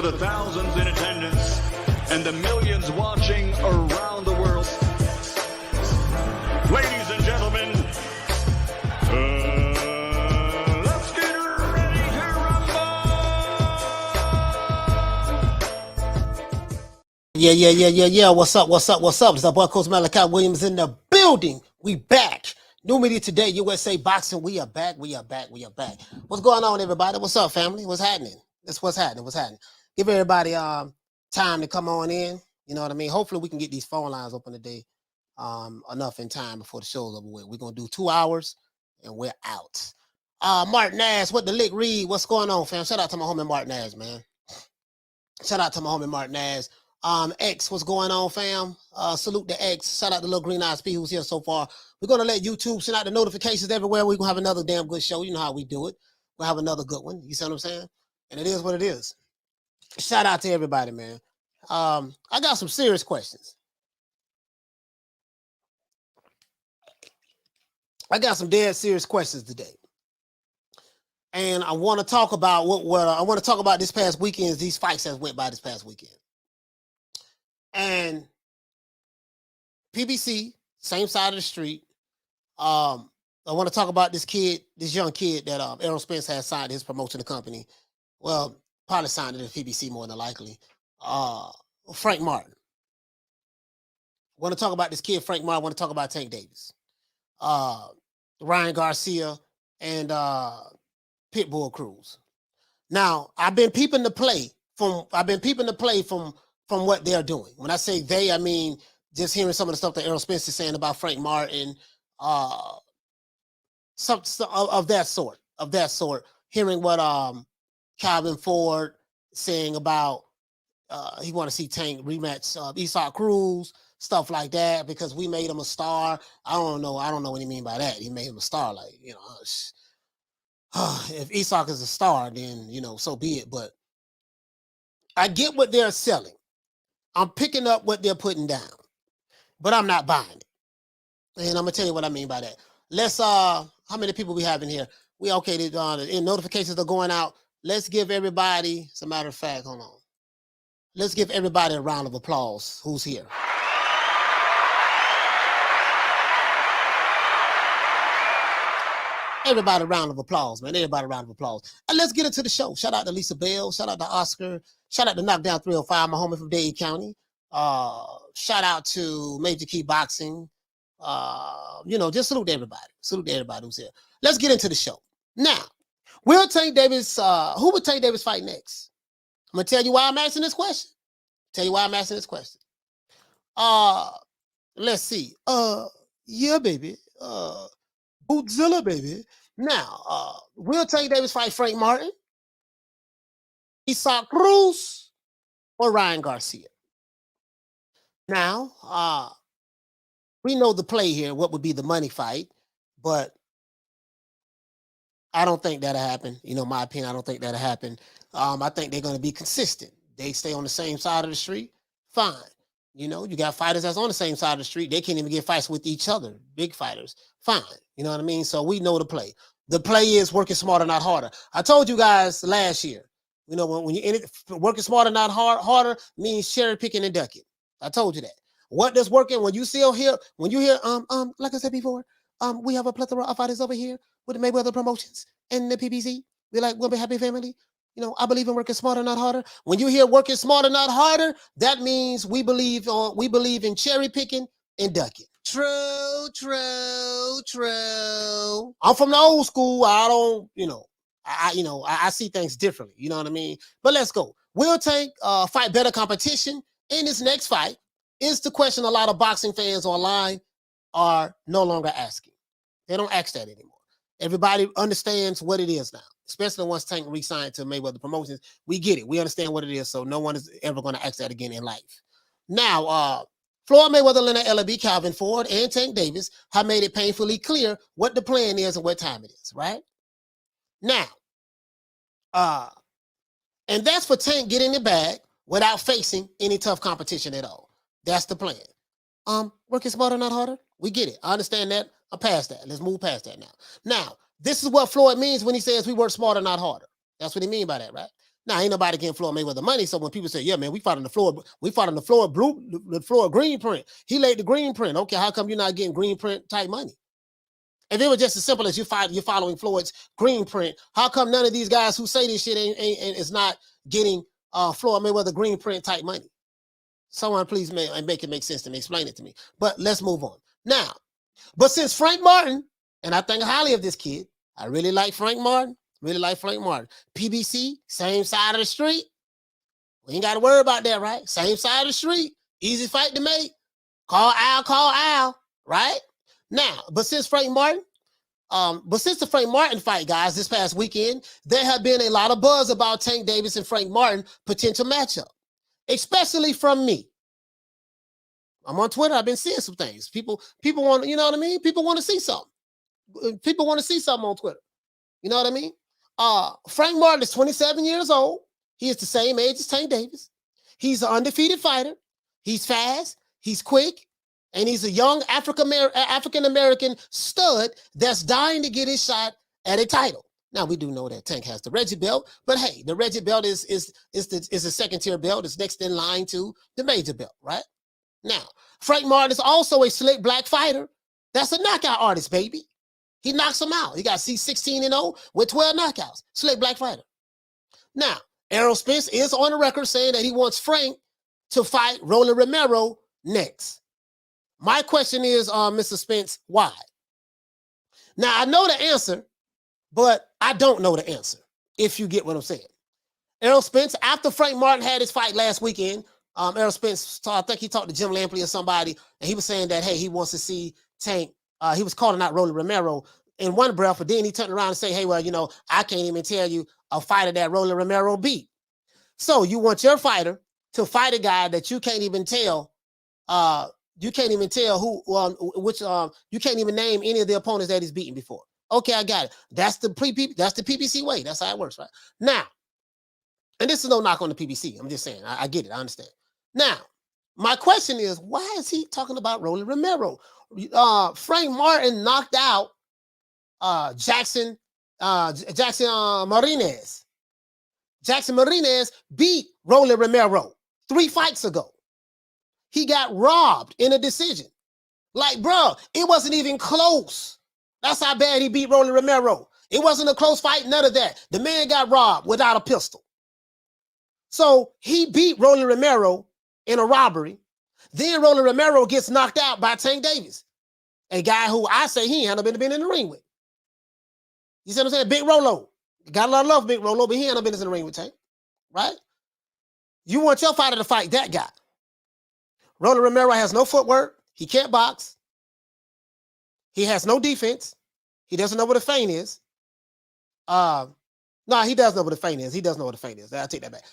the thousands in attendance and the millions watching around the world. Ladies and gentlemen, let's get ready to rumble! Yeah. What's up? It's our boy Coach Malachi Williams in the building. We back. New Media Today, USA Boxing. We are back. What's going on, everybody? What's up, family? What's happening? What's happening. Give everybody time to come on in. You know what I mean? Hopefully we can get these phone lines open today enough in time before the show's over with. We're going to do 2 hours and we're out. Martin Nash, what the lick read? What's going on, fam? Shout out to my homie Martin Nash, man. X, what's going on, fam? Salute to X. Shout out to Little Green Eyes P who's here so far. We're going to let YouTube send out the notifications everywhere. We're going to have another damn good show. You know how we do it. We'll have another good one. You see what I'm saying? And it is what it is. Shout out to everybody, man. I got some serious questions. I got some dead serious questions today. And I want to talk about I want to talk about this past weekend, these fights that went by this past weekend. And PBC, same side of the street. I want to talk about this young kid that Errol Spence has signed his promotional company. Well, probably signed it at PBC more than likely. Frank Martin. I want to talk about this kid, Frank Martin. I want to talk about Tank Davis, Ryan Garcia, and Pitbull Cruz. Now, I've been peeping the play from what they're doing. When I say they, I mean just hearing some of the stuff that Errol Spence is saying about Frank Martin, some of that sort. Hearing what Calvin Ford saying about he want to see Tank rematch Isak Cruz, stuff like that, because we made him a star. I don't know what he mean by that. He made him a star, like, you know, if Isak is a star, then, you know, so be it. But I get what they're selling. I'm picking up what they're putting down, but I'm not buying it. And I'm gonna tell you what I mean by that. Let's how many people we have in here? We okay, the notifications are going out. Let's give everybody, as a matter of fact, hold on. Let's give everybody a round of applause. Who's here? Everybody a round of applause, man. Everybody a round of applause. And let's get into the show. Shout out to Lisa Bell. Shout out to Oscar. Shout out to Knockdown 305, my homie from Dade County. Shout out to Major Key Boxing. You know, just salute everybody. Salute everybody who's here. Let's get into the show. Now, will Tank Davis, who would Tank Davis fight next? I'm going to tell you why I'm asking this question. Let's see. Yeah, baby. Bootzilla, baby. Now, will Tank Davis fight Frank Martin, Isak Cruz, or Ryan Garcia? Now, we know the play here, what would be the money fight, but I don't think that'll happen. You know, my opinion, I don't think that'll happen. I think they're going to be consistent. They stay on the same side of the street, fine. You know, you got fighters that's on the same side of the street. They can't even get fights with each other, big fighters, fine. You know what I mean? So we know the play. The play is working smarter, not harder. I told you guys last year, you know, when you're in it, working smarter, not harder means cherry picking and ducking. I told you that. What does working when you hear, like I said before, we have a plethora of fighters over here with the Mayweather promotions and the PBC. We're like, we'll be happy family. You know, I believe in working smarter, not harder. When you hear working smarter, not harder, that means we believe in cherry picking and ducking. True. I'm from the old school. I don't, I see things differently. You know what I mean? But let's go. Will Tank fight better competition in this next fight? Is the question a lot of boxing fans online are no longer asking. They don't ask that anymore. Everybody understands what it is now, especially once Tank re-signed to Mayweather Promotions. We get it. We understand what it is, so no one is ever going to ask that again in life. Now, Floyd Mayweather, Leonard Ellerbe, Calvin Ford, and Tank Davis have made it painfully clear what the plan is and what time it is, right? Now, and that's for Tank getting the bag without facing any tough competition at all. That's the plan. Working smarter, not harder. We get it. I understand that. I'm past that. Let's move past that now. Now, this is what Floyd means when he says we work smarter, not harder. That's what he means by that, right? Now, ain't nobody getting Floyd Mayweather money. So when people say, yeah, man, we fought on the floor green print. He laid the green print. Okay, how come you're not getting green print type money? If it was just as simple as you're following Floyd's green print, how come none of these guys who say this shit is not getting Floyd Mayweather green print type money? Someone please make it make sense to me. Explain it to me. But let's move on. Now, but since Frank Martin, and I think highly of this kid, I really like Frank Martin. PBC, same side of the street. We ain't got to worry about that, right? Same side of the street. Easy fight to make. Call Al, right? Now, but since the Frank Martin fight, guys, this past weekend, there have been a lot of buzz about Tank Davis and Frank Martin potential matchup, especially from me. I'm on Twitter. I've been seeing some things. People want, you know what I mean? People want to see something. People want to see something on Twitter. You know what I mean? Frank Martin is 27 years old. He is the same age as Tank Davis. He's an undefeated fighter. He's fast. He's quick. And he's a young African-American stud that's dying to get his shot at a title. Now, we do know that Tank has the Reggie belt, but hey, the Reggie belt is a second-tier belt. It's next in line to the major belt, right? Now, Frank Martin is also a slick black fighter. That's a knockout artist, baby. He knocks them out. He got C16-0 with 12 knockouts. Slick black fighter. Now, Errol Spence is on the record saying that he wants Frank to fight Rolly Romero next. My question is, Mr. Spence, why? Now, I know the answer, but I don't know the answer, if you get what I'm saying. Errol Spence, after Frank Martin had his fight last weekend, Errol Spence, I think he talked to Jim Lampley or somebody, and he was saying that, hey, he wants to see Tank. He was calling out Rolly Romero in one breath, but then he turned around and say, hey, well, you know, I can't even tell you a fighter that Rolly Romero beat. So you want your fighter to fight a guy that you can't even tell, you can't even name any of the opponents that he's beaten before. Okay, I got it. That's the PBC way. That's how it works, right? Now, and this is no knock on the PBC. I'm just saying, I get it. I understand. Now, my question is, why is he talking about Rolly Romero? Frank Martin knocked out Jackson Marinez. Jackson Marinez beat Rolly Romero 3 fights ago. He got robbed in a decision. Like, bro, it wasn't even close. That's how bad he beat Rolly Romero. It wasn't a close fight, none of that. The man got robbed without a pistol. So he beat Rolly Romero in a robbery. Then Rolly Romero gets knocked out by Tank Davis, a guy who I say he ain't been in the ring with. You see what I'm saying? Big Rolo. Got a lot of love for Big Rolo, but he ain't been in the ring with Tank, right? You want your fighter to fight that guy. Rolly Romero has no footwork. He can't box. He has no defense. He doesn't know what a feint is. No, he does know what a feint is. He does know what a feint is. I'll take that back.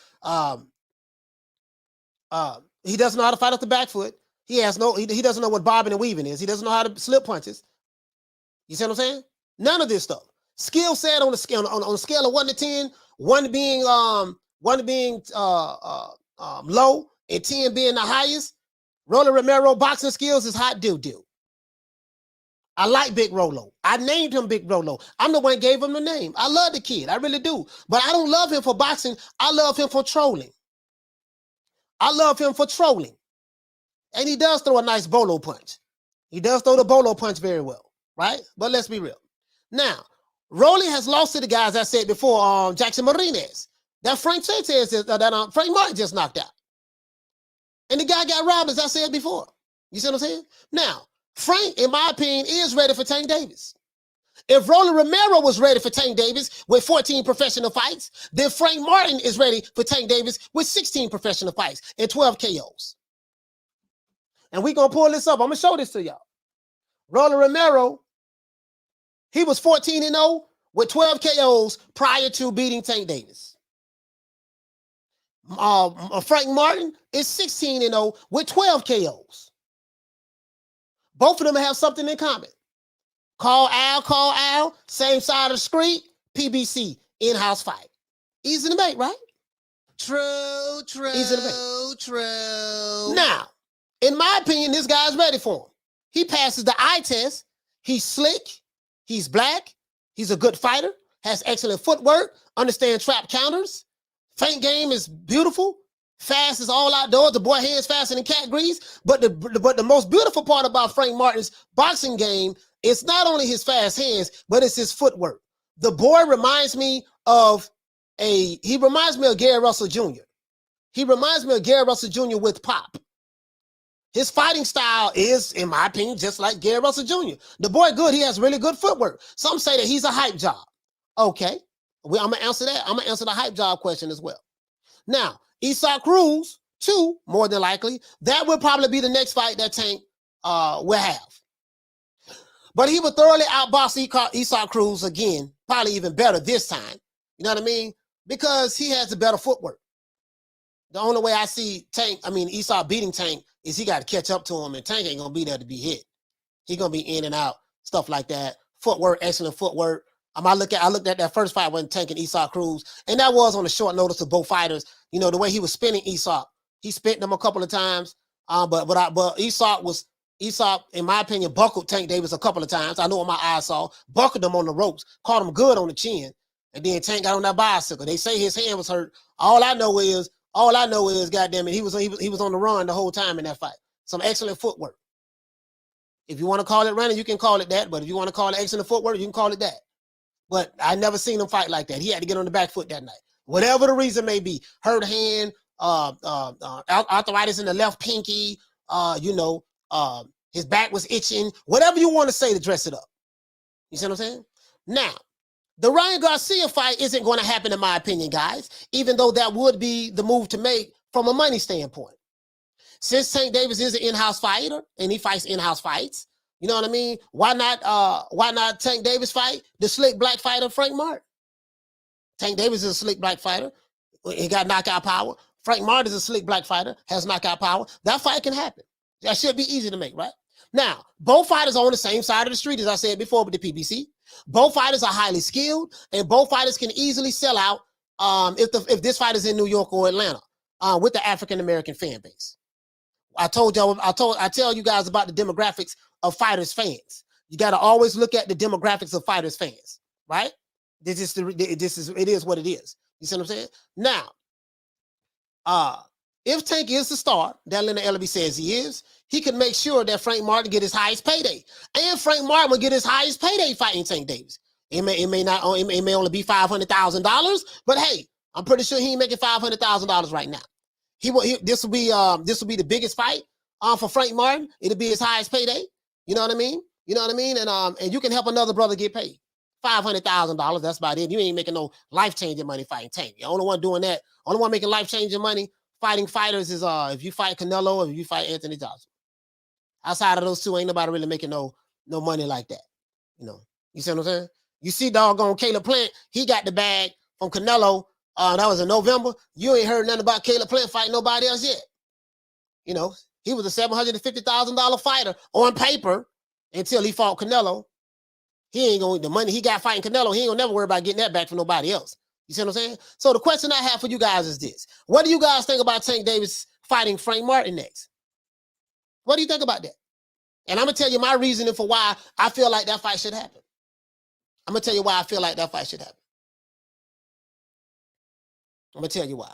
He doesn't know how to fight off the back foot. He doesn't know what bobbing and weaving is. He doesn't know how to slip punches. You see what I'm saying? None of this stuff. Skill set on a scale of 1 to 10, 1 being low and 10 being the highest. Rolly Romero boxing skills is hot doo-doo. I like Big Rolo. I named him Big Rolo. I'm the one who gave him the name. I love the kid. I really do. But I don't love him for boxing. I love him for trolling. And he does throw a nice bolo punch. He does throw the bolo punch very well, right? But let's be real. Now, Rolly has lost to the guys I said before, Jackson Marinez. That Frank Martin just knocked out. And the guy got robbed, as I said before. You see what I'm saying? Now, Frank, in my opinion, is ready for Tank Davis. If Rolly Romero was ready for Tank Davis with 14 professional fights, then Frank Martin is ready for Tank Davis with 16 professional fights and 12 KOs. And we're going to pull this up. I'm going to show this to y'all. Rolly Romero, he was 14-0 with 12 KOs prior to beating Tank Davis. Frank Martin is 16-0 with 12 KOs. Both of them have something in common. Call Al, same side of the street, PBC, in-house fight. Easy to make, right? True. Easy to make. True. Now, in my opinion, this guy's ready for him. He passes the eye test. He's slick. He's black. He's a good fighter. Has excellent footwork. Understands trap counters. Feint game is beautiful. Fast as all outdoors. The boy hands faster than cat grease. But the most beautiful part about Frank Martin's boxing game is not only his fast hands, but it's his footwork. The boy reminds me of Gary Russell Jr. He reminds me of Gary Russell Jr. with pop. His fighting style is, in my opinion, just like Gary Russell Jr. The boy good. He has really good footwork. Some say that he's a hype job. Okay. I'm going to answer that. I'm going to answer the hype job question as well. Now, Cruz, too, more than likely, that will probably be the next fight that Tank will have. But he would thoroughly outbox Cruz again, probably even better this time. You know what I mean? Because he has the better footwork. The only way I see Esau beating Tank is he got to catch up to him, and Tank ain't going to be there to be hit. He's going to be in and out, stuff like that. Footwork, excellent footwork. I looked at that first fight when Tank and Esau Cruz, and that was on the short notice of both fighters. You know, the way he was spinning Esau, he spent them a couple of times. But Esau, in my opinion, buckled Tank Davis a couple of times. I know what my eyes saw. Buckled him on the ropes, caught him good on the chin, and then Tank got on that bicycle. They say his hand was hurt. All I know is, goddamn it, he was on the run the whole time in that fight. Some excellent footwork. If you want to call it running, you can call it that. But if you want to call it excellent footwork, you can call it that. But I never seen him fight like that. He had to get on the back foot that night. Whatever the reason may be, hurt hand, arthritis in the left pinky, his back was itching, whatever you want to say to dress it up. You see what I'm saying? Now, the Ryan Garcia fight isn't going to happen in my opinion, guys, even though that would be the move to make from a money standpoint. Since Tank Davis is an in-house fighter and he fights in-house fights, you know what I mean? Why not Tank Davis fight the slick black fighter Frank Martin? Tank Davis is a slick black fighter. He got knockout power. Frank Martin is a slick black fighter, has knockout power. That fight can happen. That should be easy to make, right? Now, both fighters are on the same side of the street, as I said before with the PBC. Both fighters are highly skilled, and both fighters can easily sell out if this fight is in New York or Atlanta with the African-American fan base. I tell you guys about the demographics of fighters' fans. You got to always look at the demographics of fighters' fans, right? It is what it is. You see what I'm saying? Now, if Tank is the star that Leonard Ellerbe says he is, he can make sure that Frank Martin get his highest payday, and Frank Martin will get his highest payday fighting Tank Davis. It may only be $500,000, but hey, I'm pretty sure he ain't making $500,000 right now. This will be the biggest fight for Frank Martin. It'll be his highest payday. You know what I mean? And you can help another brother get paid. $500,000. That's about it. You ain't making no life-changing money fighting Tank. The only one doing that, only one making life-changing money fighting fighters is if you fight Canelo or if you fight Anthony Joshua. Outside of those two, ain't nobody really making no money like that. You see what I'm saying? You see doggone Caleb Plant, he got the bag from Canelo. That was in November. You ain't heard nothing about Caleb Plant fighting nobody else yet. He was a $750,000 fighter on paper until he fought Canelo. He ain't going the money he got fighting Canelo. He ain't gonna never worry about getting that back from nobody else. You see what I'm saying? So the question I have for you guys is this: what do you guys think about Tank Davis fighting Frank Martin next? What do you think about that? And I'm gonna tell you my reasoning for why I feel like that fight should happen. I'm gonna tell you why I feel like that fight should happen. I'm gonna tell you why.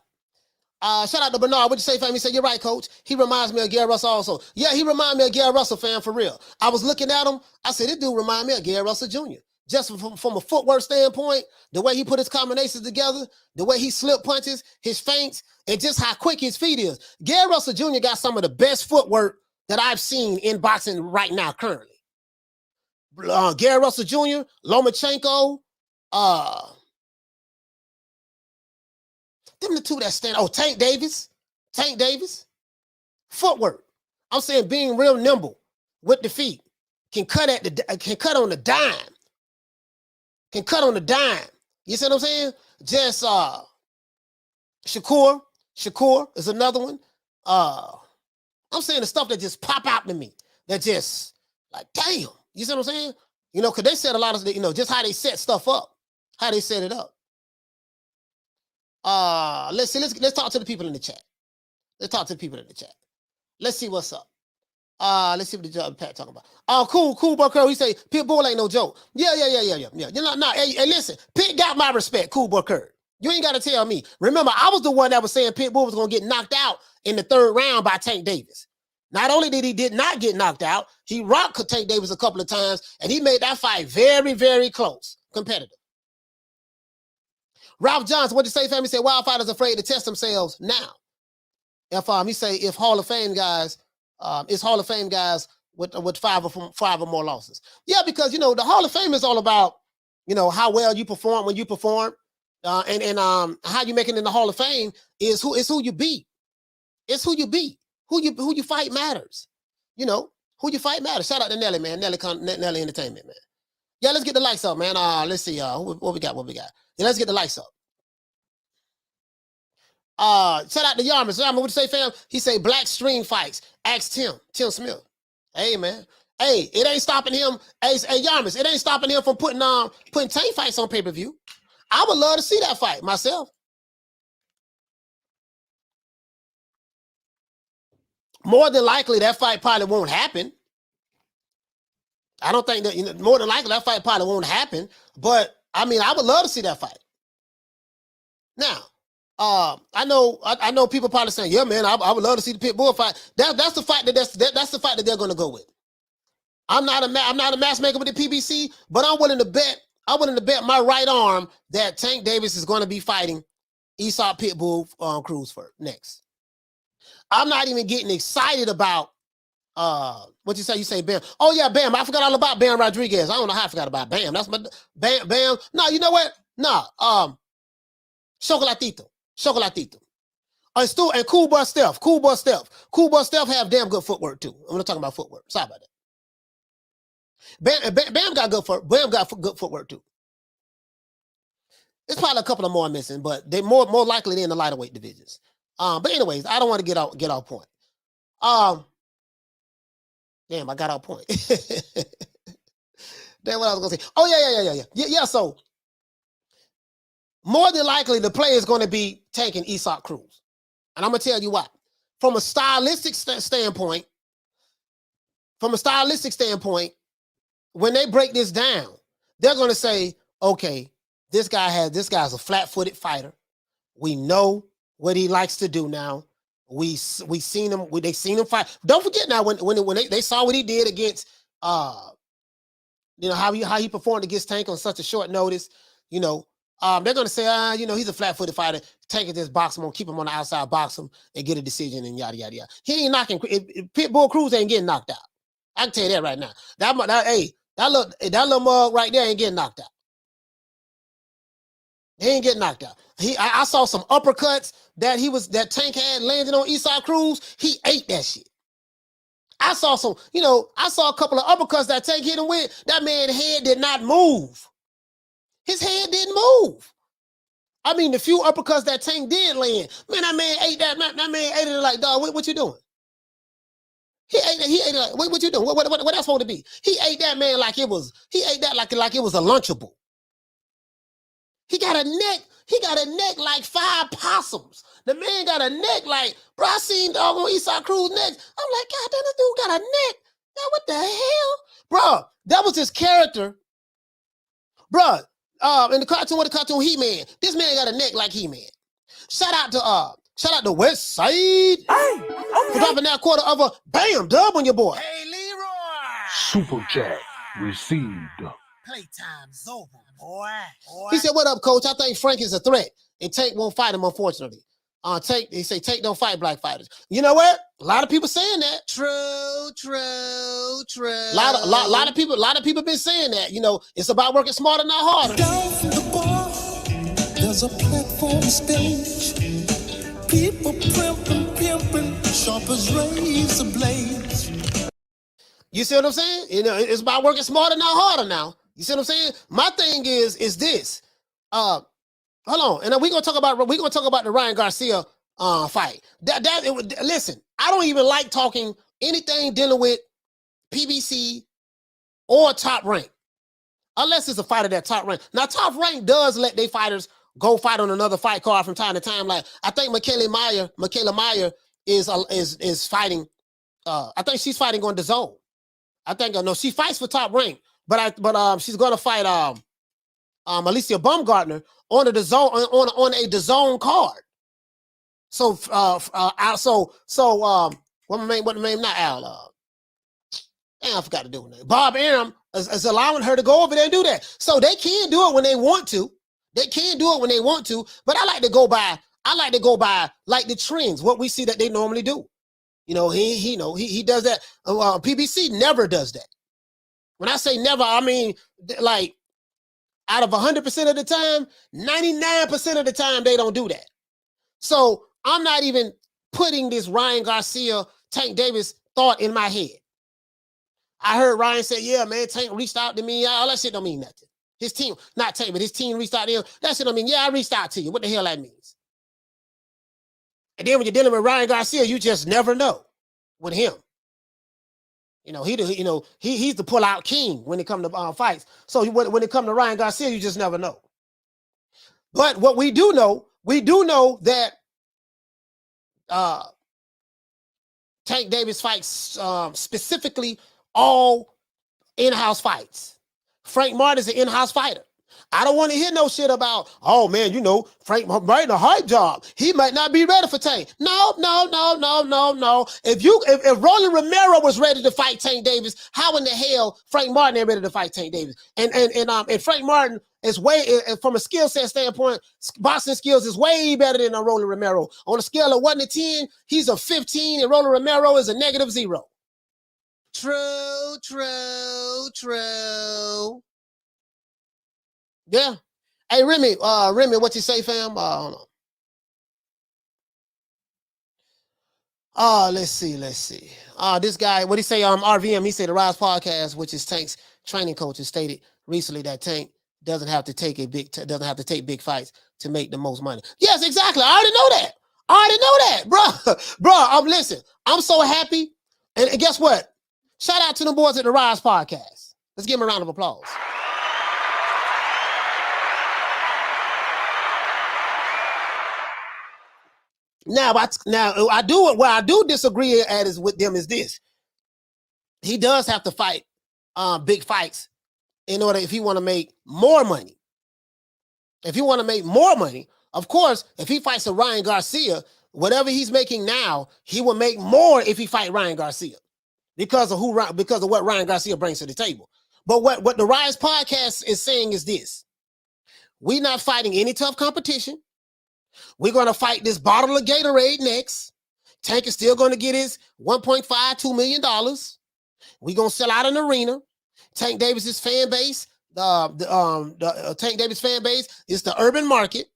Shout out to Bernard. What'd you say, fam? He said, you're right, coach. He reminds me of Gary Russell also. Yeah, he reminds me of Gary Russell, fam, for real. I was looking at him. I said, this dude remind me of Gary Russell Jr. Just from a footwork standpoint, the way he put his combinations together, the way he slip punches, his feints, and just how quick his feet is. Gary Russell Jr. got some of the best footwork that I've seen in boxing right now, currently. Gary Russell Jr., Lomachenko, them the two that stand. Oh, Tank Davis. Footwork. I'm saying being real nimble with the feet. Can cut on the dime. You see what I'm saying? Just Shakur is another one. I'm saying the stuff that just pop out to me. That just like, damn. You see what I'm saying? Because they said a lot of, just how they set stuff up. How they set it up. Let's talk to the people in the chat. Let's see what's up. Let's see what the Pat talking about. Oh, cool, Bucker. He say Pitbull ain't no joke. Yeah. Hey, listen, Pit got my respect. Cool, Bucker. You ain't got to tell me. Remember, I was the one that was saying Pitbull was going to get knocked out in the 3rd round by Tank Davis. Not only did not get knocked out, he rocked Tank Davis a couple of times, and he made that fight very, very close, competitive. Ralph Johnson, what you say, family? Said wild fighters afraid to test themselves now. If he say if Hall of Fame guys, it's Hall of Fame guys with five or more losses. Yeah, because the Hall of Fame is all about how well you perform when you perform, and how you make it in the Hall of Fame is who you beat. It's who you beat. Who you fight matters. Who you fight matters. Shout out to Nelly, man. Nelly Entertainment, man. Yeah, let's get the lights up, man. Let's see, what we got. Yeah, let's get the lights up. Shout out to Yarmus. What you say, fam? He say black stream fights. Ask Tim Smith. Hey, man. Hey, it ain't stopping him. Hey, Yarmus, it ain't stopping him from putting tank fights on pay-per-view. I would love to see that fight myself. More than likely, that fight probably won't happen. I don't think that, more than likely, that fight probably won't happen. But, I mean, I would love to see that fight. Now, I know people probably saying, yeah, man, I would love to see the Pitbull fight. That's the fight that's the fight that they're going to go with. I'm not a matchmaker with the PBC, but I'm willing to bet my right arm that Tank Davis is going to be fighting Aesop Pitbull Cruz for next. I'm not even getting excited about what you say. You say Bam. Oh yeah, Bam. I forgot all about Bam Rodriguez. I don't know how I forgot about Bam. That's my Bam. No, you know what? No. Chocolatito. And Cool Boy Steph. Cool Boy Steph have damn good footwork too. I'm not talking about footwork. Sorry about that. Bam got good footwork too. There's probably a couple of more missing, but they're more likely they're in the lighter weight divisions. But anyways, I don't want to get off point. Damn, I got off point. Damn, what I was gonna say. Oh yeah. So more than likely, the player is going to be taking Aesop Cruz, and I'm gonna tell you why. From a stylistic standpoint, when they break this down, they're going to say, okay, this guy's a flat-footed fighter. We know what he likes to do now. They seen him fight. Don't forget now when they saw what he did against how he performed against Tank on such a short notice. They're gonna say, he's a flat-footed fighter. Tank is just box him, keep him on the outside, box him, and get a decision, and yada yada yada. He ain't knocking. Pitbull Cruz ain't getting knocked out. I can tell you that right now. That little mug right there ain't getting knocked out. He ain't getting knocked out. I saw some uppercuts that Tank had landed on Aesop Cruz. He ate that shit. I saw a couple of uppercuts that Tank hit him with. That man's head did not move. His head didn't move. I mean, the few uppercuts that Tank did land, man, that man ate that. That man ate it like, dog, what you doing? He ate it like, what you doing? What that's supposed to be? He ate that man like it was a Lunchable. He got a neck like 5 possums. The man got a neck like, bro, I seen dog on Aesop Cruz neck. I'm like, God damn, this dude got a neck. Now what the hell? Bro, that was his character. Bro, in the cartoon He-Man, this man got a neck like He-Man. Shout out to West Side. Hey, okay. For dropping that quarter of a bam dub on your boy. Hey, Leroy. Super chat received. Playtime's over, boy. He said, what up, coach? I think Frank is a threat, and Tank won't fight him, unfortunately. He say Tank don't fight black fighters. You know what? A lot of people saying that. True. A lot of people been saying that. It's about working smarter, not harder. Down from the bar, there's a platform stage. People pimping, sharp as razor blades. You see what I'm saying? It's about working smarter, not harder now. You see what I'm saying? My thing is this. Hold on. And then we're gonna talk about the Ryan Garcia fight. Listen, I don't even like talking anything dealing with PBC or Top Rank. Unless it's a fighter that Top Rank. Now, Top Rank does let their fighters go fight on another fight card from time to time. Like, I think Michaela Meyer is fighting. I think she's fighting on DAZN. I think no, she fights for Top Rank, but she's gonna fight Alicia Baumgartner on a DAZN on a DAZN card. So what the name? Not Al. I forgot to do it. Bob Arum is allowing her to go over there and do that. So they can do it when they want to. They can do it when they want to. But I like to go by like the trends, what we see that they normally do. You know, he does that. PBC never does that. When I say never, I mean like out of 100% of the time, 99% of the time they don't do that. So I'm not even putting this Ryan Garcia, Tank Davis thought in my head. I heard Ryan say, yeah, man, Tank reached out to me. All that shit don't mean nothing. His team, not Tank, but his team reached out to him. That shit don't mean, yeah, I reached out to you. What the hell that means? And then when you're dealing with Ryan Garcia, you just never know with him. You know, he's the pull-out king when it comes to fights. So when it comes to Ryan Garcia, you just never know. But what we do know that Tank Davis fights specifically all in-house fights. Frank Martin is an in-house fighter. I don't want to hear no shit about, oh man, you know, Frank Martin a hype job. He might not be ready for Tank. No. If Rolly Romero was ready to fight Tank Davis, how in the hell Frank Martin ain't ready to fight Tank Davis? And Frank Martin is way, from a skill set standpoint, boxing skills is way better than Rolly Romero. On a scale of 1 to 10, he's a 15, and Rolly Romero is a -0. True. Yeah. Hey, Remy, what you say, fam? Hold on. Let's see. This guy, what he say? RVM, he said the Rise Podcast, which is Tank's training coach, has stated recently that Tank doesn't have to take big fights to make the most money. Yes, exactly. I already know that, bro. Listen, I'm so happy. And guess what? Shout out to the boys at the Rise Podcast. Let's give them a round of applause. Now I do disagree with them is this. He does have to fight big fights in order if he want to make more money. If he want to make more money, of course, if he fights a Ryan Garcia, whatever he's making now, he will make more if he fight Ryan Garcia because of what Ryan Garcia brings to the table. But what the Rise Podcast is saying is this. We're not fighting any tough competition. We're going to fight this bottle of Gatorade next. Tank is still going to get his $1.52 million. We're going to sell out an arena. Tank Davis's fan base, the Tank Davis fan base is the urban market.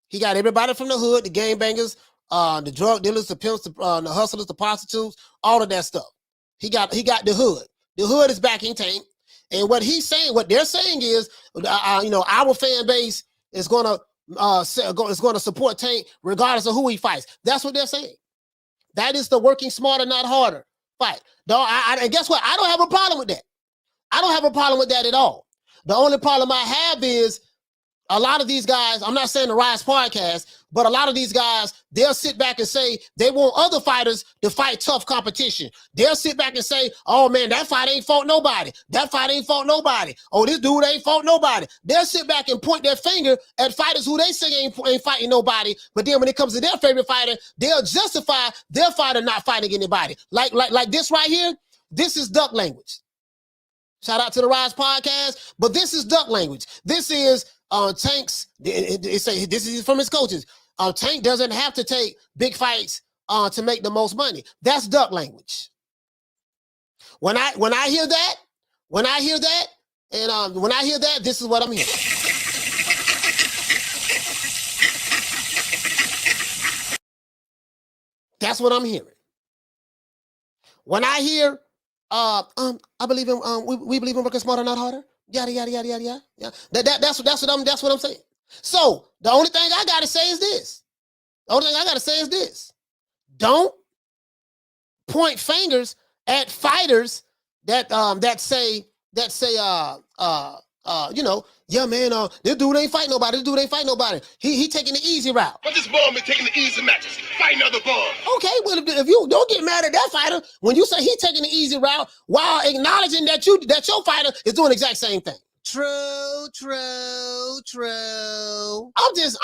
He got everybody from the hood, the game bangers, the drug dealers, the pimps, the hustlers, the prostitutes, all of that stuff. He got the hood. The hood is backing Tank. And what they're saying is, our fan base is going to support Tank regardless of who he fights. That's what they're saying. That is the working smarter, not harder fight. And guess what? I don't have a problem with that. I don't have a problem with that at all. The only problem I have is a lot of these guys, I'm not saying the Rise Podcast, but a lot of these guys, they'll sit back and say they want other fighters to fight tough competition. They'll sit back and say, oh man, that fight ain't fought nobody. That fight ain't fought nobody. Oh, this dude ain't fought nobody. They'll sit back and point their finger at fighters who they say ain't fighting nobody. But then when it comes to their favorite fighter, they'll justify their fighter not fighting anybody. Like this right here, this is duck language. Shout out to the Rise Podcast, but this is duck language. This is Tank's. This is from his coaches. Tank doesn't have to take big fights to make the most money. That's duck language. When I hear that, this is what I'm hearing. That's what I'm hearing. When I hear, I believe in we believe in working smarter, not harder. Yada yada yada yada yada. Yeah. That's what I'm saying. So the only thing I gotta say is this. Don't point fingers at fighters that say yeah, man, this dude ain't fight nobody. He taking the easy route. But this bum is taking the easy matches. Fight another bum. Okay, well, if you don't get mad at that fighter when you say he taking the easy route while acknowledging that your fighter is doing the exact same thing. True. I'm just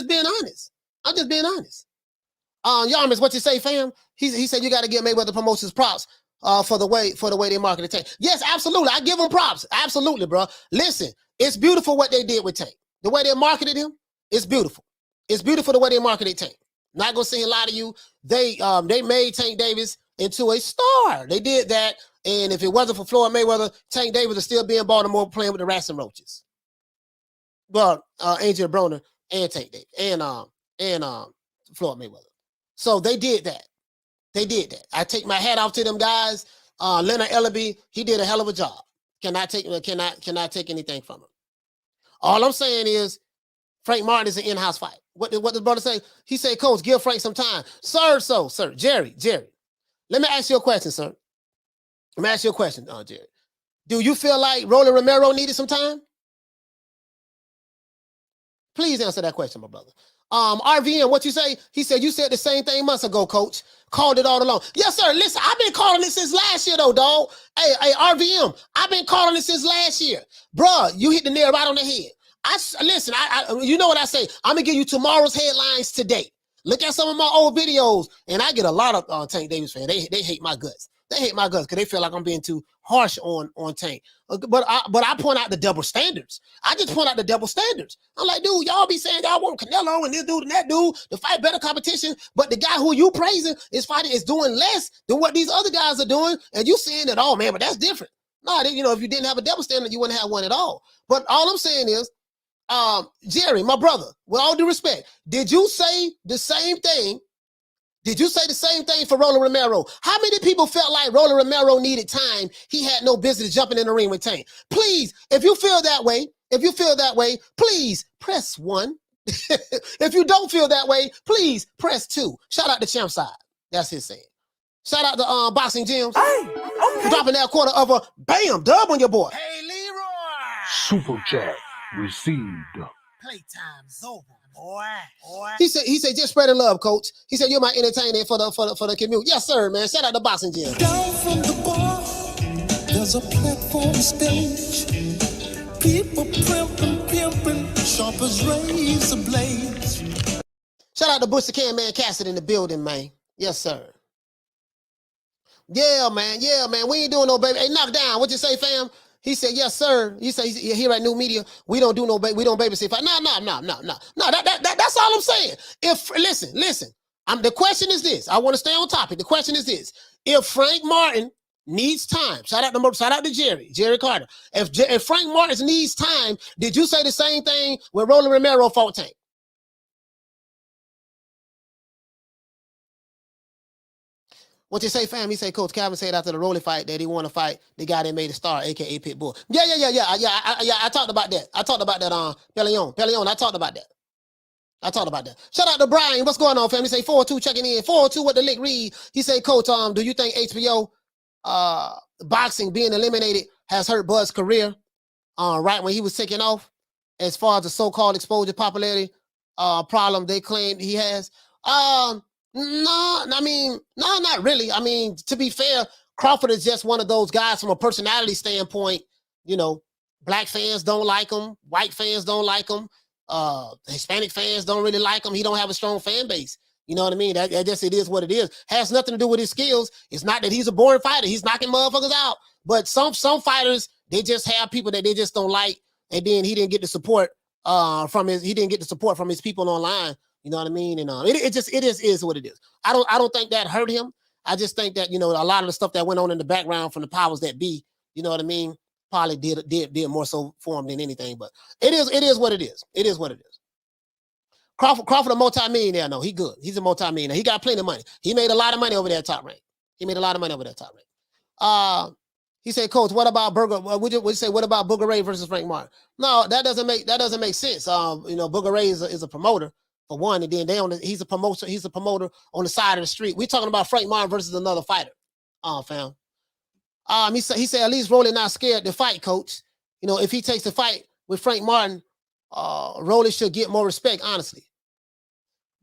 being honest. I'm just being honest. Yarmus, what you say, fam? He said you got to give Mayweather Promotions props for the way they marketed Tank. Yes, absolutely. I give him props. Absolutely, bro. Listen, it's beautiful what they did with Tank. The way they marketed him, it's beautiful. It's beautiful the way they marketed Tank. Not gonna say a lot of you. They made Tank Davis into a star. They did that, and if it wasn't for Floyd Mayweather, Tank Davis would still be in Baltimore playing with the Rats and Roaches. Well, Angel Broner and Tank Davis and Floyd Mayweather. So they did that. They did that. I take my hat off to them guys. Leonard Ellerbe, he did a hell of a job. Cannot take anything from him. All I'm saying is Frank Martin is an in-house fight. What does the brother say? He said, Coach, give Frank some time. Sir, Jerry. Let me ask you a question, sir. Let me ask you a question, Jerry. Do you feel like Rolly Romero needed some time? Please answer that question, my brother. RVM, what you say? He said, you said the same thing months ago, Coach. Called it all along. Yes, sir. Listen, I've been calling it since last year, though, dog. Hey, RVM, I've been calling it since last year. Bruh, you hit the nail right on the head. Listen, you know what I say. I'm going to give you tomorrow's headlines today. Look at some of my old videos, and I get a lot of Tank Davis fans. They hate my guts. They hate my guts because they feel like I'm being too harsh on Tank. But I point out the double standards. I just point out the double standards. I'm like, dude, y'all be saying y'all want Canelo and this dude and that dude to fight better competition, but the guy who you praising is doing less than what these other guys are doing, and you saying that, oh man, but that's different. No, if you didn't have a double standard, you wouldn't have one at all. But all I'm saying is, Jerry, my brother, with all due respect, did you say the same thing? Did you say the same thing for Rolly Romero? How many people felt like Rolly Romero needed time? He had no business jumping in the ring with Tank. Please, if you feel that way, please press 1. If you don't feel that way, please press 2. Shout out to Champ Side. That's his saying. Shout out to Boxing Gyms. Hey, okay. Dropping that quarter of a bam dub on your boy. Hey, Leroy. Super chat received. Playtime's over, boy. He said, just spread the love, Coach. He said, you're my entertainer for the community. Yes, sir, man. Shout out to Boxing Gym. Down from the bar, there's a platform stage. People pimping, sharp as razor blades. Shout out to Bush the Can Man Cassidy in the building, man. Yes, sir. Yeah, man. We ain't doing no baby. Hey, knock down. What you say, fam? He said, yes, sir. He said, here at New Media, we don't babysit fight. No. That's all I'm saying. Listen. The question is this. I want to stay on topic. The question is this. If Frank Martin needs time, shout out to Jerry Carter. If Frank Martin needs time, did you say the same thing when Rolly Romero fought Tank? What you say, fam? He said, Coach Calvin said after the Rolly fight that he want to fight the guy that made a star, a.k.a. Pitbull. Yeah. I talked about that. Pelion. I talked about that. Shout out to Brian. What's going on, fam? He say 4-2 checking in. 4-2 what the lick read. He say, Coach, do you think HBO boxing being eliminated has hurt Bud's career right when he was taking off as far as the so-called exposure popularity problem they claim he has? No, not really. I mean, to be fair, Crawford is just one of those guys from a personality standpoint. Black fans don't like him. White fans don't like him. Hispanic fans don't really like him. He don't have a strong fan base. You know what I mean? That just, it is what it is. Has nothing to do with his skills. It's not that he's a boring fighter. He's knocking motherfuckers out. But some fighters, they just have people that they just don't like. And then he didn't get the support from his people online. You know what I mean? And it is what it is. I don't think that hurt him. I just think that, a lot of the stuff that went on in the background from the powers that be, you know what I mean, probably did more so for him than anything. But it is what it is. It is what it is. Crawford a multi-millionaire. No, he good. He's a multi-millionaire. He got plenty of money. He made a lot of money over there at Top Rank. He said, Coach, what about would you say, what about Booger Ray versus Frank Martin? No, that doesn't make sense. Booger Ray is a promoter. For one, and then he's a promoter. He's a promoter on the side of the street. We're talking about Frank Martin versus another fighter. Fam. He said at least Rolly not scared to fight, Coach. If he takes the fight with Frank Martin, Rolly should get more respect. Honestly,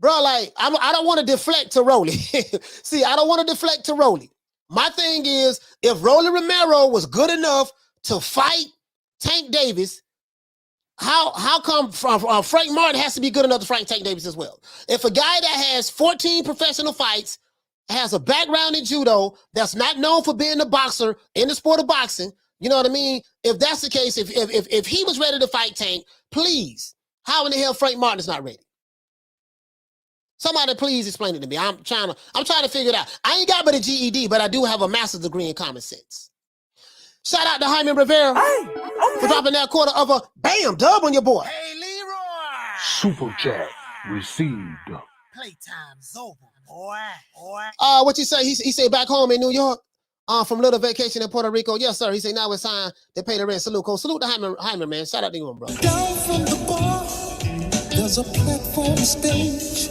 bro. Like I don't want to deflect to Rolly. See, I don't want to deflect to Rolly. My thing is, if Rolly Romero was good enough to fight Tank Davis, how come Frank Martin has to be good enough to fight Tank Davis as well? If a guy that has 14 professional fights, has a background in judo, that's not known for being a boxer in the sport of boxing, you know what I mean? If that's the case, if he was ready to fight Tank, please, how in the hell Frank Martin is not ready? Somebody please explain it to me. I'm trying to figure it out. I ain't got but a GED, but I do have a master's degree in common sense. Shout out to Jaime Rivera for dropping that quarter of a bam dub on your boy. Hey, Leroy. Super chat received. Playtime's over, boy. What you say? He said back home in New York, from little vacation in Puerto Rico. Yes, sir. He said now it's time to pay the rent. Salute, coach. Salute to Jaime, man. Shout out to you, bro. Down from the bar, there's a platform stage.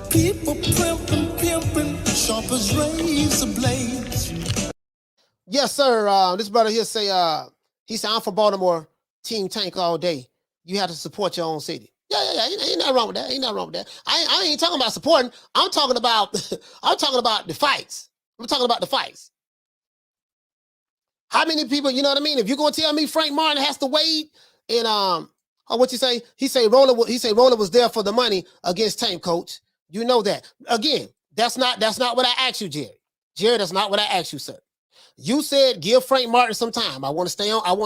People pimping, sharp as razor blades. Yes, sir. This brother here say, he said, I'm from Baltimore, Team Tank all day. You have to support your own city. Yeah. Ain't nothing wrong with that. Ain't nothing wrong with that. I ain't talking about supporting. I'm talking about the fights. I'm talking about the fights. How many people, you know what I mean? If you're gonna tell me Frank Martin has to wait and what you say? He say Roller was there for the money against Tank, coach. You know that. Again, that's not what I asked you, Jerry. Jerry, that's not what I asked you, sir. You said give Frank Martin some time. I want to stay on code.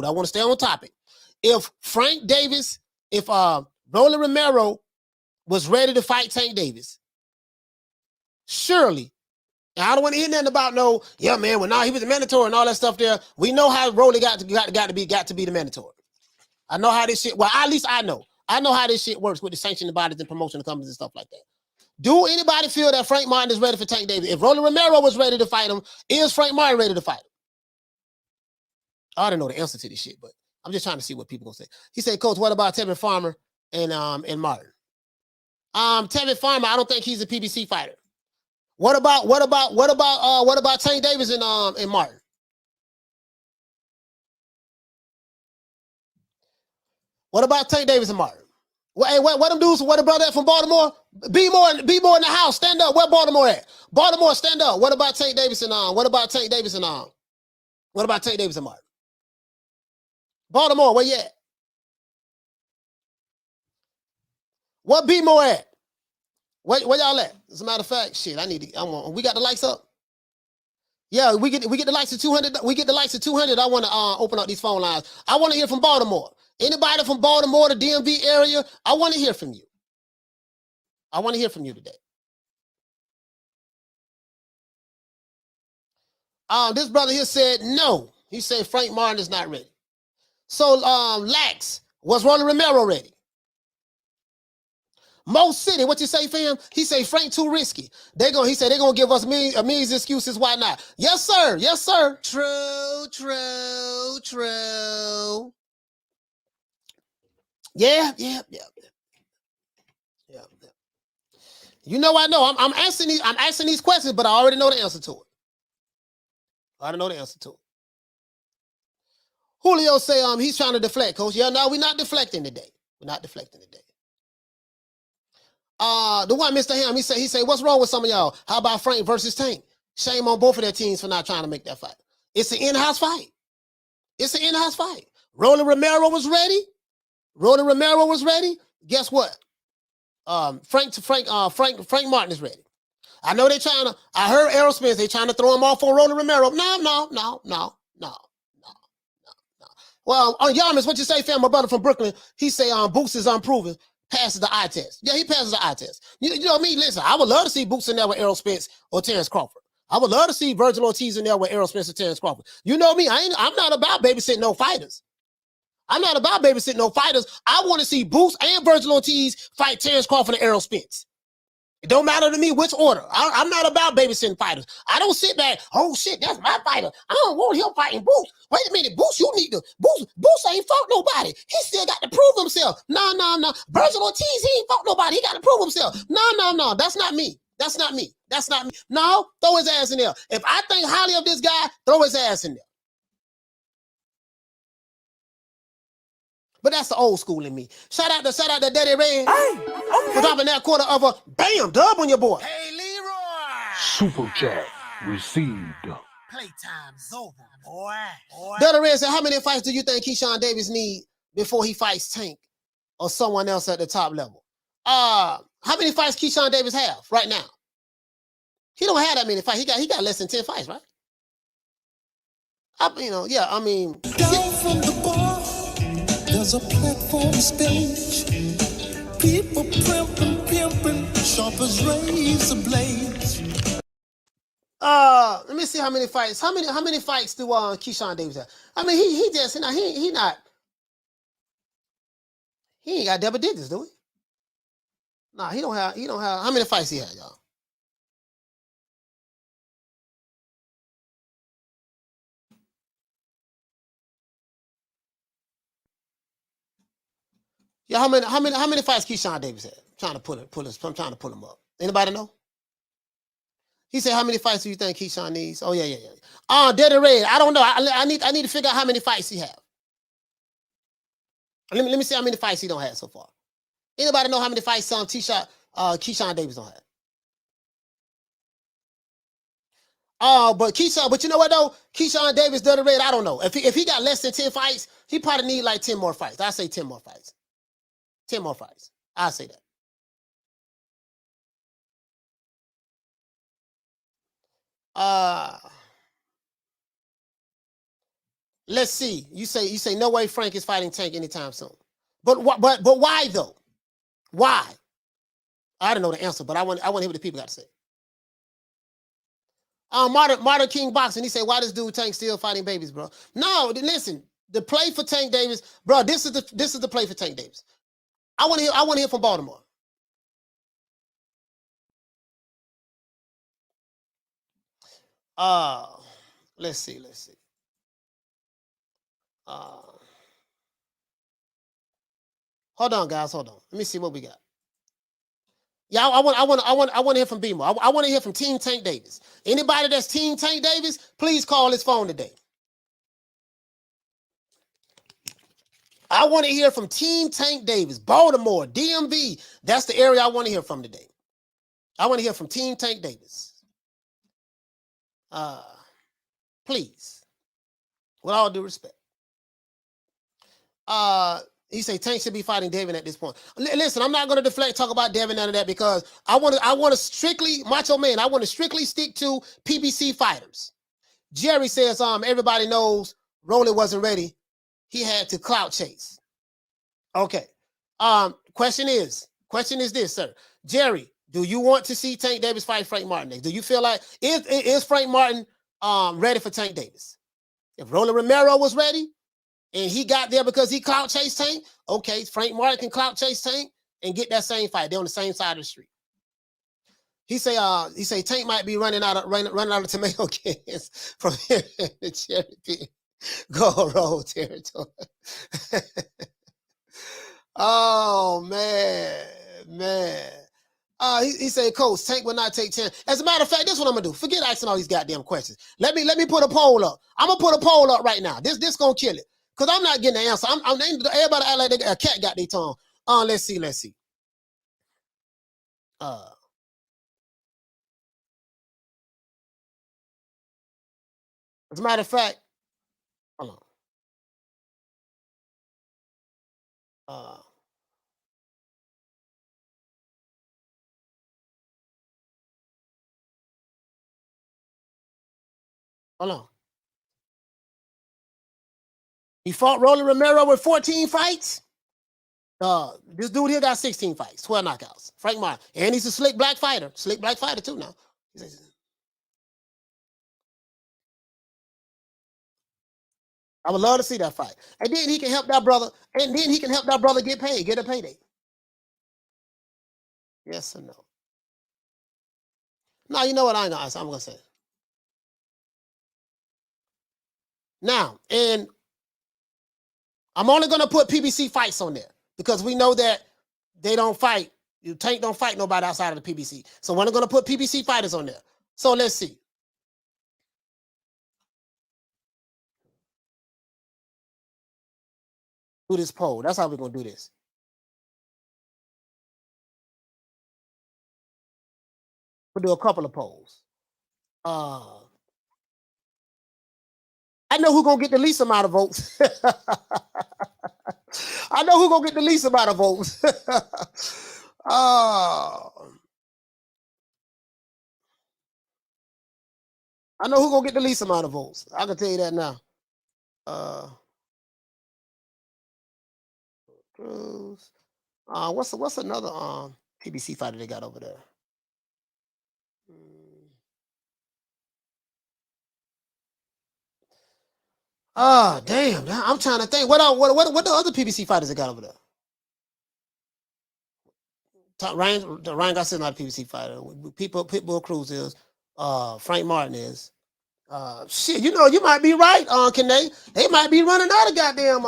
I want to stay on topic. If Frank Davis, if Roland Romero was ready to fight Tank Davis, surely, and I don't want to hear nothing about no, yeah, man, well, now he was a mandatory and all that stuff there. We know how Roland got to be the mandatory. I know how this shit, well, at least I know. I know how this shit works with the sanctioning bodies and promotion companies and stuff like that. Do anybody feel that Frank Martin is ready for Tank Davis? If Roland Romero was ready to fight him, is Frank Martin ready to fight him? I don't know the answer to this shit, but I'm just trying to see what people gonna say. He said, Coach, what about Tevin Farmer and Martin? Tevin Farmer, I don't think he's a PBC fighter. What about Tank Davis and Martin? What about Tank Davis and Martin? What them dudes? What about that from Baltimore? Be more in the house. Stand up. Where Baltimore at? Baltimore, stand up. What about Tank Davis and What about Tank Davis and What about Tank Davis and Martin? Baltimore, where you at? What be more at? Where y'all at? As a matter of fact, shit, we got the lights up. Yeah, we get the lights to 200. We get the lights to 200. I want to open up these phone lines. I want to hear from Baltimore. Anybody from Baltimore, the DMV area, I want to hear from you. I want to hear from you today. This brother here said no. He said Frank Martin is not ready. So Lax, was Roland Romero ready? Mo City, what you say, fam? He say Frank too risky. He said they're gonna give us a million excuses. Why not? Yes, sir. Yes, sir. True. Yeah. You know, I know. I'm asking these questions, but I already know the answer to it. Julio say he's trying to deflect, coach. Yeah, no, we're not deflecting today. The one, Mr. Ham, he say, what's wrong with some of y'all? How about Frank versus Tank? Shame on both of their teams for not trying to make that fight. It's an in-house fight. Roland Romero was ready. Guess what? Frank Martin is ready. I know I heard Aerosmith, they trying to throw him off on Roland Romero. No. Well, on Yarmus, what you say, fam? My brother from Brooklyn, he say Boots is unproven, passes the eye test. Yeah, he passes the eye test. You know what I mean? Listen, I would love to see Boots in there with Errol Spence or Terrence Crawford. I would love to see Virgil Ortiz in there with Errol Spence or Terrence Crawford. You know me, I'm not about babysitting no fighters. I want to see Boots and Virgil Ortiz fight Terrence Crawford and Errol Spence. It don't matter to me which order. I'm not about babysitting fighters. I don't sit back, oh shit, that's my fighter. I don't want him fighting Boots. Wait a minute, Boots, Boots ain't fought nobody. He still got to prove himself. No. Virgil Ortiz, he ain't fought nobody. He got to prove himself. No. That's not me. No, throw his ass in there. If I think highly of this guy, throw his ass in there. But that's the old school in me. Shout out to Daddy Red for dropping that quarter of a bam dub on your boy. Hey, Leroy. Super chat received. Playtime's over, boy. Delaware Red said, how many fights do you think Keyshawn Davis need before he fights Tank or someone else at the top level? How many fights Keyshawn Davis have right now? He don't have that many fights. He got less than 10 fights, right? Down from the bar, there's a platform stage. People pimping, sharp as razor blades. Let me see how many fights. How many fights do Keyshawn Davis have? I mean, he just he ain't got double digits, do he? Nah, he don't have how many fights he had, y'all? Yeah, how many fights Keyshawn Davis had? I'm trying to pull him up. Anybody know? He said, how many fights do you think Keyshawn needs? Oh, yeah. Dead and Red. I don't know. I need to figure out how many fights he have. Let me see how many fights he don't have so far. Anybody know how many fights Keyshawn Davis don't have? But you know what though? Keyshawn Davis, Dead and Red, I don't know. If he got less than 10 fights, he probably need like 10 more fights. I say 10 more fights. 10 more fights. I say that. Let's see. You say no way Frank is fighting Tank anytime soon. But why though? Why? I don't know the answer, but I want to hear what the people got to say. Martyr King Boxing, he said, why this dude Tank still fighting babies, bro? No, listen, the play for Tank Davis, bro, this is the play for Tank Davis. I want to hear from Baltimore. Let's see. Hold on, guys. Hold on. Let me see what we got. Yeah, I want to hear from BMO. I want to hear from Team Tank Davis. Anybody that's Team Tank Davis, please call his phone today. I want to hear from Team Tank Davis, Baltimore, DMV. That's the area I want to hear from today. I want to hear from Team Tank Davis. Please, with all due respect. He say Tank should be fighting Devin at this point. Listen, I'm not going to deflect, talk about Devin, none of that, because I want to strictly, Macho Man, I want to strictly stick to PBC fighters. Jerry says, everybody knows Rolly wasn't ready. He had to clout chase. Okay. Question is this, sir. Jerry, do you want to see Tank Davis fight Frank Martin next? Do you feel like, is Frank Martin ready for Tank Davis? If Rolly Romero was ready, and he got there because he clout chased Tank, okay, Frank Martin can clout chase Tank and get that same fight. They're on the same side of the street. He say Tank might be running out of tomato cans from here in the cherry pit. Go roll territory. Oh man. He said, Coach, Tank will not take 10. As a matter of fact, this is what I'm gonna do. Forget asking all these goddamn questions. Let me put a poll up. I'm gonna put a poll up right now. This gonna kill it. Because I'm not getting the answer. Everybody act like a cat got their tongue. Let's see. As a matter of fact, hold on. Hold on. He fought Rolly Romero with 14 fights. This dude here got 16 fights, 12 knockouts. Frank Martin. And he's a slick black fighter. Slick black fighter too now. I would love to see that fight. And then he can help that brother. And then he can help that brother get paid, get a payday. Yes or no? No, you know what I ain't gonna answer. I'm gonna say. Now, and I'm only gonna put PBC fights on there because we know that they don't fight. Tank don't fight nobody outside of the PBC. So we're gonna put PBC fighters on there. So let's see. Do this poll. That's how we're gonna do this. We'll do a couple of polls. I know who's gonna get the least amount of votes. I know who's gonna get the least amount of votes. I know who's gonna get the least amount of votes. I can tell you that now. Cruz. What's another PBC fighter they got over there? Damn! I'm trying to think. What the other PBC fighters they got over there? Ryan Garcia not a PBC fighter. Pitbull Cruz is. Frank Martin is. Shit, you might be right. Can they might be running out of goddamn.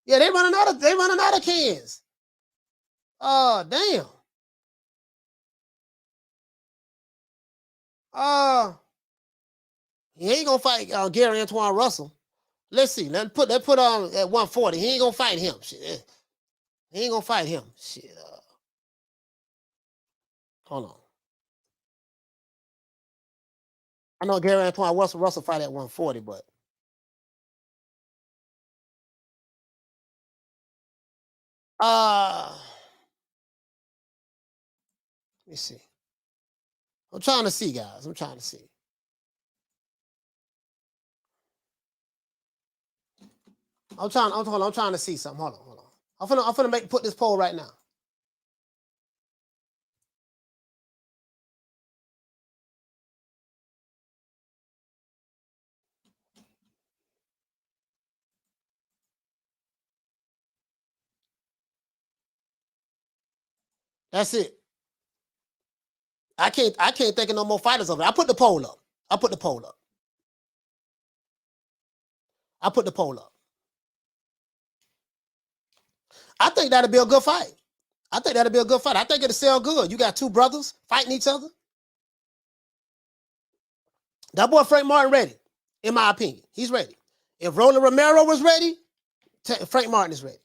Yeah, they running out of cans. Damn. He ain't gonna fight Gary Antoine Russell. Let's see. Let's put on at 140. He ain't gonna fight him. Shit. He ain't gonna fight him. Shit. Hold on. I know Gary Antoine Russell fight at 140, but let me see. I'm trying to see, guys. I'm trying to see. I'm trying to see something. Hold on. I'm finna put this poll right now. That's it. I can't think of no more fighters over there. I put the poll up. I put the poll up. I think that'll be a good fight. I think it'll sell good. You got two brothers fighting each other. That boy Frank Martin ready, in my opinion. He's ready. If Roland Romero was ready, Frank Martin is ready.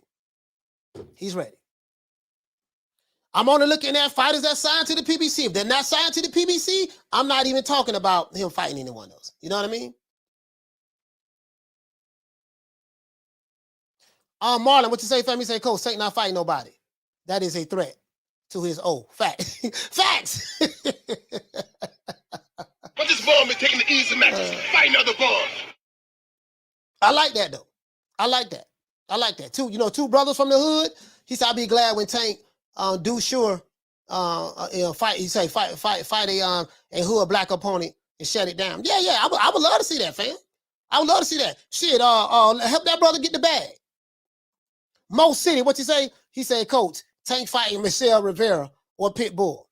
He's ready. I'm only looking at fighters that signed to the PBC. If they're not signed to the PBC, I'm not even talking about him fighting anyone else. You know what I mean? Marlon, what you say, fam? He say, Coach, Saint not fighting nobody. That is a threat to his fact. Facts. But this ball been taking the easy matches, fighting other balls. I like that though. I like that. Two brothers from the hood. He said, I'll be glad when Tank do sure fight. He say fight a hood black opponent and shut it down. Yeah. I would love to see that, fam. I would love to see that. Shit, help that brother get the bag. Mo City, what you say? He said, Coach, Tank fighting Michelle Rivera or Pitbull.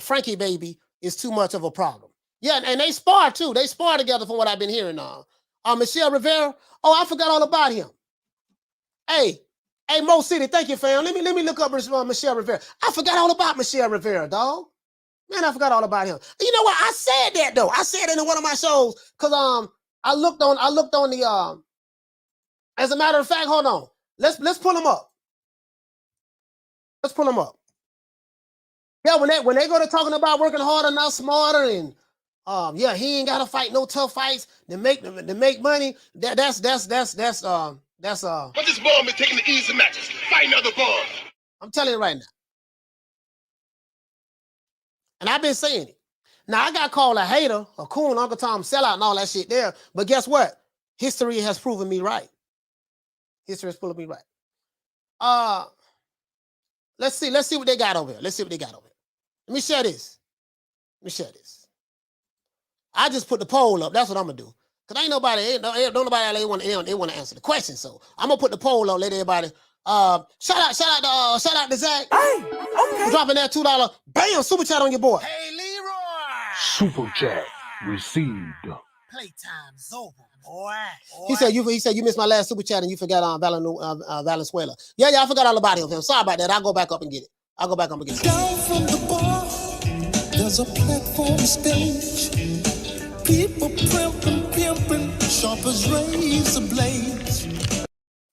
Frankie baby is too much of a problem. Yeah, and they spar too. They spar together from what I've been hearing now. Michelle Rivera. Oh, I forgot all about him. Hey, Mo City, thank you, fam. Let me look up Michelle Rivera. I forgot all about Michelle Rivera, dog. Man, I forgot all about him. You know what? I said that though. I said it in one of my shows because I looked on the as a matter of fact, hold on. Let's pull them up. Let's pull them up. Yeah, when they go to talking about working harder, not smarter, and yeah, he ain't gotta fight no tough fights to make money. That's But this ball been taking the easy matches, fighting other balls. I'm telling you right now. And I've been saying it. Now I got called a hater, a coon, Uncle Tom sellout, and all that shit there. But guess what? History has proven me right. History has proven me right. Let's see what they got over here. Let me share this. I just put the poll up. That's what I'm gonna do. Cause ain't nobody want to answer the question. So I'm gonna put the poll up. Let everybody. Shout out to Zach. Hey, okay. For dropping that $2. Bam, super chat on your boy. Hey, Leroy. Super chat received. Playtime's over, boy. He said you missed my last super chat and you forgot Valenzuela. Yeah, I forgot all about him. Sorry about that. I'll go back up and get it. Down from the bar, there's a platform stage. People pimping, sharp as razor blades.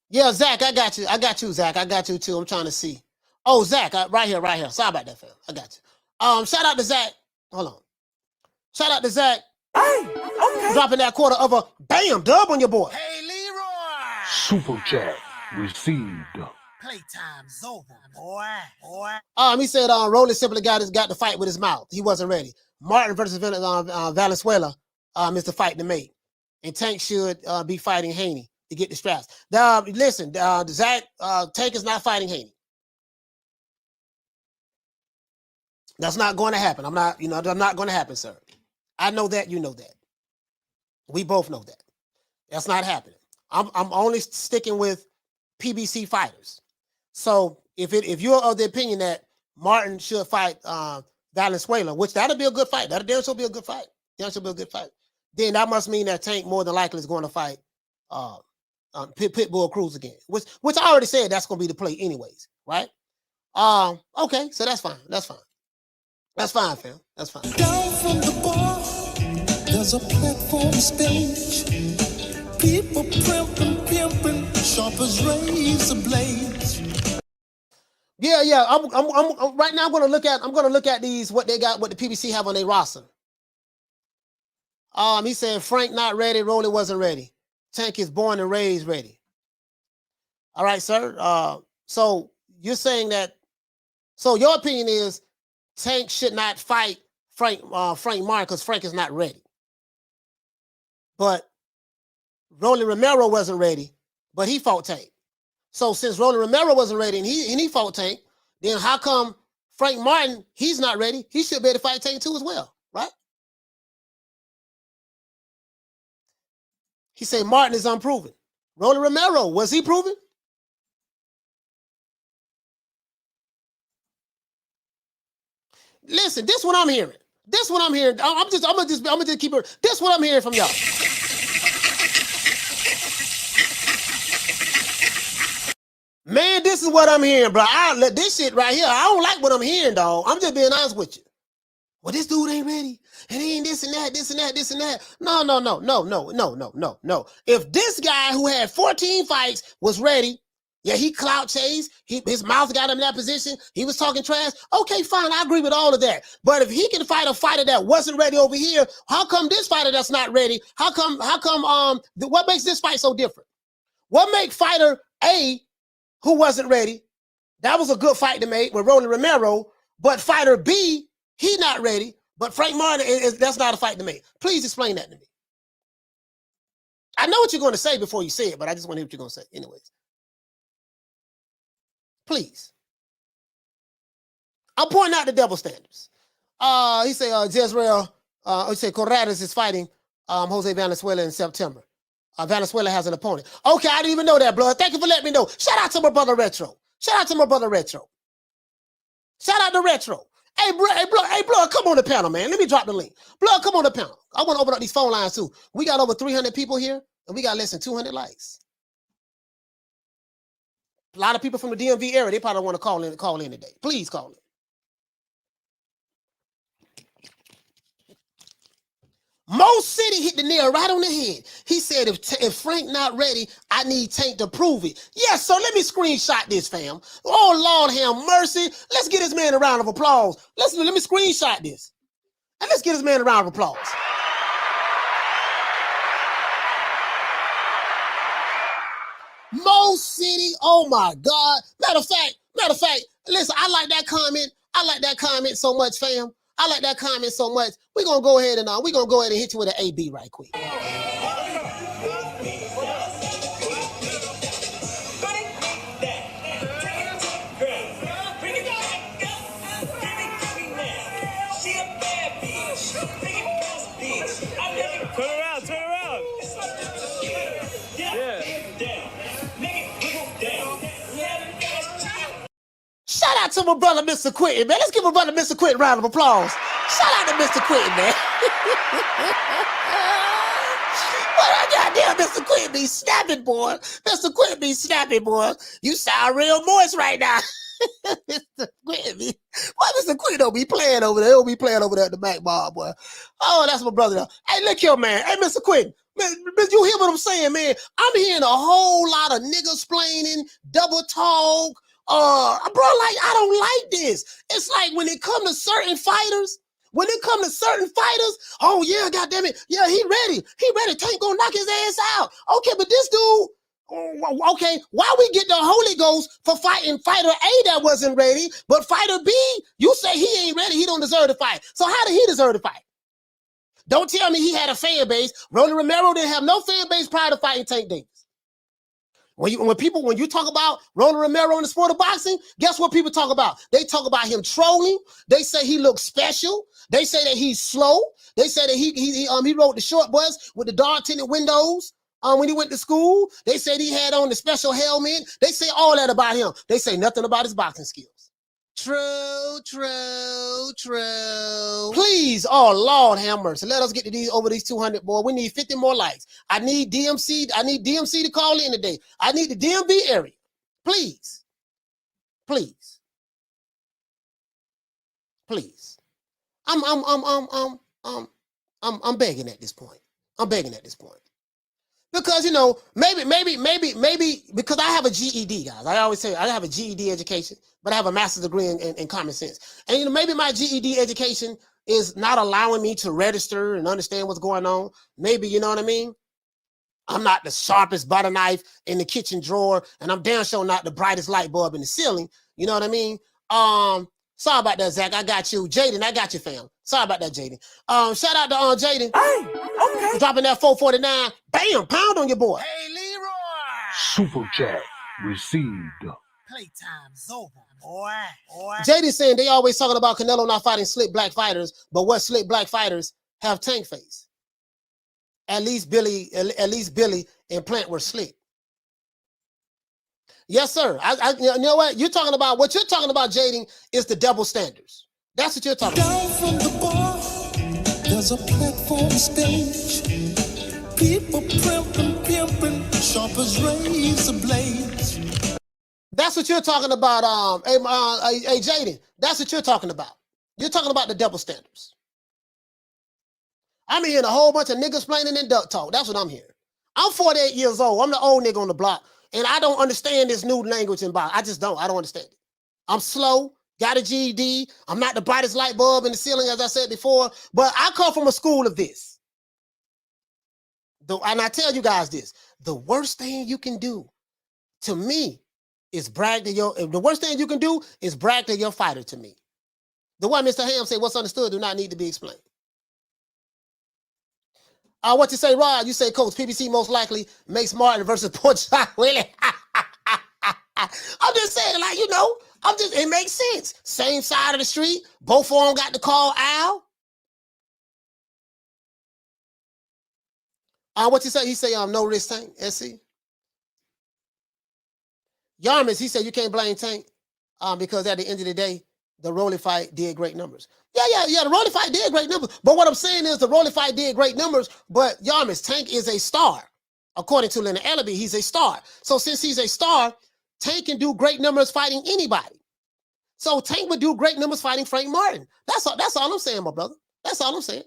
Yeah, Zach, I got you, Zach. I got you too. I'm trying to see. Oh, Zach, right here. Sorry about that, fam. I got you. Shout out to Zach. Hold on. Shout out to Zach. Dropping that quarter of a bam dub on your boy. Hey, Leroy. Super chat received. Playtime's over, boy. He said Rolly simply got the fight with his mouth. He wasn't ready. Martin versus Valenzuela is the fight to make. And Tank should be fighting Haney to get the straps. Listen, Zach, Tank is not fighting Haney. That's not going to happen. That's not going to happen, sir. I know that, you know that. We both know that. That's not happening. I'm only sticking with PBC fighters. So if you're of the opinion that Martin should fight Valenzuela, which that'll be a good fight. That'll still be a good fight. Then that must mean that Tank more than likely is going to fight Pitbull Cruz again. Which I already said that's going to be the play anyways, right? Okay, so that's fine. That's fine, fam. That's fine. Down from the bar, there's a platform stage. People pimping, sharp as razor blades. Yeah. I'm right now. I'm gonna look at these what the PBC have on their roster. He said Frank not ready, Rolly wasn't ready. Tank is born and raised ready. All right, sir. So you're saying that? So your opinion is Tank should not fight Frank Martin because Frank is not ready. But Rolly Romero wasn't ready, but he fought Tank. So since Rolly Romero wasn't ready and he fought Tank, then how come Frank Martin, he's not ready? He should be able to fight Tank too as well, right? He said Martin is unproven. Rolly Romero, was he proven? Listen, this is what I'm hearing. I'm gonna just keep it. This is what I'm hearing from y'all. Man, this is what I'm hearing, bro. This shit right here, I don't like what I'm hearing, dog. I'm just being honest with you. Well, this dude ain't ready. And he ain't this and that. No. If this guy who had 14 fights was ready, yeah, he clout chased, his mouth got him in that position, he was talking trash, okay, fine, I agree with all of that. But if he can fight a fighter that wasn't ready over here, how come this fighter that's not ready, what makes this fight so different? What makes fighter A, who wasn't ready, that was a good fight to make with Rolly Romero, but fighter B, he not ready, but Frank Martin, that's not a fight to make. Please explain that to me. I know what you're going to say before you say it, but I just want to hear what you're going to say anyways. Please. I'm pointing out the double standards. He said Jezreel, he said Corrales is fighting Jose Valenzuela in September. Valenzuela has an opponent. Okay, I didn't even know that, blood. Thank you for letting me know. Shout out to my brother Retro. Shout out to Retro. Hey, blood, come on the panel, man. Let me drop the link. Blood, come on the panel. I want to open up these phone lines too. We got over 300 people here, and we got less than 200 likes. A lot of people from the DMV area, they probably want to call in today. Please call in. Mo City hit the nail right on the head. He said, if Frank not ready, I need Tank to prove it. Yes, so let me screenshot this, fam. Oh, Lord have mercy. Let's get this man a round of applause. Let me screenshot this. And let's get this man a round of applause. Mo City, oh my God. Matter of fact, listen, I like that comment so much, fam. I like that comment so much. We're gonna go ahead and hit you with an AB right quick. Turn around. Shout out to my brother, Mr. Quentin, man. Let's give my brother, Mr. Quentin, a round of applause. Shout out to Mr. Quentin, man. Well, goddamn, Mr. Quentin be snapping, boy. Mr. Quentin be snapping, boy. You sound real moist right now. Mr. Quentin, why Mr. Quentin don't be playing over there? He'll be playing over there at the Mac Bar, boy. Oh, that's my brother. Hey, look here, man. Hey, Mr. Quentin. Man, you hear what I'm saying, man? I'm hearing a whole lot of niggas splaining, double talk. Bro, like, I don't like this. It's like when it comes to certain fighters, When it comes to certain fighters, oh yeah, goddamn it, yeah, he ready. Tank gonna knock his ass out. Okay, but this dude, okay, why we get the Holy Ghost for fighting fighter A that wasn't ready, but fighter B, you say he ain't ready, he don't deserve to fight. So how did he deserve to fight? Don't tell me he had a fan base. Rolly Romero didn't have no fan base prior to fighting Tank Davis. When you talk about Rolly Romero in the sport of boxing, guess what people talk about? They talk about him trolling. They say he looks special. They say that he's slow. They say that he rode the short bus with the dark tinted windows when he went to school. They said he had on the special helmet. They say all that about him. They say nothing about his boxing skills. True. Please, oh Lord have mercy. Let us get to over these 200, boy. We need 50 more likes. I need DMC to call in today. I need the DMV area. Please. I'm begging at this point. Because, you know, maybe, because I have a GED, guys. I always say I have a GED education, but I have a master's degree in common sense. And, you know, maybe my GED education is not allowing me to register and understand what's going on. Maybe, you know what I mean? I'm not the sharpest butter knife in the kitchen drawer, and I'm damn sure not the brightest light bulb in the ceiling. You know what I mean? Sorry about that, Zach. I got you. Jaden, I got you, fam. Sorry about that, Jaden. Shout out to Jaden. Hey, okay. Dropping that 449. Bam, pound on your boy. Hey, Leroy. Super chat received. Playtime's over, boy. Jaden saying they always talking about Canelo not fighting slick black fighters, but what slick black fighters have Tank face? At least Billy and Plant were slick. Yes, sir. You know what? What you're talking about, Jaden, is the double standards. That's what you're talking about. Down from the bar, there's a platform stage. People pimping, sharp as razor blades. That's what you're talking about, hey, Jaden. That's what you're talking about. You're talking about the double standards. I'm hearing a whole bunch of niggas explaining and duck talk. That's what I'm hearing. I'm 48 years old. I'm the old nigga on the block. And I don't understand this new language in boxing. I just don't. I don't understand it. I'm slow, got a GED. I'm not the brightest light bulb in the ceiling, as I said before. But I come from a school of this. And I tell you guys this. The worst thing you can do to me is brag to the worst thing you can do is brag to your fighter to me. The one Mr. Ham said, what's understood do not need to be explained. What you say, Rod? You say, Coach, PBC most likely makes Martin versus Porchak. Really? I'm just saying, like, you know, it makes sense. Same side of the street. Both of them got to call Al. What you say? He say, no risk Tank, SC. Yarmis, he said, you can't blame Tank because at the end of the day, the Rolly fight did great numbers. Yeah, the Rolly fight did great numbers. But what I'm saying is the Rolly fight did great numbers, but Yarmis, Tank is a star. According to Leonard Ellerbe, he's a star. So since he's a star, Tank can do great numbers fighting anybody. So Tank would do great numbers fighting Frank Martin. That's all I'm saying, my brother. That's all I'm saying.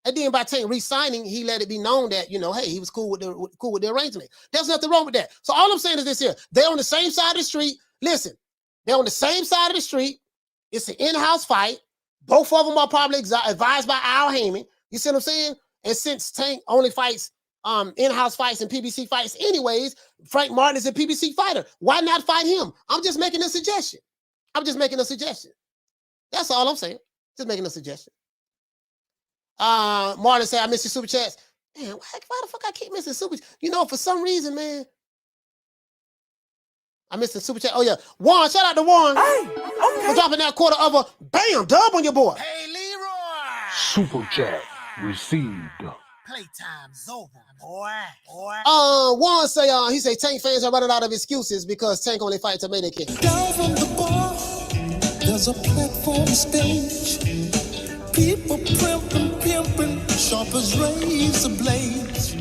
And then by Tank re-signing, he let it be known that, you know, hey, he was cool with the arrangement. There's nothing wrong with that. So all I'm saying is this here. They're on the same side of the street. Listen, they're on the same side of the street. It's an in-house fight. Both of them are probably advised by Al Heyman. You see what I'm saying? And since Tank only fights in-house fights and PBC fights anyways, Frank Martin is a PBC fighter. Why not fight him? I'm just making a suggestion. That's all I'm saying. Just making a suggestion. Martin said, I miss your super chats. Man, why the fuck I keep missing super chats? You know, for some reason, man. I missed the super chat. Oh, yeah. Juan, shout out to Juan. Hey, okay. For dropping that quarter of a bam, dub on your boy. Hey, Leroy. Super chat received. Playtime's over, boy. Juan say, he say Tank fans are running out of excuses because Tank only fight tomato can. Down from the bar, there's a platform stage. People pimping, sharp as razor blades.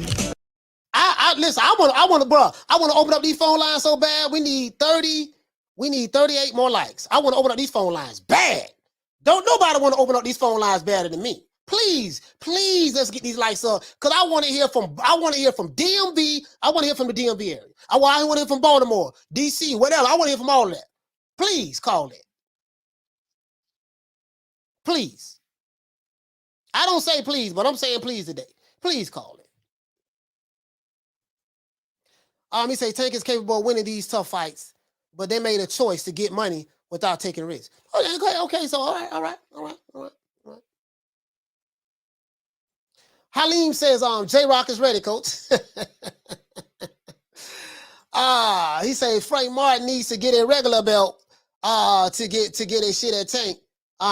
Listen, I want to open up these phone lines so bad. We need 38 more likes. I want to open up these phone lines bad. Don't nobody want to open up these phone lines better than me. Please, let's get these likes up. Cause I want to hear from DMV. I want to hear from the DMV area. I want to hear from Baltimore, DC, whatever. I want to hear from all of that. Please call it. Please. I don't say please, but I'm saying please today. Please call it. He say Tank is capable of winning these tough fights, but they made a choice to get money without taking risks. Okay. So all right. Halim says, J-Rock is ready, coach. He says Frank Martin needs to get a regular belt to get a shit at Tank.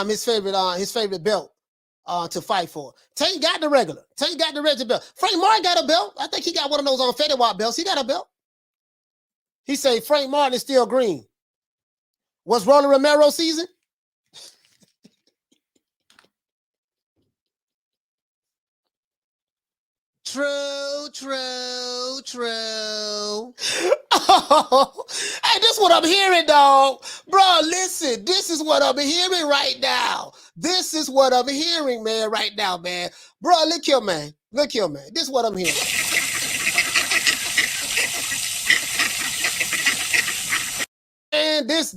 His favorite belt to fight for. Tank got the regular. Tank got the regular belt. Frank Martin got a belt. I think he got one of those on featherweight belts. He got a belt. He say Frank Martin is still green. Was Rolly Romero season? True. Oh, hey, this is what I'm hearing, dog. Bro, listen, this is what I'm hearing right now. This is what I'm hearing, man, right now, man. Bro, look here, man. This is what I'm hearing. And this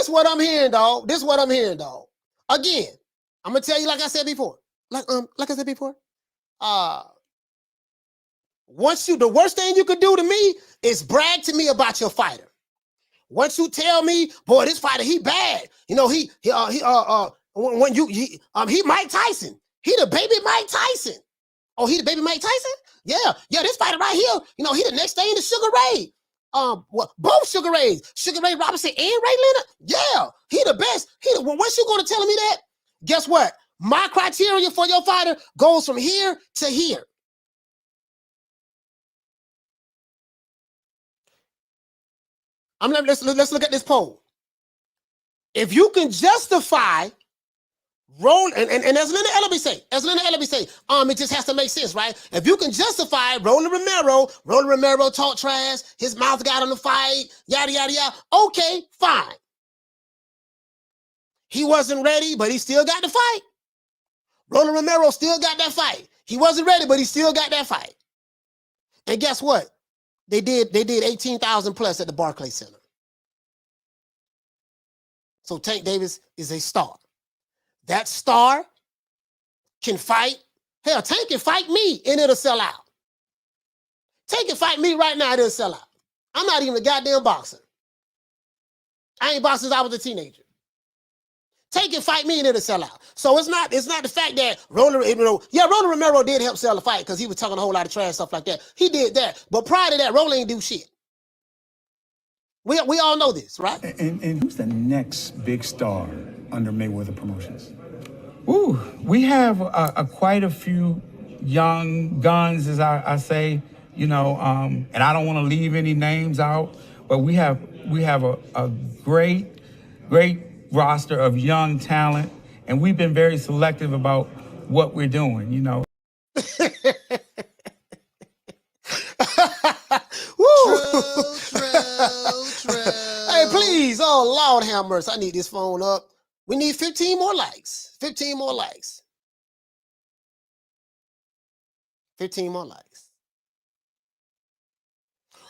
what I'm hearing, dog. This is what I'm hearing, dog. Again, I'm gonna tell you like I said before. The worst thing you could do to me is brag to me about your fighter. Once you tell me, boy, this fighter, he bad. You know, he Mike Tyson. He the baby Mike Tyson. Oh, he the baby Mike Tyson? Yeah, this fighter right here, you know, he the next thing to Sugar Ray. Both Sugar Rays, Sugar Ray Robinson and Ray Leonard. Yeah, he the best. Once you gonna tell me that, guess what? My criteria for your fighter goes from here to here. Let's look at this poll. If you can justify and as Leonard Ellerbe say, it just has to make sense, right? If you can justify Rolly Romero talk trash, his mouth got on the fight, yada yada yada. Okay, fine. He wasn't ready, but he still got the fight. Rolly Romero still got that fight. He wasn't ready, but he still got that fight. And guess what? They did 18,000 plus at the Barclays Center. So Tank Davis is a star. That star can fight. Hell, Tank can fight me and it'll sell out. Tank can fight me right now, it'll sell out. I'm not even a goddamn boxer. I ain't boxed since I was a teenager. Tank can fight me and it'll sell out. So it's not the fact that Rolly Romero did help sell the fight because he was talking a whole lot of trash stuff like that. He did that. But prior to that, Rolly ain't do shit. We all know this, right? And who's the next big star under Mayweather Promotions? Ooh, we have quite a few young guns, as I say, you know, and I don't want to leave any names out, but we have a great roster of young talent, and we've been very selective about what we're doing, you know. True. Hey, please, oh Lord have mercy, I need this phone up. We need 15 more likes. 15 more likes.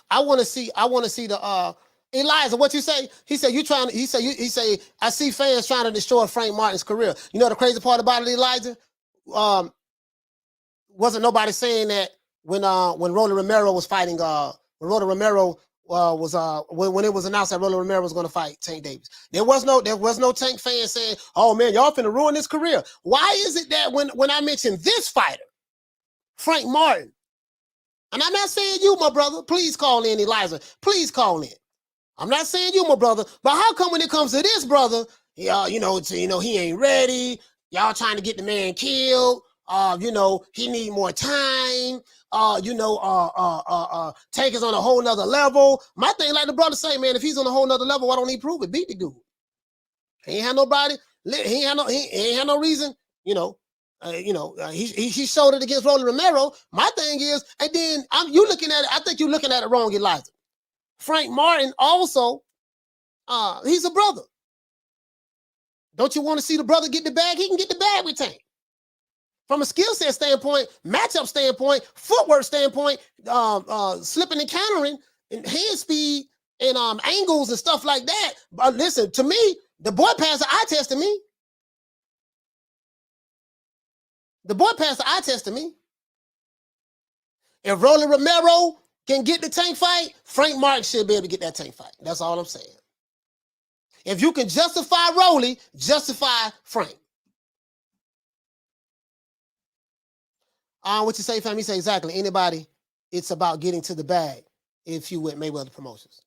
I want to see the Eliza, what you say? He said I see fans trying to destroy Frank Martin's career. You know the crazy part about it, Eliza? Wasn't nobody saying that when Rolly Romero was fighting when it was announced that Rolly Romero was going to fight Tank Davis. There was no Tank fan saying, "Oh man, y'all finna ruin his career." Why is it that when I mention this fighter, Frank Martin, and I'm not saying you, my brother, please call in, Eliza, please call in. I'm not saying you, my brother, but how come when it comes to this brother, he ain't ready? Y'all trying to get the man killed? He need more time. Tank is on a whole nother level. My thing, like the brother say, man, if he's on a whole nother level, why don't he prove it? Beat the dude. He ain't had nobody. He ain't had no reason. He showed it against Rolly Romero. My thing is, and then you looking at it. I think you're looking at it wrong, Eliza. Frank Martin also, he's a brother. Don't you want to see the brother get the bag? He can get the bag with Tank. From a skill set standpoint, matchup standpoint, footwork standpoint, slipping and countering, and hand speed, and angles and stuff like that. But listen, to me, the boy passed the eye test to me. The boy passed the eye test to me. If Rolly Romero can get the Tank fight, Frank Martin should be able to get that Tank fight. That's all I'm saying. If you can justify Rolly, justify Frank. What you say, fam? You say exactly. Anybody, it's about getting to the bag if you with Mayweather Promotions.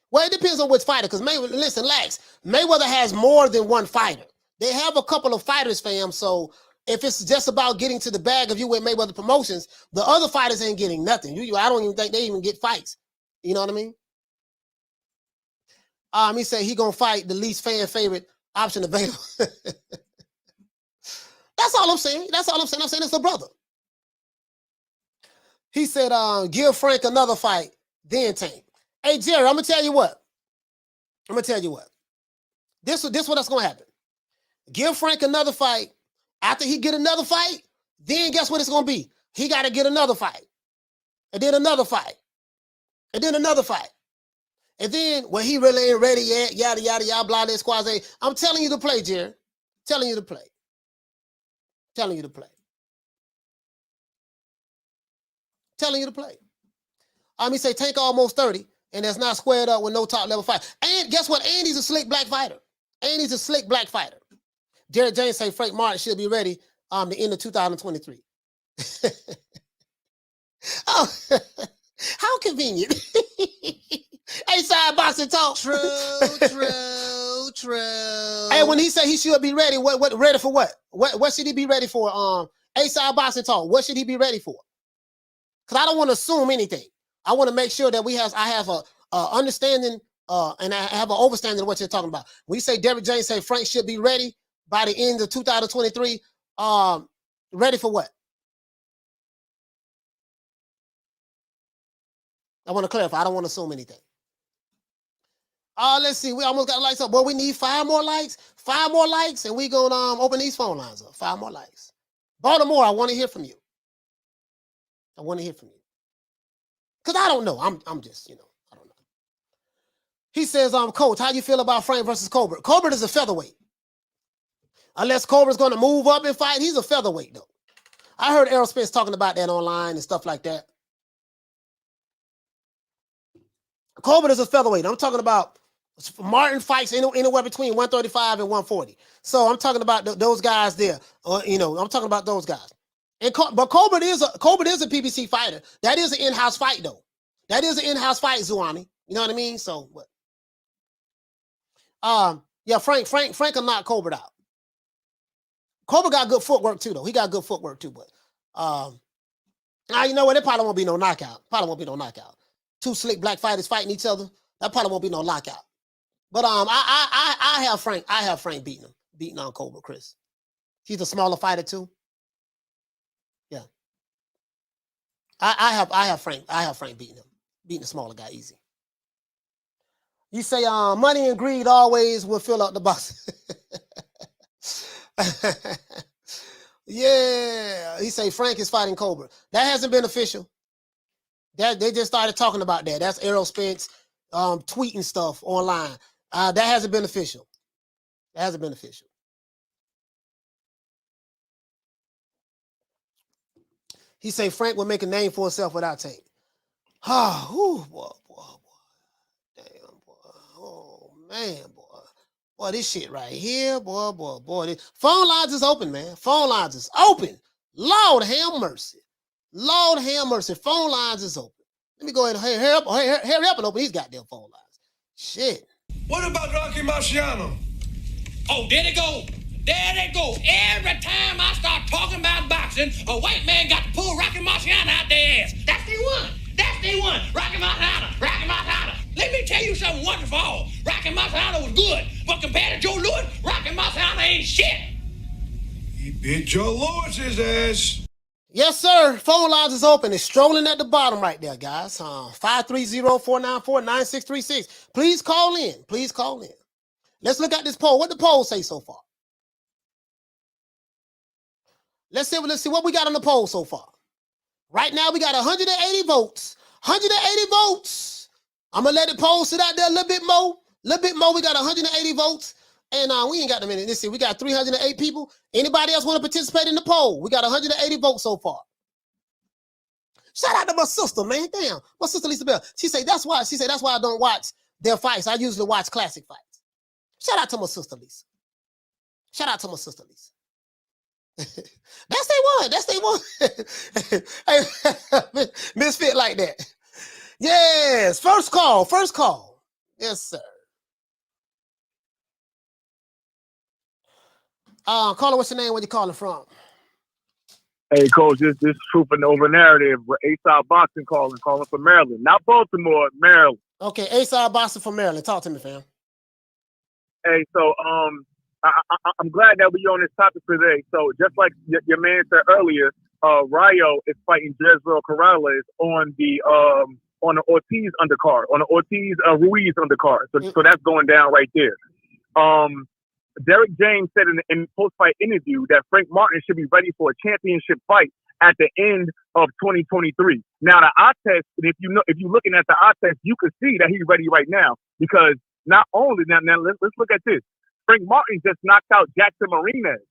Well, it depends on which fighter, because Mayweather, listen, Lax, Mayweather has more than one fighter. They have a couple of fighters, fam, so if it's just about getting to the bag of you with Mayweather Promotions, the other fighters ain't getting nothing. I don't even think they even get fights. You know what I mean? He said he gonna fight the least fan favorite option available. That's all I'm saying. That's all I'm saying. I'm saying it's a brother. He said, give Frank another fight, then Tank. Hey, Jerry, I'm gonna tell you what. This what's gonna happen. Give Frank another fight. After he get another fight, then guess what it's gonna be? He gotta get another fight. And then another fight. And then another fight. And then when he really ain't ready yet, yada yada yada, blah, this quasi. I'm telling you to play, Jerry. Telling you to play. Telling you to play. Telling you to play. He say Tank almost 30, and that's not squared up with no top level fight. And guess what? And he's a slick black fighter. Derek James say Frank Martin should be ready the end of 2023. Oh, how convenient. Hey, side boxing talk. True. Hey, when he say he should be ready, what ready for what? What should he be ready for? Side boxing talk. What should he be ready for? Because I don't want to assume anything. I want to make sure that I have a understanding and I have an overstanding of what you're talking about. When you say Derek James say Frank should be ready by the end of 2023, ready for what? I want to clarify. I don't want to assume anything. Let's see. We almost got lights up. Boy, we need 5 more likes. 5 more likes, and we going to open these phone lines up. 5 more likes. Baltimore, I want to hear from you. Because I don't know. I'm just, I don't know. He says, Coach, how you feel about Frank versus Colbert? Colbert is a featherweight. Unless Colbert's going to move up and fight, he's a featherweight, though. I heard Errol Spence talking about that online and stuff like that. Colbert is a featherweight. I'm talking about Martin fights anywhere between 135 and 140. So I'm talking about those guys there. I'm talking about those guys. But Colbert is a PBC fighter. That is an in-house fight, though. That is an in-house fight, Zuami. You know what I mean? So what? Yeah, Frank will knock Colbert out. Colbert got good footwork too, though. He got good footwork too, but you know what? It probably won't be no knockout. Two slick black fighters fighting each other. That probably won't be no lockout. But I have Frank beating on Colbert, Chris. He's a smaller fighter too. Yeah. I have Frank beating the smaller guy easy. You say money and greed always will fill up the box. Yeah. He say Frank is fighting Colbert. That hasn't been official. That they just started talking about that. That's Errol Spence tweeting stuff online. That hasn't been official. He say Frank will make a name for himself without Tank. Boy. Damn, boy. Oh, man, boy. Boy, this shit right here, boy. Phone lines is open, man. Phone lines is open. Lord have mercy. Phone lines is open. Let me go ahead and hurry up and open these goddamn phone lines. Shit. What about Rocky Marciano? Oh, there they go. Every time I start talking about boxing, a white man got to pull Rocky Marciano out their ass. That's the one. Rocky Marciano. Let me tell you something wonderful. Rocky Marciano was good, but compared to Joe Louis, Rocky Marciano ain't shit. He beat Joe Louis's ass. Yes, sir. Phone lines is open. It's strolling at the bottom right there, guys. 530-494-9636. Please call in. Let's look at this poll. What the poll say so far? Let's see what we got on the poll so far. Right now, we got 180 votes. 180 votes. I'm going to let the poll sit out there a little bit more. We got 180 votes. And we ain't got the minute. Listen, we got 308 people. Anybody else want to participate in the poll? We got 180 votes so far. Shout out to my sister, man. Damn, my sister Lisa Bell. She say that's why I don't watch their fights. I usually watch classic fights. Shout out to my sister Lisa. Shout out to my sister Lisa. That's they one. Hey, misfit like that. Yes, first call. Yes, sir. Caller, what's your name? Where you calling from? Hey, Coach, this is Truth and Over Narrative. A-Side Boxing calling from Maryland. Not Baltimore, Maryland. Okay, A-Side Boxing from Maryland. Talk to me, fam. Hey, so I'm glad that we're on this topic today. So just like your man said earlier, Rayo is fighting Jezreel Corrales on the Ortiz undercard, on the Ortiz Ruiz undercard. So that's going down right there. Derek James said in the post-fight interview that Frank Martin should be ready for a championship fight at the end of 2023. Now the eye test, if you're looking at the eye test, you can see that he's ready right now because not only now let's look at this. Frank Martin just knocked out Jackson Marinez.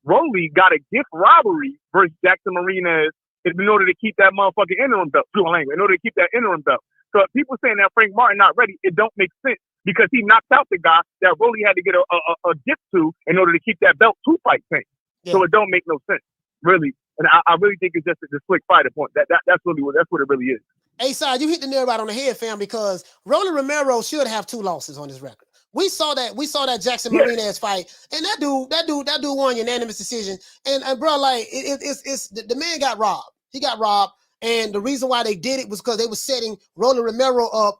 Rolly got a gift robbery versus Jackson Marinez in order to keep that motherfucking interim belt. In order to keep that interim belt. So if people saying that Frank Martin not ready, it don't make sense because he knocked out the guy that Rolly had to get a gift to in order to keep that belt to fight Tank. Yeah. So it don't make no sense, really. And I really think it's just a slick fighter point. That's what it really is. Hey, Side, you hit the nail right on the head, fam, because Rolly Romero should have 2 losses on his record. We saw that Jackson Marinez fight, and that dude won unanimous decision. And bro, like it's the man got robbed. He got robbed, and the reason why they did it was because they were setting Rolly Romero up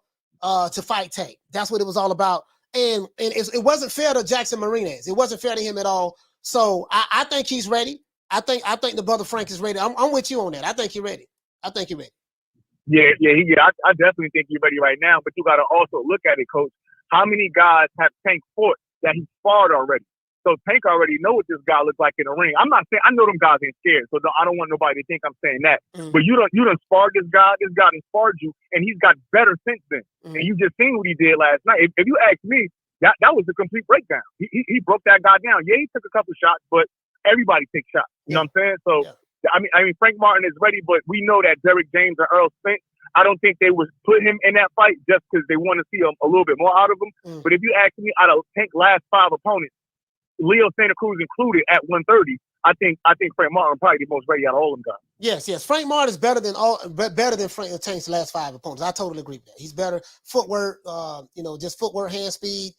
to fight Tank. That's what it was all about. And it wasn't fair to Jackson Marinez. It wasn't fair to him at all. So I think he's ready. I think the brother Frank is ready. I'm with you on that. I think he's ready. Yeah. I definitely think he's ready right now. But you got to also look at it, Coach. How many guys have Tank fought that he sparred already? So Tank already know what this guy looks like in the ring. I'm not saying I know them guys ain't scared, so I don't want nobody to think I'm saying that. But you done sparred this guy. This guy done sparred you, and he's got better since then. And you just seen what he did last night. If you ask me, that was a complete breakdown. He broke that guy down. Yeah, he took a couple shots, but everybody takes shots. You know what I'm saying? So I mean, Frank Martin is ready, but we know that Derek James and Earl Spence. I don't think they would put him in that fight just because they want to see a little bit more out of him. But if you ask me, out of Tank's last 5 opponents, Leo Santa Cruz included at 130, I think Frank Martin probably the most ready out of all of them guys. Yes. Frank Martin is better than Tank's last 5 opponents. I totally agree with that. He's better footwork, just footwork, hand speed.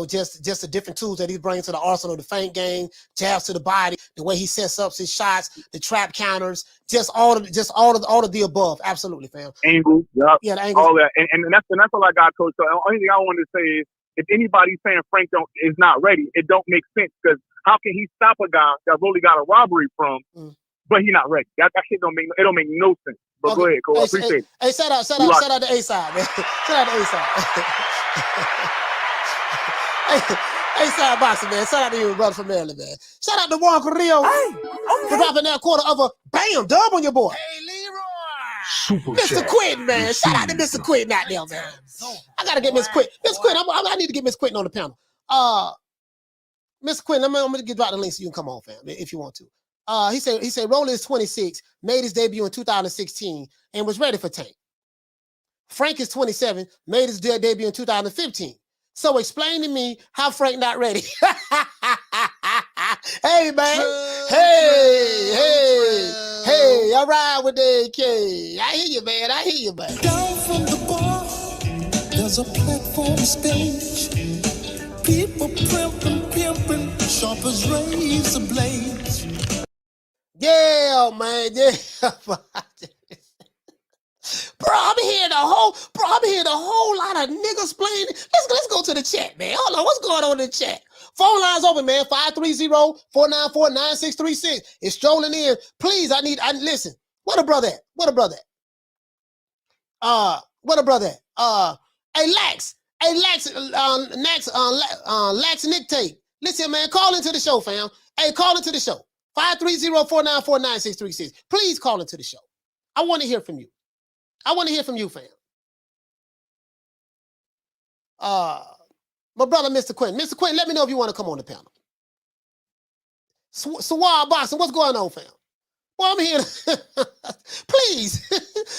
Just the different tools that he brings to the arsenal, the feint game, jabs to the body, the way he sets up his shots, the trap counters, just all of the above. Absolutely, fam. Angle, yep. Yeah, the angle. All that, and that's all I got, Coach. So the only thing I wanted to say is, if anybody's saying Frank is not ready, it don't make sense because how can he stop a guy that really got a robbery from, but he not ready? That shit don't make no sense. But go ahead, Coach. I appreciate it. Hey, shout out to A-Side, man. Shout out to A-Side. Hey, Side Boxing, man. Shout out to you, brother from Maryland, man. Shout out to Juan Carrillo for dropping that quarter of a bam dub on your boy. Hey, Leroy. Super Mr. Quentin, man. Shout out to Mr. Quentin out there, man. I gotta get Miss Quentin. Miss Quentin, I need to get Miss Quentin on the panel. Miss Quentin, I'm gonna drop the link so you can come on, fam, if you want to. He said Rolly is 26, made his debut in 2016, and was ready for Tank. Frank is 27, made his debut in 2015. So explain to me how Frank not ready. Hey, man. Hey, all right with the AK. I hear you, man. Down from the bar, there's a platform stage. People pimping, sharp as razor blades. Yeah, man. Yeah. Bro, I'm hearing a whole lot of niggas playing. Let's go to the chat, man. Hold on, what's going on in the chat? Phone lines open, man. 530-494-9636. It's strolling in. Please, I listen. What a brother at? Hey, Lax. Lax Nick Tate. Listen, man, call into the show, fam. Hey, call into the show. 530-494-9636. Please call into the show. I want to hear from you. I want to hear from you, fam. My brother, Mr. Quentin. Mr. Quentin, let me know if you want to come on the panel. Sawar Boxing, what's going on, fam? Well, I'm here. Please.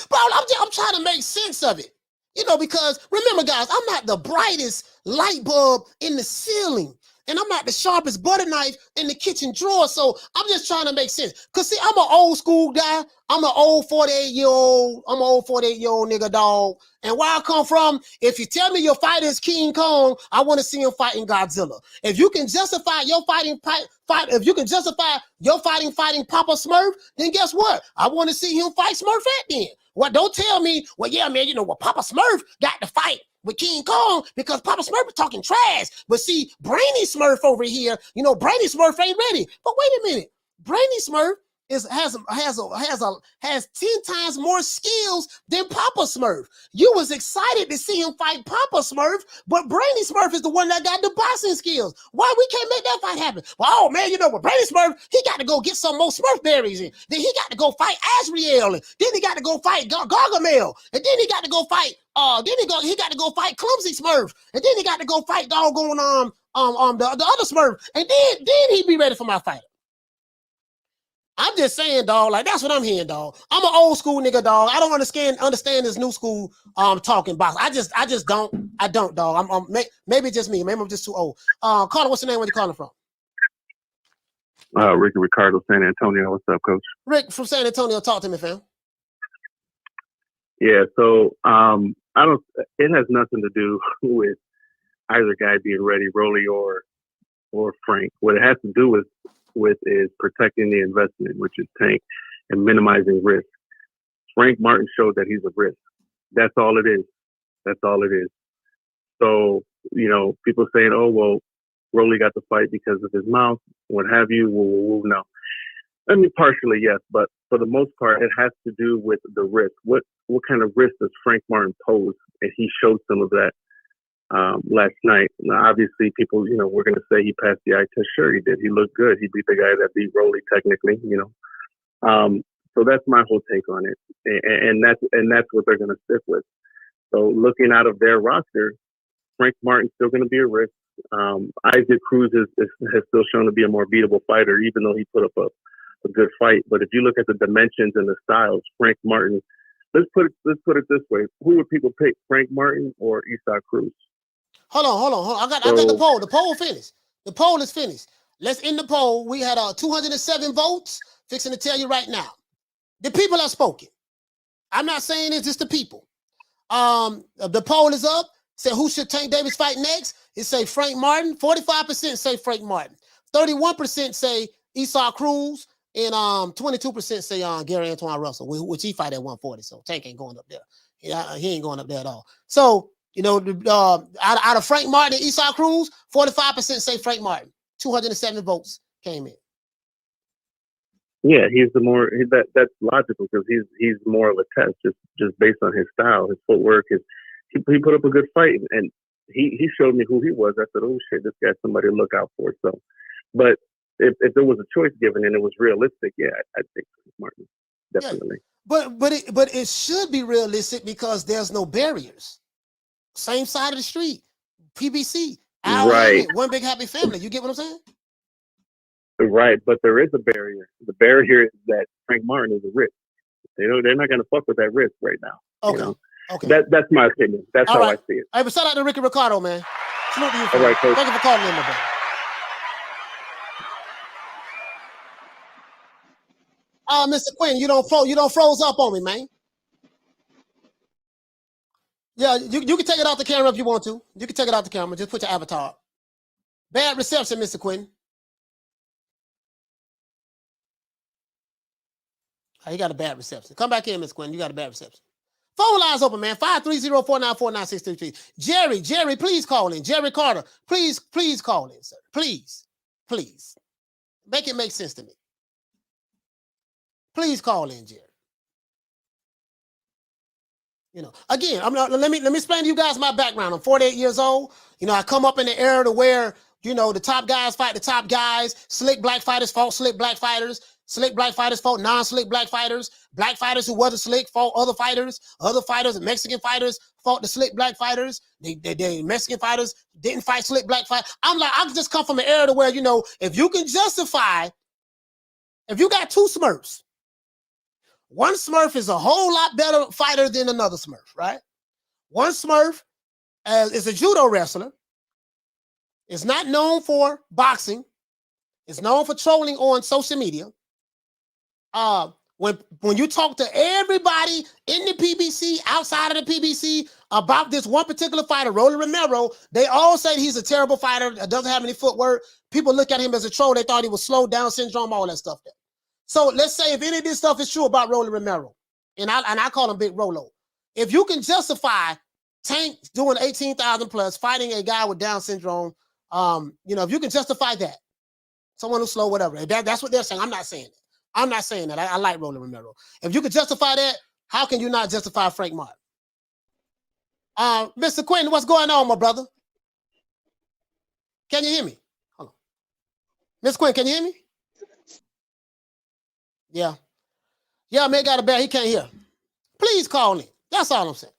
Bro, I'm trying to make sense of it. You know, because remember, guys, I'm not the brightest light bulb in the ceiling. And I'm not the sharpest butter knife in the kitchen drawer. So I'm just trying to make sense. Because, see, I'm an old school guy. I'm an old 48-year-old. I'm an old 48-year-old nigga, dog. And where I come from, if you tell me your fighter is King Kong, I want to see him fighting Godzilla. If you can justify your fighting Papa Smurf, then guess what? I want to see him fight Smurfette then. Well, don't tell me, well, yeah, man, you know what, Papa Smurf got to fight with King Kong because Papa Smurf was talking trash. But see, Brainy Smurf over here, you know, Brainy Smurf ain't ready. But wait a minute, Brainy Smurf has 10 times more skills than Papa Smurf. You was excited to see him fight Papa Smurf, but Brainy Smurf is the one that got the boxing skills. Why we can't make that fight happen? Well, oh man, you know what, Brainy Smurf, he got to go get some more Smurf berries in. Then he got to go fight Azrael, and then he got to go fight Gargamel, and then he got to go fight he got to go fight Clumsy Smurf, and then he got to go fight doggone the other Smurf, and then he be ready for my fight. I'm just saying, dog, like that's what I'm hearing, dog. I'm an old school nigga, dog. I don't understand this new school talking box. I just don't, dog. I'm maybe just me. Maybe I'm just too old. Carter, what's your name? Where you calling from? Ricky Ricardo, San Antonio. What's up, Coach? Rick from San Antonio, talk to me, fam. Yeah, so it has nothing to do with either guy being ready, Rolly or Frank. What it has to do with is protecting the investment, which is Tank, and minimizing risk. Frank Martin showed that he's a risk. That's all it is. That's all it is. So, you know, people saying, oh, well, Rolly got the fight because of his mouth, what have you. No. I mean, partially, yes, but for the most part, it has to do with the risk. What kind of risk does Frank Martin pose? And he showed some of that last night. Now, obviously, people, you know, we're going to say he passed the eye test. Sure, he did. He looked good. He beat the guy that beat Rolly, technically, you know. So that's my whole take on it, and that's what they're going to stick with. So looking out of their roster, Frank Martin's still going to be a risk. Isaac Cruz has still shown to be a more beatable fighter, even though he put up a good fight. But if you look at the dimensions and the styles, Frank Martin. Let's put it this way: who would people pick, Frank Martin or Isaac Cruz? Hold on. I got the poll. The poll finished. The poll is finished. Let's end the poll. We had 207 votes. Fixing to tell you right now. The people have spoken. I'm not saying it's just the people. The poll is up. Say who should Tank Davis fight next? It say Frank Martin. 45% say Frank Martin. 31% say Isaac Cruz. And 22% say Gary Antoine Russell, which he fight at 140. So Tank ain't going up there. Yeah, he ain't going up there at all. So, you know, out of Frank Martin and Isaac Cruz, 45% say Frank Martin. 207 votes came in. Yeah, he's the more that's logical because he's more of a test just based on his style, his footwork. He put up a good fight and he showed me who he was. I said, oh shit, this guy's somebody to look out for. So, but if there was a choice given and it was realistic, yeah, I think Martin definitely. Yeah, but it should be realistic because there's no barriers. Same side of the street, PBC, right? One big happy family. You get what I'm saying? Right, but there is a barrier. The barrier is that Frank Martin is a risk. They're not going to fuck with that risk right now. Okay. You know? Okay. That's my opinion. That's all how I see it. All right, but shout out to Ricky Ricardo, man. Salute to you. All right, Coach. Thank you for calling in, my brother. Mr. Quinn, you don't froze up on me, man. Yeah, you can take it off the camera if you want to. You can take it off the camera. Just put your avatar up. Bad reception, Mr. Quinn. Oh, you got a bad reception. Come back in, Mr. Quinn. You got a bad reception. Phone lines open, man. 530-494-9633. Jerry, please call in. Jerry Carter, please call in, sir. Please. Make it make sense to me. Please call in, Jerry. You know, again, let me explain to you guys my background. I'm 48 years old. You know, I come up in the era to where, you know, the top guys fight the top guys. Slick black fighters fought slick black fighters. Slick black fighters fought non-slick black fighters. Black fighters who wasn't slick fought other fighters. Other fighters, Mexican fighters fought the slick black fighters. They Mexican fighters didn't fight slick black fighters. I'm like, I just come from an era where, you know, if you can justify, if you got two Smurfs, one Smurf is a whole lot better fighter than another Smurf, right? One Smurf is a judo wrestler. It's not known for boxing. It's known for trolling on social media. When you talk to everybody in the PBC, outside of the PBC, about this one particular fighter, Rolly Romero, they all say he's a terrible fighter, doesn't have any footwork. People look at him as a troll. They thought he was slow, Down syndrome, all that stuff there. So let's say if any of this stuff is true about Rolly Romero, and I call him Big Rolo, if you can justify Tank doing 18,000 plus, fighting a guy with Down syndrome, you know, if you can justify that, someone who's slow, whatever, that's what they're saying. I'm not saying that. I'm not saying that. I like Rolly Romero. If you can justify that, how can you not justify Frank Martin? Mr. Quentin, what's going on, my brother? Can you hear me? Hold on. Mr. Quentin, can you hear me? Yeah. Yeah, man got a bad. He can't hear. Please call in. That's all I'm saying.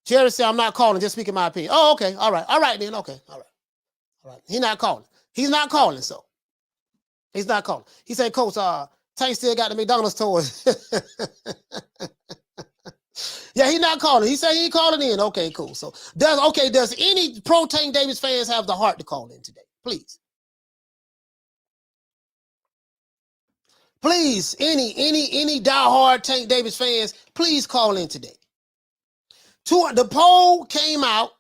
Jerry said, I'm not calling, just speaking my opinion. Oh, okay. All right. All right, then. Okay. All right. All right. He's not calling. He's not calling, so. He's not calling. He said, Coach, Tank still got the McDonald's toys. Yeah, he's not calling. He said he ain't calling in. Okay, cool. So does any pro Tank Davis fans have the heart to call in today? Please. Please, any diehard Tank Davis fans, please call in today. The poll came out.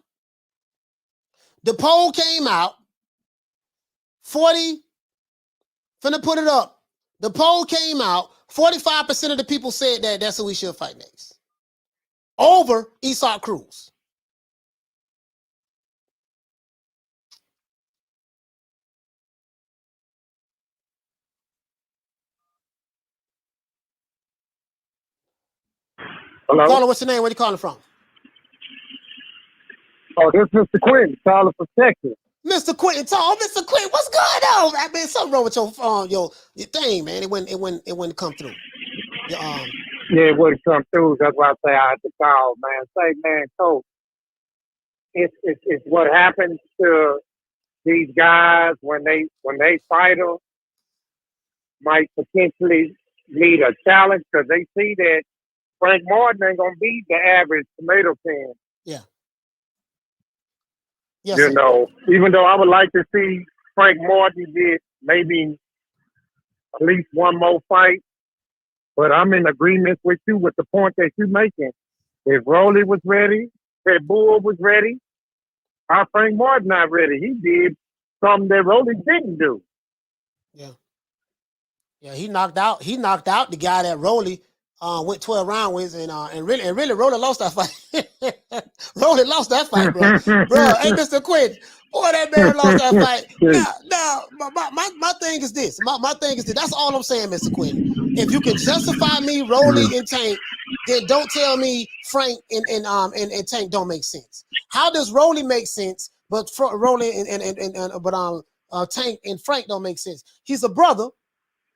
40. Finna put it up. The poll came out. 45% of the people said that that's who we should fight next. Over Isak Cruz. Hello? Caller, what's your name? Where you calling from? Oh, this is Mr. Quentin, calling from Texas. Mr. Quentin, Mr. Quentin, what's going on? I mean, something wrong with your thing, man. It wouldn't come through. Yeah, it wouldn't come through. That's why I say I had to call, man. Say, man, Coach, it's what happens to these guys when they fight them might potentially lead a challenge because they see that Frank Martin ain't gonna beat the average tomato can. Yeah. Yes, you know, even though I would like to see Frank Martin get maybe at least one more fight, but I'm in agreement with you with the point that you're making. If Rolly was ready, if Bull was ready, our Frank Martin not ready. He did something that Rolly didn't do. Yeah. Yeah, he knocked out the guy that Rolly went 12 rounds with, and really Rolly lost that fight. Rolly lost that fight, bro. Hey, Mr. Quinn, boy, that man lost that fight. Now, my thing is this. My thing is this. That's all I'm saying, Mr. Quinn. If you can justify me, Rolly and Tank, then don't tell me Frank and Tank don't make sense. How does Rolly make sense, but Rolly but Tank and Frank don't make sense? He's a brother.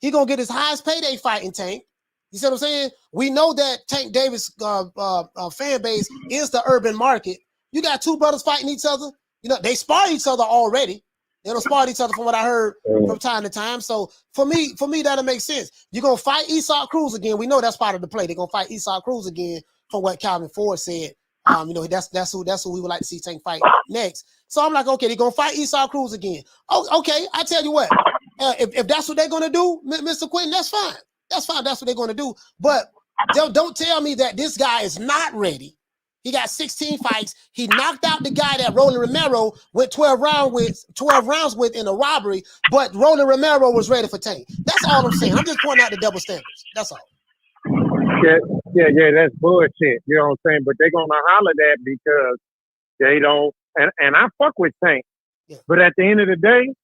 He gonna get his highest payday fighting Tank. You see what I'm saying? We know that Tank Davis fan base is the urban market. You got two brothers fighting each other. You know, they spar each other already. They don't spar each other from what I heard from time to time. So for me, that'll make sense. You're gonna fight Isak Cruz again. We know that's part of the play. They're gonna fight Isak Cruz again for what Calvin Ford said. You know, that's who we would like to see Tank fight next. So I'm like, okay, they're gonna fight Isak Cruz again. Oh, okay, I tell you what, if that's what they're gonna do, Mr. Quentin, that's fine. That's fine. That's what they're going to do. But don't tell me that this guy is not ready. He got 16 fights. He knocked out the guy that Rolly Romero went 12 rounds with in a robbery, but Rolly Romero was ready for Tank. That's all I'm saying. I'm just pointing out the double standards. That's all. Yeah, that's bullshit. You know what I'm saying? But they're going to holler that because they don't. And I fuck with Tank. Yeah. But at the end of the day,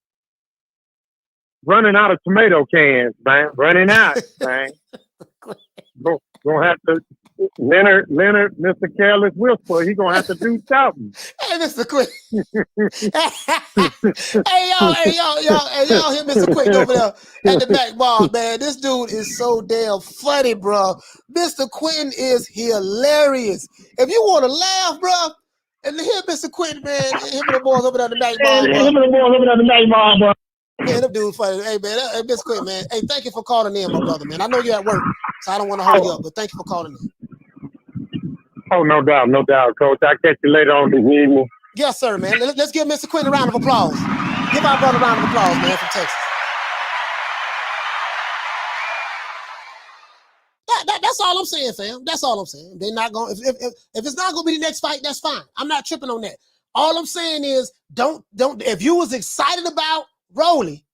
running out of tomato cans, man. Running out, man. Gonna have to Leonard, Mr. Careless Whisper. He gonna have to do something. Hey, Mr. Quick. hey, y'all hear Mr. Quick over there at the back bar, man. This dude is so damn funny, bro. Mr. Quentin is hilarious. If you want to laugh, bro, and hear Mr. Quentin, man, him and the boys over there at the back bar, bro. Man, them dudes funny. Hey, man, hey, Mr. Quentin, man. Hey, thank you for calling in, my brother, man. I know you're at work, so I don't want to hold you up, but thank you for calling in. Oh, no doubt, Coach. I'll catch you later on this evening. Yes, sir, man. Let's give Mr. Quentin a round of applause. Give our brother a round of applause, man, from Texas. That's all I'm saying, fam. That's all I'm saying. They're not going. If it's not going to be the next fight, that's fine. I'm not tripping on that. All I'm saying is, don't. If you was excited about Rolly,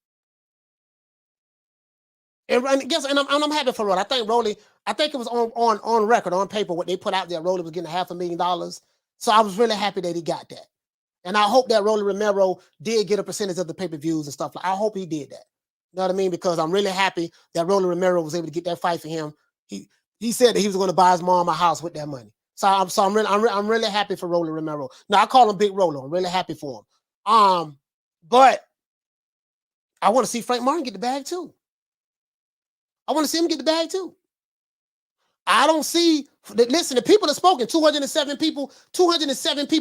and I'm happy for Rolly. I think Rolly. I think it was on record, on paper, what they put out there. Rolly was getting $500,000. So I was really happy that he got that. And I hope that Rolly Romero did get a percentage of the pay-per-views and stuff. I hope he did that. You know what I mean? Because I'm really happy that Rolly Romero was able to get that fight for him. He said that he was going to buy his mom a house with that money. So I'm really happy for Rolly Romero. Now I call him Big Rolo. I'm really happy for him. But I want to see Frank Martin get the bag too. I want to see him get the bag too. I don't see. Listen, the people that spoken, 207 people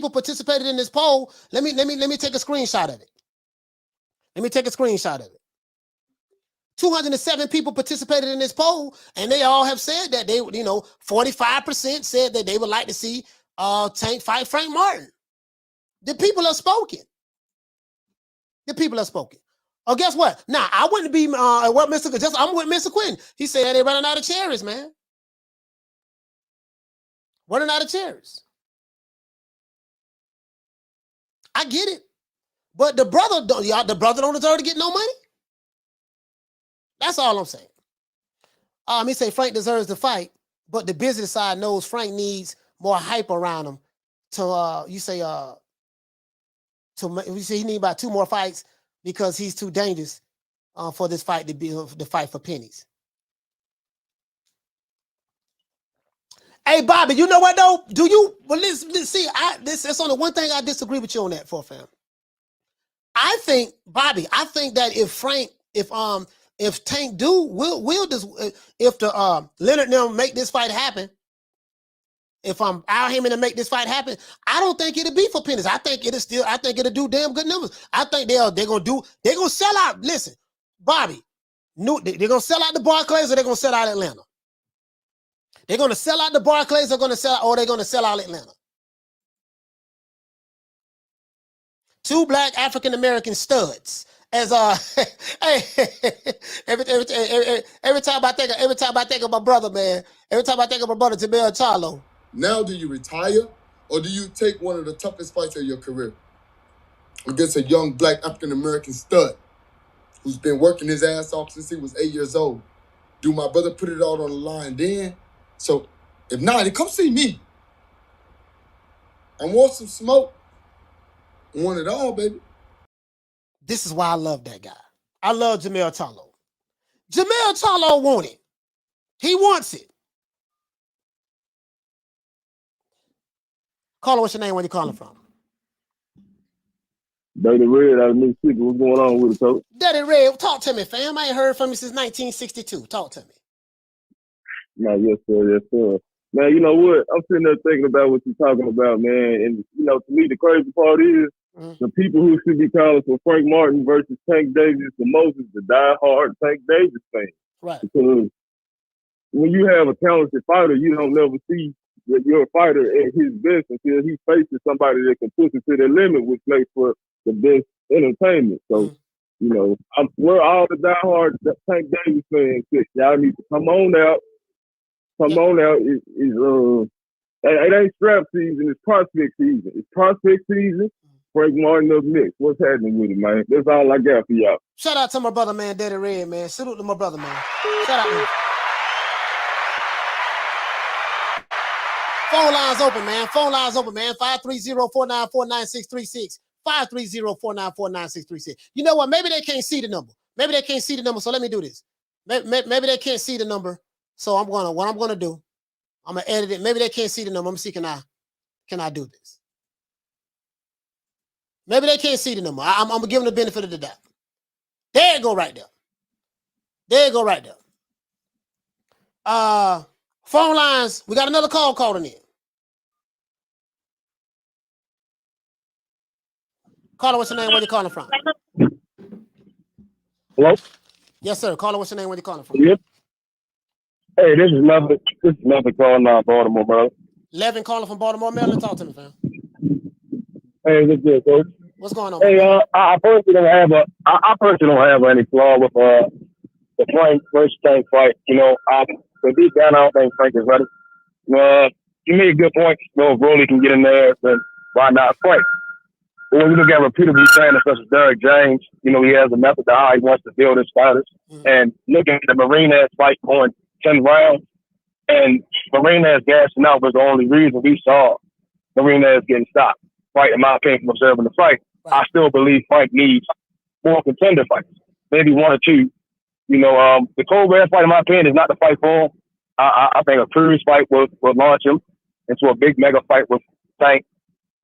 participated in this poll. Let me take a screenshot of it. Let me take a screenshot of it. 207 people participated in this poll, and they all have said that they, 45% said that they would like to see Tank fight Frank Martin. The people have spoken. The people have spoken. Oh, guess what? Now I wouldn't be I'm with Mr. Quinn. He said they're running out of cherries, man. Running out of chairs. I get it. But the brother don't deserve to get no money. That's all I'm saying. He say Frank deserves to fight, but the business side knows Frank needs more hype around him to he need about 2 more fights because he's too dangerous for this fight to be the fight for pennies. Hey, Bobby, you know what though? Let's see. That's only one thing I disagree with you on that for, fam. I think, Bobby, that if Tank will this, if the Leonard now make this fight happen, if I'm out him to make this fight happen, I don't think it'll be for pennies. I think it'll do damn good numbers. I think they're gonna sell out. Listen, Bobby, they're gonna sell out the Barclays or they're gonna sell out Atlanta. They're going to sell out the Barclays, they're going to sell out Atlanta. 2 black African-American studs. As every time I think of my brother, man, every time I think of my brother, Jamel Charlo. Now do you retire or do you take one of the toughest fights of your career against a young black African-American stud who's been working his ass off since he was 8 years old? Do my brother put it all on the line then? So, if not, then come see me. I want some smoke. I want it all, baby. This is why I love that guy. I love Jamel Charlo. Jamel Charlo wants it. He wants it. Caller, what's your name? Where you calling from? Daddy Red out of Mississippi. What's going on with it, coach? Daddy Red, talk to me, fam. I ain't heard from you since 1962. Talk to me. No, yes, sir. Yes, sir. Man, you know what? I'm sitting there thinking about what you're talking about, man. And, to me, the crazy part is the people who should be calling for Frank Martin versus Tank Davis the most is the diehard Tank Davis fan. Right. Because when you have a talented fighter, you don't never see that you're a fighter at his best until he faces somebody that can push him to their limit, which makes for the best entertainment. So, we're all the diehard Tank Davis fans. Y'all need to come on out. Come on out. It ain't strap season. It's prospect season. It's prospect season. Frank Martin up next. What's happening with it, man? That's all I got for y'all. Shout out to my brother, man, Daddy Red, man. Salute to my brother, man. Shout out, man. Phone lines open, man. 530-494-9636. 530-494-9636. You know what? Maybe they can't see the number. So let me do this. Maybe they can't see the number. So what I'm gonna do I'm gonna edit it. Maybe they can't see the number. I'm gonna see can I do this? Maybe they can't see the number. I'm gonna give them the benefit of the doubt. There you go, right there. There you go, right there. Phone lines. We got another call calling in. Caller, what's your name? Where you calling from? Hello? Yes, sir. Caller, what's your name? Where you calling from? Yep. Hey, this is nothing calling out Baltimore, bro. Levin calling from Baltimore, Maryland. Talk to me, fam. Hey, what's good, coach? What's going on? Hey, I personally don't have any flaw with the Frank versus Tank fight. You know, but deep down, I don't think Frank is ready. You made a good point. You know, if Rolly can get in there, then why not Frank? But when you look at repeatedly trainers such as Derek James, you know, he has a method to how he wants to build his fighters. And looking at the Marinez fight going 10 rounds, and Marinez gassing out was the only reason we saw Marinez getting stopped. Right, in my opinion, from observing the fight. I still believe Frank needs more contender fights, maybe one or two. You know, the Colbert fight, in my opinion, is not the fight for him. I think a Cruz fight will launch him into a big mega fight with Tank.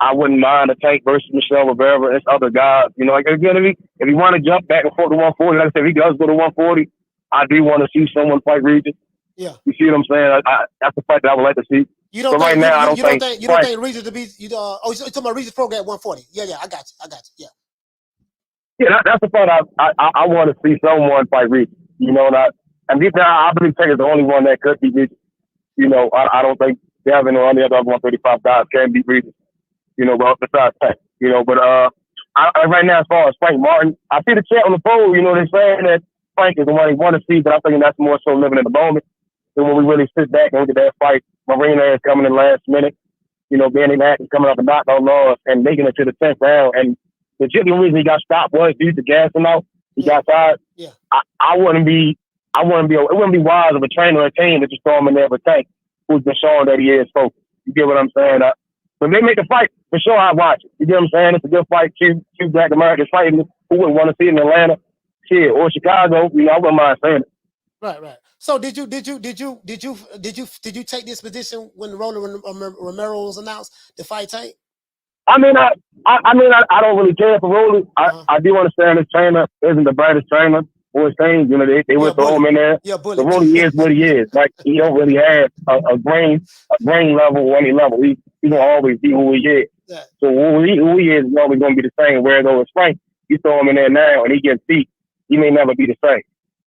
I wouldn't mind a Tank versus Michelle Rivera and other guys. You know, like again, if you want to jump back and forth to 140, like I said, if he does go to 140, I do want to see someone fight Regis. Yeah. You see what I'm saying? That's the fight that I would like to see. You don't but think, right now, you don't Frank, think Regis to be you're talking about Regis program at 140. Yeah, I got you. Yeah, that's the fight I want to see someone fight Regis. You know, and deep down, I believe Tank is the only one that could beat Regis. You know, I don't think Devin or any other 135 guys can beat Regis. You know, well, besides Tank. You know, but right now, as far as Frank Martin, I see the chat on the poll. You know, they're saying that Frank is the one they want to see, but I'm thinking that's more so living in the moment. And when we really sit back and look at that fight, Marina is coming in last minute. You know, Danny Mack is coming up and knocking on laws and making it to the 10th round. And the genuine reason he got stopped was due to gassing out. He got tired. Yeah. It wouldn't be wise of a trainer or a team to just throw him in there with Tank, who's been showing that he is focused. You get what I'm saying? When they make a fight, for sure I watch it. You get what I'm saying? It's a good fight. Two Black Americans fighting. Who wouldn't want to see it in Atlanta? Shit, or Chicago? You know, I wouldn't mind saying it. Right. So did you take this position when Roland Romero was announced to fight Tank? I don't really care for Roland. I do understand his trainer isn't the brightest trainer for his team. You know, they would throw him in there. Yeah, but Roland is what he is. Like he don't really have a brain level or any level. He gonna always be who he is. Yeah. So who he is always gonna be the same. Where though it's Frank, you throw him in there now and he gets beat, he may never be the same.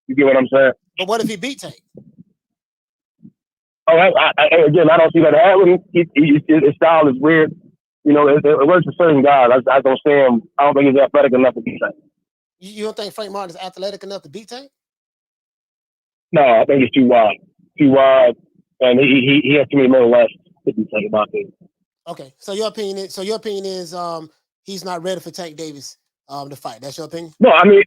You get what I'm saying? But what if he beat Tank? Oh, again, I don't see that happening. His style is weird. You know, it works for certain guys. I don't see him. I don't think he's athletic enough to beat Tank. You don't think Frank Martin is athletic enough to beat Tank? No, I think he's too wide. And he has too many more left to be Tank about this. Okay, so your opinion is he's not ready for Tank Davis to fight. That's your opinion? No, I mean,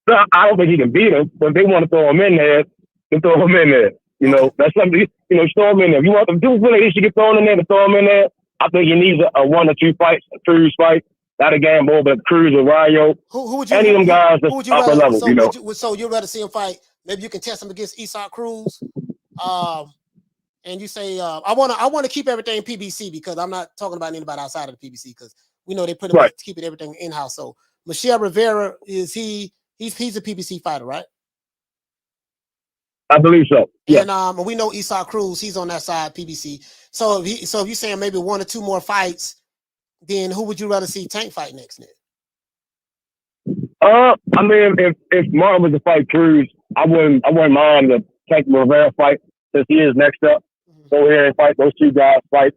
I don't think he can beat him. But if they want to throw him in there, then throw him in there. You know, that's something. You know, throw him in there. If you want them to really, he should get thrown in there to throw him in there. I think he needs a 1 or 2 fights, a Cruz fight, not a gamble, but Cruz or Rayo. Who would you? Any of them guys that's upper level, so you know. So you'd rather see him fight? Maybe you can test him against Isak Cruz. And you say I want to keep everything PBC because I'm not talking about anybody outside of the PBC because we know they pretty much keeping everything in house. So Michelle Rivera he's a PBC fighter, right? I believe so. Yeah. And we know Isak Cruz, he's on that side, PBC. So if you're saying maybe 1 or 2 more fights, then who would you rather see Tank fight next? I mean, if Martin was to fight Cruz, I wouldn't mind the Tank Rivera fight since he is next up. Go ahead and fight those 2 guys. Fight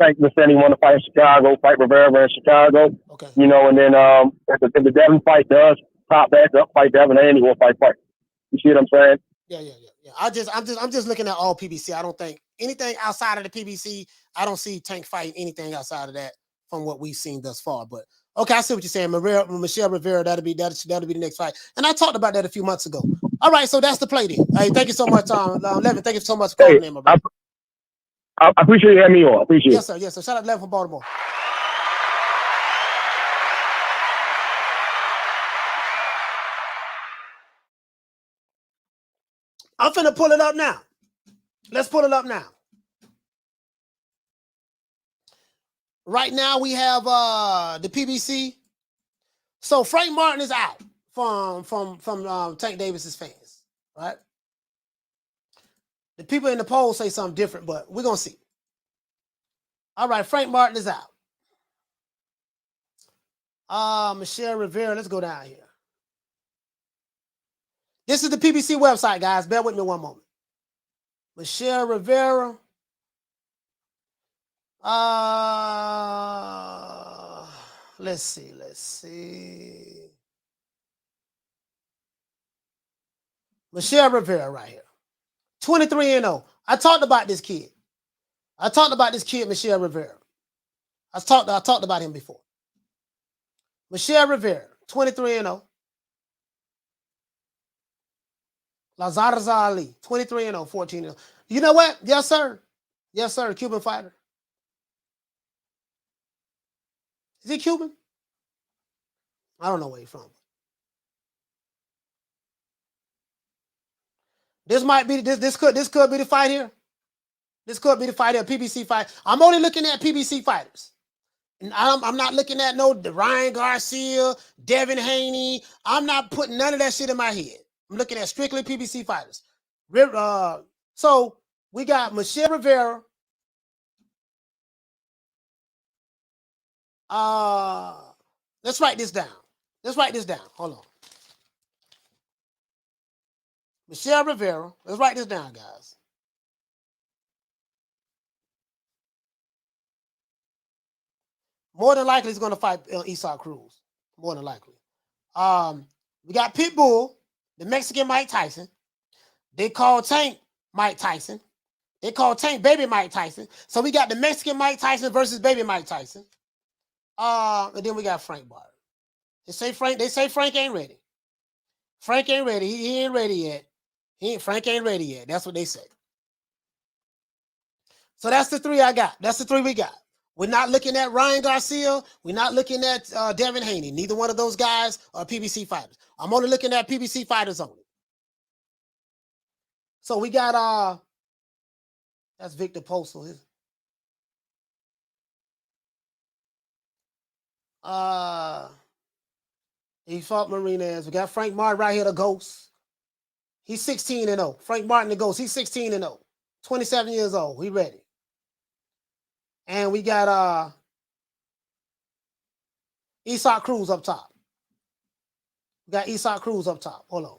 Tank Vicente want to fight in Chicago, fight Rivera in Chicago. Okay. You know, and then if the Devin fight does pop back up, fight Devin, and he will fight. You see what I'm saying? Yeah. I'm just looking at all PBC. I don't think anything outside of the PBC. I don't see Tank fighting anything outside of that from what we've seen thus far. But okay, I see what you're saying. Michelle Rivera, that'll be the next fight. And I talked about that a few months ago. All right, so that's the play then. Hey, thank you so much, Levin. Thank you so much for calling in, my brother. I appreciate you having me on. I appreciate it. Yes, sir. Shout out to Levin from Baltimore. I'm finna pull it up now. Let's put it up now. Right now we have the PBC. So Frank Martin is out from Tank Davis's fans, right? The people in the poll say something different, but we're gonna see. All right, Frank Martin is out. Michelle Rivera, let's go down here. This is the PBC website, guys. Bear with me one moment. Michelle Rivera. Let's see. Michelle Rivera right here. 23-0. I talked about this kid. Michelle Rivera. I talked about him before. Michelle Rivera, 23-0. Lazarza Ali, 23-0, 14-0. You know what? Yes, sir. Yes, sir. Cuban fighter. Is he Cuban? I don't know where he's from. This might be this could be the fight here. This could be the fight here. PBC fight. I'm only looking at PBC fighters. And I'm not looking at Ryan Garcia, Devin Haney. I'm not putting none of that shit in my head. I'm looking at strictly PBC fighters. So we got Michelle Rivera. Let's write this down. Hold on. Michelle Rivera. Let's write this down, guys. More than likely, he's going to fight Esau Cruz. More than likely. We got Pitbull, the Mexican Mike Tyson. They call Tank Mike Tyson. They call Tank Baby Mike Tyson. So we got the Mexican Mike Tyson versus Baby Mike Tyson. And then we got Frank Martin. They say Frank ain't ready. Frank ain't ready. He ain't ready yet. Frank ain't ready yet. That's what they say. So that's the three I got. That's the three we got. We're not looking at Ryan Garcia. We're not looking at Devin Haney. Neither one of those guys are PBC fighters. I'm only looking at PBC fighters only. So we got that's Victor Postal. He fought Marinez. We got Frank Martin right here, the Ghost. He's 16-0. Frank Martin, the Ghost. He's 16-0. 27 years old. He ready. And we got Esau Cruz up top. Hold on.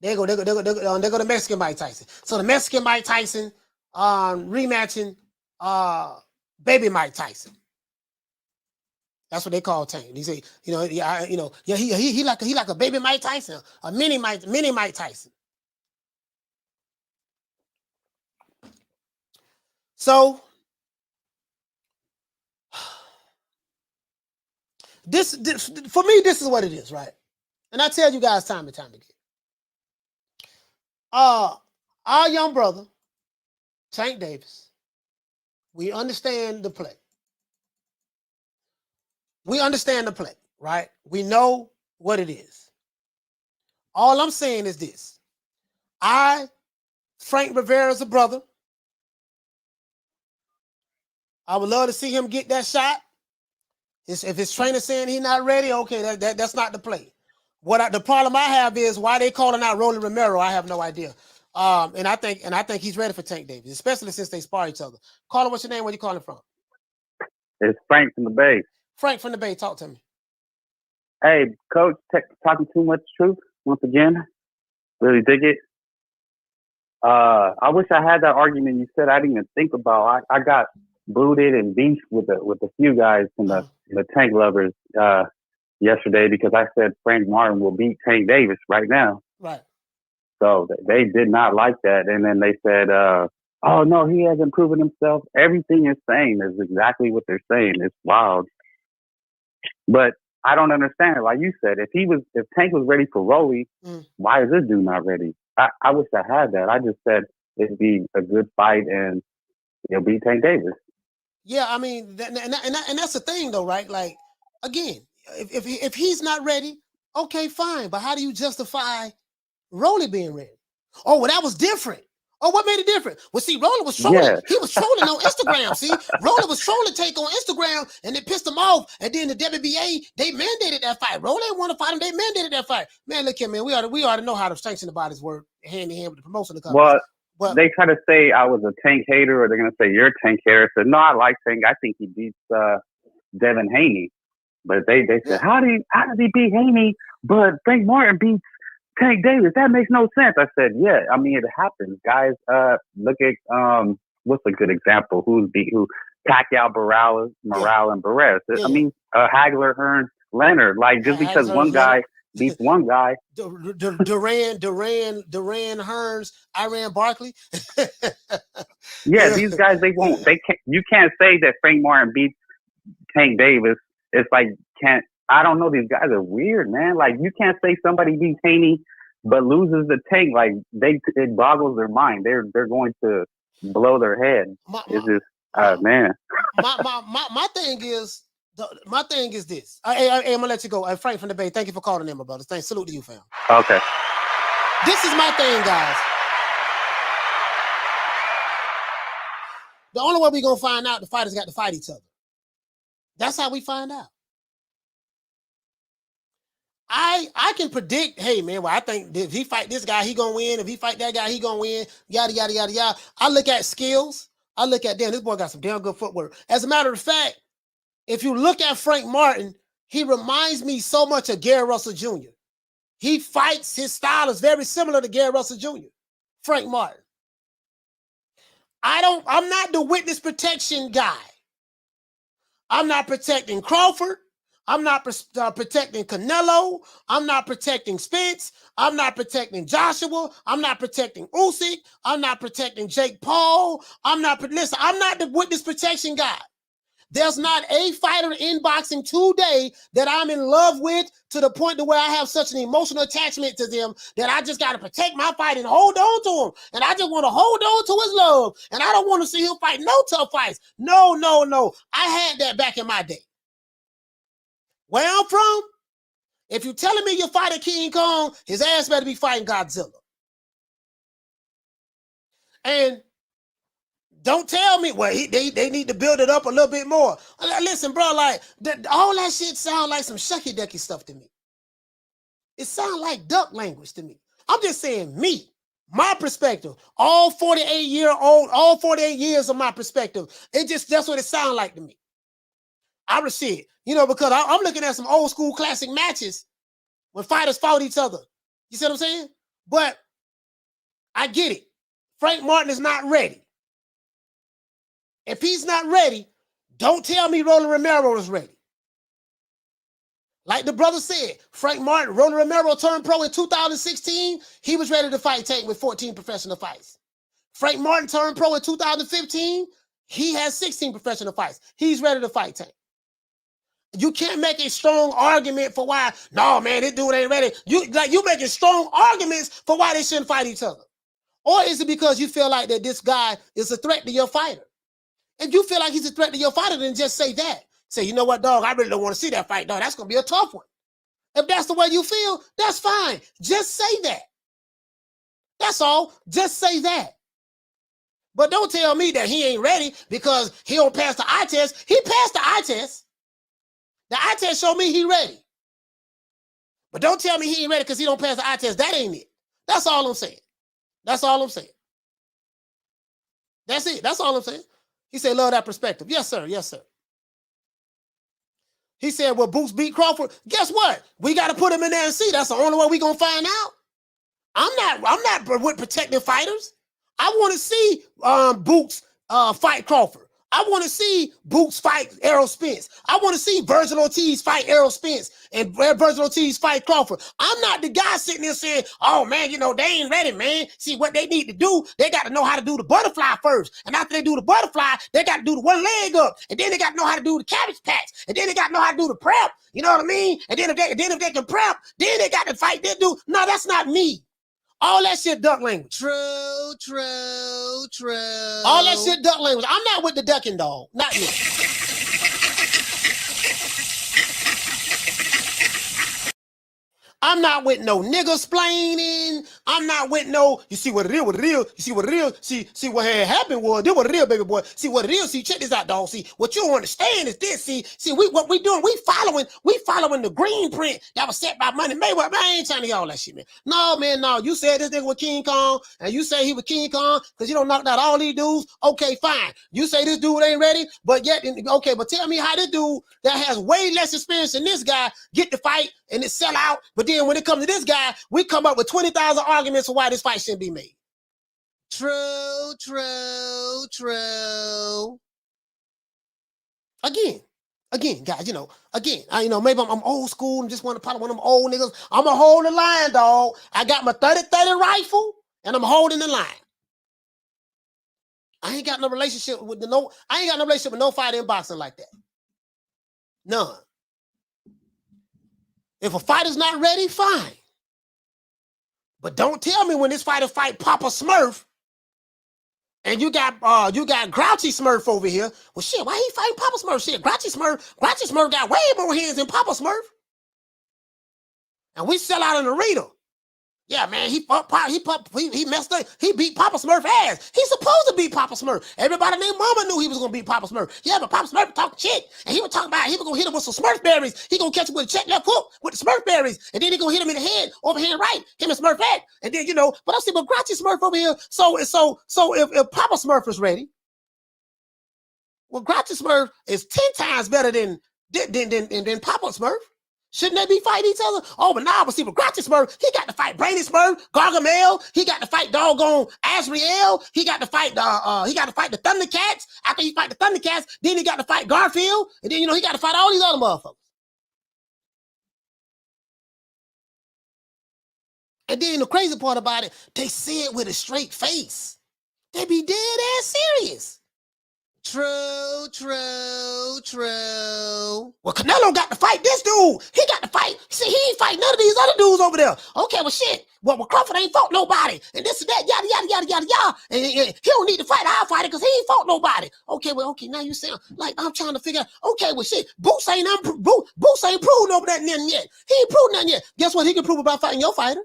There go the Mexican Mike Tyson. So the Mexican Mike Tyson rematching Baby Mike Tyson. That's what they call Tank. He say, he like a baby Mike Tyson, a mini Mike Tyson. So this for me, this is what it is, right? And I tell you guys time and time again. Our young brother, Tank Davis, we understand the play. Right? We know what it is. All I'm saying is this. Frank Rivera's a brother. I would love to see him get that shot. If his trainer saying he's not ready, okay, that's not the play. The problem I have is why they calling out Rolly Romero. I have no idea. And I think he's ready for Tank Davis, especially since they spar each other. Caller, what's your name? Where you calling from? It's Frank from the Bay. Frank from the Bay, talk to me. Hey, Coach, talking too much truth once again. Really dig it. I wish I had that argument you said I didn't even think about. I got booted and beefed with a few guys from the Tank lovers yesterday because I said Frank Martin will beat Tank Davis right now. Right. So they did not like that. And then they said, oh, no, he hasn't proven himself. Everything you're saying is exactly what they're saying. It's wild. But I don't understand it. Like you said, if Tank was ready for Rolly, why is this dude not ready? I wish I had that. I just said it'd be a good fight and it'll beat Tank Davis. Yeah, I mean, and that's the thing, though, right? Like, again, if he's not ready, okay, fine. But how do you justify Rolly being ready? Oh, well, that was different. Oh, what made it different? Well, see, Roller was trolling. Yeah. He was trolling on Instagram. See, Roller was trolling Tank on Instagram, and it pissed him off. And then the WBA, they mandated that fight. Roller didn't want to fight him. They mandated that fight. Man, look here, man. We ought to know how to sanction the bodies work hand in hand with the promotion of the company. Well, they try to say I was a Tank hater, or they're gonna say you're a Tank hater. I said no, I like Tank. I think he beats Devin Haney. But they said how does he beat Haney? But Frank Martin beats Tank Davis. That makes no sense. I said, yeah, I mean, it happens, guys. Look at what's a good example? Who's beat who? Pacquiao, Morales, and Perez. I mean, Hagler, Hearns, Leonard. Like just because one guy beats one guy. Duran, Hearns, Iran Barkley. Yeah, these guys, they won't. They can't. You can't say that Frank Martin beats Tank Davis. It's like I don't know. These guys are weird, man. Like you can't say somebody beats Haney but loses the Tank. Like it boggles their mind. They're going to blow their head. It's just man. My thing is this. Hey, I'm gonna let you go. Frank from the Bay. Thank you for calling in, my brothers. Thanks. Salute to you, fam. Okay. This is my thing, guys. The only way we're gonna find out the fighters got to fight each other. That's how we find out. I can predict, hey man, well, I think if he fight this guy, he gonna win. If he fight that guy, he gonna win. Yada yada yada yada. I look at skills. I look at damn, this boy got some damn good footwork. As a matter of fact, if you look at Frank Martin, he reminds me so much of Gary Russell Jr. He fights, his style is very similar to Gary Russell Jr. Frank Martin. I'm not the witness protection guy. I'm not protecting Crawford. I'm not protecting Canelo. I'm not protecting Spence. I'm not protecting Joshua. I'm not protecting Usyk. I'm not protecting Jake Paul. I'm not the witness protection guy. There's not a fighter in boxing today that I'm in love with to the point to where I have such an emotional attachment to them that I just got to protect my fight and hold on to him. And I just want to hold on to his love. And I don't want to see him fight no tough fights. No. I had that back in my day. Where I'm from, if you're telling me you're fighting King Kong, his ass better be fighting Godzilla. And don't tell me, well, they need to build it up a little bit more. Listen, bro, like, all that shit sound like some shucky-ducky stuff to me. It sounds like duck language to me. I'm just saying me, my perspective, all 48 years of my perspective, that's what it sounds like to me. I would see it, because I'm looking at some old school classic matches when fighters fought each other. You see what I'm saying? But I get it. Frank Martin is not ready. If he's not ready, don't tell me Roland Romero is ready. Like the brother said, Roland Romero turned pro in 2016. He was ready to fight Tank with 14 professional fights. Frank Martin turned pro in 2015. He has 16 professional fights. He's ready to fight Tank. You can't make a strong argument for why, no, man, this dude ain't ready. You making strong arguments for why they shouldn't fight each other. Or is it because you feel like that this guy is a threat to your fighter? If you feel like he's a threat to your fighter, then just say that. Say, you know what, dog, I really don't want to see that fight, dog. That's going to be a tough one. If that's the way you feel, that's fine. Just say that. That's all. Just say that. But don't tell me that he ain't ready because he don't pass the eye test. He passed the eye test. The eye test showed me he ready. But don't tell me he ain't ready because he don't pass the eye test. That ain't it. That's all I'm saying. That's all I'm saying. That's it. That's all I'm saying. He said, love that perspective. Yes, sir. Yes, sir. He said, well, Boots beat Crawford. Guess what? We got to put him in there and see. That's the only way we're going to find out. I'm not with protecting fighters. I want to see Boots fight Crawford. I want to see Boots fight Errol Spence. I want to see Virgil Ortiz fight Errol Spence and Virgil Ortiz fight Crawford. I'm not the guy sitting there saying, oh, man, they ain't ready, man. See, what they need to do, they got to know how to do the butterfly first. And after they do the butterfly, they got to do the one leg up. And then they got to know how to do the cabbage patch. And then they got to know how to do the prep. You know what I mean? And then if they can prep, then they got to fight that dude. No, that's not me. All that shit duck language. True. All that shit duck language. I'm not with the ducking dog. Not you. I'm not with no nigga splaining. I'm not with no, you see what it is, You see what it is. See what had happened was, this what it is, baby boy. See what it is. See, check this out, dog. See, what you don't understand is this. See, what we doing, we following the green print that was set by Money Mayweather. Man, I ain't trying to hear all that shit, man. No, man, no. You said this nigga was King Kong, and you say he was King Kong because you don't knock out all these dudes. Okay, fine. You say this dude ain't ready, but yet, okay, but tell me how this dude that has way less experience than this guy get the fight and it sell out, but then when it comes to this guy, we come up with 20,000 arguments for why this fight shouldn't be made. True. Again, guys, maybe I'm old school and just want to probably one of them old niggas. I'm going to hold the line, dog. I got my 30-30 rifle and I'm holding the line. I ain't got no relationship with no fighter in boxing like that. None. If a fighter's not ready, fine. But don't tell me when this fighter fight Papa Smurf and you got Grouchy Smurf over here. Well, shit, why he fighting Papa Smurf? Shit, Grouchy Smurf got way more hands than Papa Smurf. And we sell out an arena. Yeah, man, he messed up. He beat Papa Smurf ass. He's supposed to beat Papa Smurf. Everybody named Mama knew he was gonna beat Papa Smurf. Yeah, but Papa Smurf talking shit, and he was talking about he was gonna hit him with some Smurf berries. He gonna catch him with a check left hook with the Smurf berries, and then he gonna hit him in the head, overhand right, him and Smurf head, and then But I see, but Grouchy Smurf over here. So if Papa Smurf is ready, well, Grouchy Smurf is 10 times better than Papa Smurf. Shouldn't they be fighting each other? Oh, but nah, but see, but Grouchy Smurf, he got to fight Brainy Smurf, Gargamel, he got to fight doggone Azrael, he got to fight the Thundercats. After he fight the Thundercats, then he got to fight Garfield, and then he got to fight all these other motherfuckers. And then the crazy part about it, they say it with a straight face. They be dead ass serious. True. Well, Canelo got to fight this dude. He got to fight. See, he ain't fight none of these other dudes over there. Okay, well, shit. Well, Crawford ain't fought nobody. And this and that, yada. And he don't need to fight our fighter because he ain't fought nobody. Okay, now you sound like I'm trying to figure out, okay, well, shit, Boots ain't proven over that nothing yet. He ain't proven nothing yet. Guess what he can prove about fighting your fighter?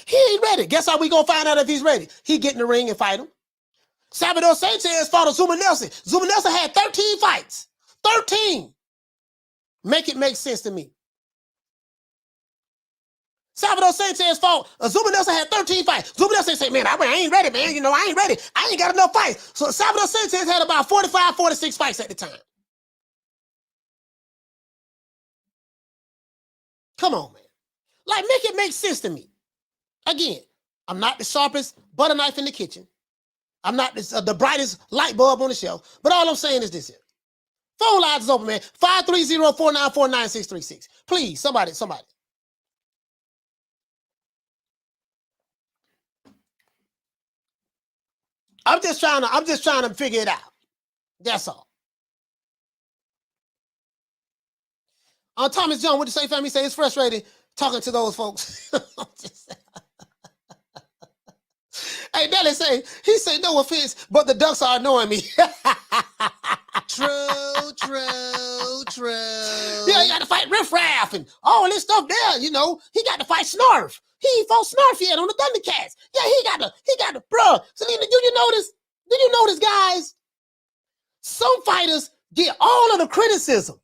He ain't ready. Guess how we gonna find out if he's ready? He get in the ring and fight him. Salvador Sanchez fought a Zuma Nelson. Zuma Nelson had 13 fights. 13. Make it make sense to me. Salvador Sanchez fought. Zuma Nelson had 13 fights. Zuma Nelson said, man, I ain't ready, man. I ain't ready. I ain't got enough fights. So Salvador Sanchez had about 45, 46 fights at the time. Come on, man. Like, make it make sense to me. Again, I'm not the sharpest butter knife in the kitchen. I'm not the brightest light bulb on the shelf, but all I'm saying is this here. Phone lines is open, man. 530-494-9636. Please, somebody. I'm just trying to figure it out. That's all. Thomas John, what you say, family? Say it's frustrating talking to those folks. Hey, Nelly he said, no offense, but the Ducks are annoying me. True. Yeah, he got to fight Riff Raff and all this stuff there, He got to fight Snarf. He ain't fought Snarf yet on the Thundercats. Yeah, he got to, bro. So, did you notice, guys? Some fighters get all of the criticism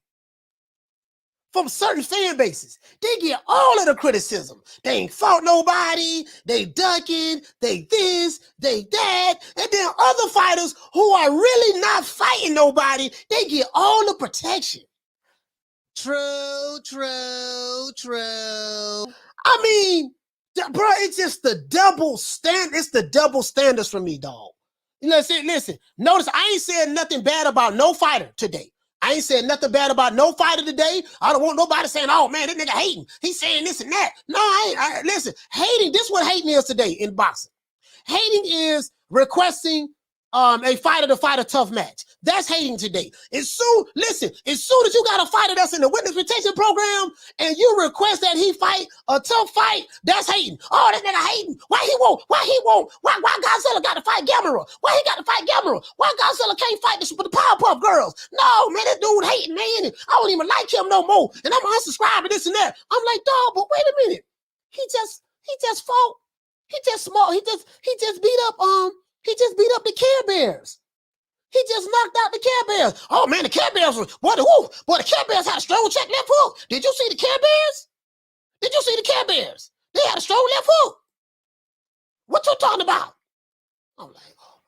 from certain fan bases. They get all of the criticism. They ain't fought nobody. They ducking. They this. They that. And then other fighters who are really not fighting nobody, they get all the protection. True. I mean, bro, it's just the double standard. It's the double standards for me, dog. Listen. Notice I ain't saying nothing bad about no fighter today. I ain't saying nothing bad about no fighter today. I don't want nobody saying, oh, man, that nigga hating. He's saying this and that. No, listen, hating, this is what hating is today in boxing. Hating is requesting a fighter to fight a tough match. That's hating today. As soon as you got a fighter that's in the witness protection program and you request that he fight a tough fight, that's hating. Oh, that nigga hating. Why Godzilla got to fight Gamera? Why he got to fight Gamera? Why Godzilla can't fight the Powerpuff Girls? No, man, that dude hating, man. I don't even like him no more. And I'm unsubscribing this and that. I'm like, dog, but wait a minute. He just fought. He just beat up the Care Bears. He just knocked out the Care Bears. Oh man, the Care Bears the Care Bears had a strong check left hook. Did you see the Care Bears? Did you see the Care Bears? They had a strong left hook. What you talking about? I'm like, oh.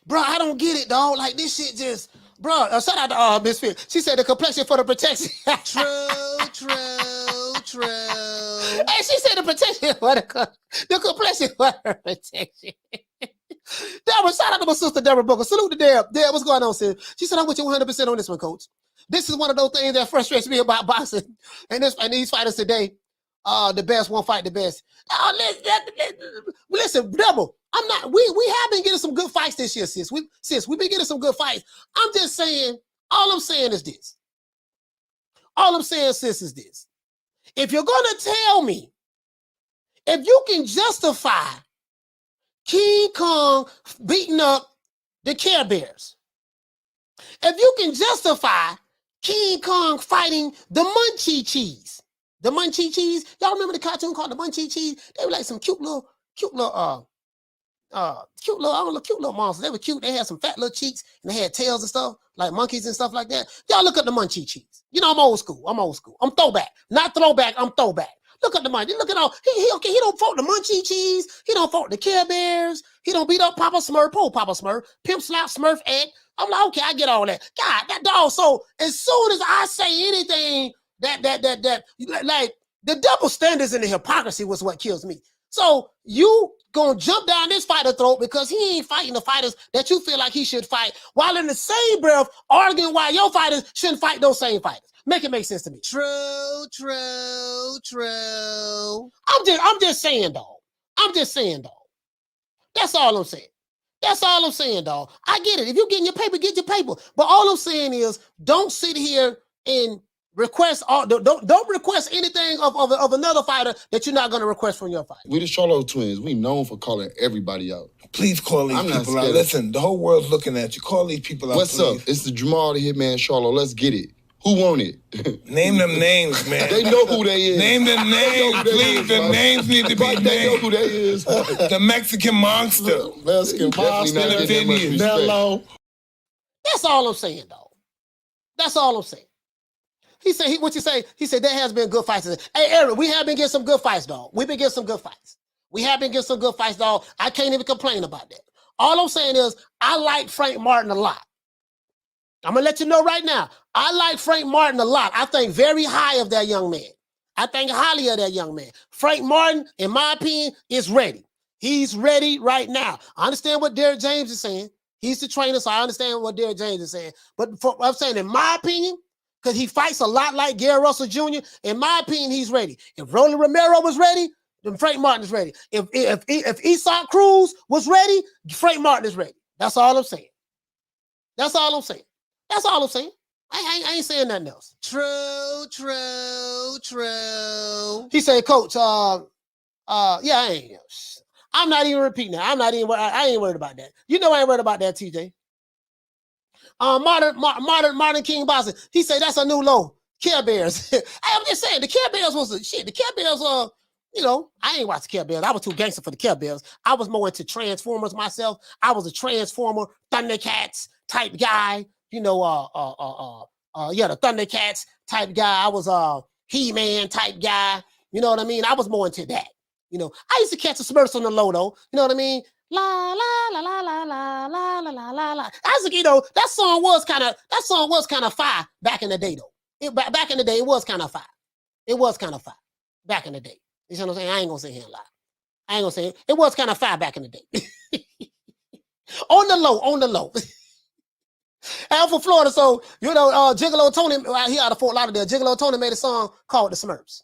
Bro, I don't get it, dog. Like this shit just, bro. Shout out to Miss Fit. She said the complexion for the protection. True. Hey, she said the protection for the complexion for her protection. Deborah, shout out to my sister Deborah Booker. Salute to Deb. Deb, what's going on, sis? She said, I'm with you 100% on this one, coach. This is one of those things that frustrates me about boxing. And these fighters today, the best won't fight the best. Listen, Deborah, we have been getting some good fights this year, sis. We've been getting some good fights. I'm just saying, all I'm saying is this. All I'm saying, sis, is this. If you're going to tell me, if you can justify King Kong beating up the Care Bears, if you can justify King Kong fighting the Munchie Cheese, y'all remember the cartoon called the Munchie Cheese? They were like some cute little monsters. They were cute. They had some fat little cheeks and they had tails and stuff, like monkeys and stuff like that. Y'all look at the Munchie Cheese. You know, I'm old school. I'm throwback. Not throwback, I'm throwback. Look at the Munchie. Look at all. He don't fault the Munchie Cheese. He don't fault the Care Bears. He don't beat up Papa Smurf. Oh, Papa Smurf. Pimp slap Smurf egg. I'm like, okay, I get all that. God, that dog. So as soon as I say anything that like the double standards and the hypocrisy was what kills me. So you gonna jump down this fighter throat because he ain't fighting the fighters that you feel like he should fight, while in the same breath arguing why your fighters shouldn't fight those same fighters. Make it make sense to me. True. I'm just saying, dog. That's all I'm saying, dog. I get it. If you're getting your paper, get your paper. But all I'm saying is, don't sit here and request don't request anything of another fighter that you're not going to request from your fighter. We the Charlo twins. We known for calling everybody out. Please call these people out. Listen, the whole world's looking at you. Call these people out. What's up? It's the Jamal the Hitman Charlo. Let's get it. Who won it? Name them names, man. They know who they is. Name them names, please. The names need to be named. They know who they is. The Mexican monster. Mexican monster. Nello. That's all I'm saying, dog. That's all I'm saying. He said, what you say? He said, there has been good fights. Hey, Eric, we have been getting some good fights, dog. We've been getting some good fights. Dog. I can't even complain about that. All I'm saying is, I like Frank Martin a lot. I'm going to let you know right now. I like Frank Martin a lot. I think very high of that young man. I think highly of that young man. Frank Martin, in my opinion, is ready. He's ready right now. I understand what Derrick James is saying. He's the trainer, so I understand what Derrick James is saying. But I'm saying, in my opinion, because he fights a lot like Gary Russell Jr., in my opinion, he's ready. If Roland Romero was ready, then Frank Martin is ready. If Isak Cruz was ready, Frank Martin is ready. That's all I'm saying. I ain't saying nothing else. True. He said, Coach, I'm not even repeating that. I ain't worried about that. You know I ain't worried about that, TJ. Martin King Boxing. He said that's a new low. Care Bears. I'm just saying the Care Bears was the shit. The Care Bears, I ain't watched the Care Bears. I was too gangster for the Care Bears. I was more into Transformers myself. I was a Transformer, Thundercats type guy. The Thundercats type guy. I was He-Man type guy. You know what I mean? I was more into that. I used to catch the Smurfs on the low though. You know what I mean? La la la la la la la la la la la. That song was kind of fire back in the day though. Back in the day, it was kind of fire. Back in the day. You know what I'm saying? I ain't gonna say here a lot. I ain't gonna say it. It was kind of fire back in the day. On the low. Alpha Florida. So Gigolo Tony, he out of Fort Lauderdale. Gigolo Tony made a song called The Smurfs.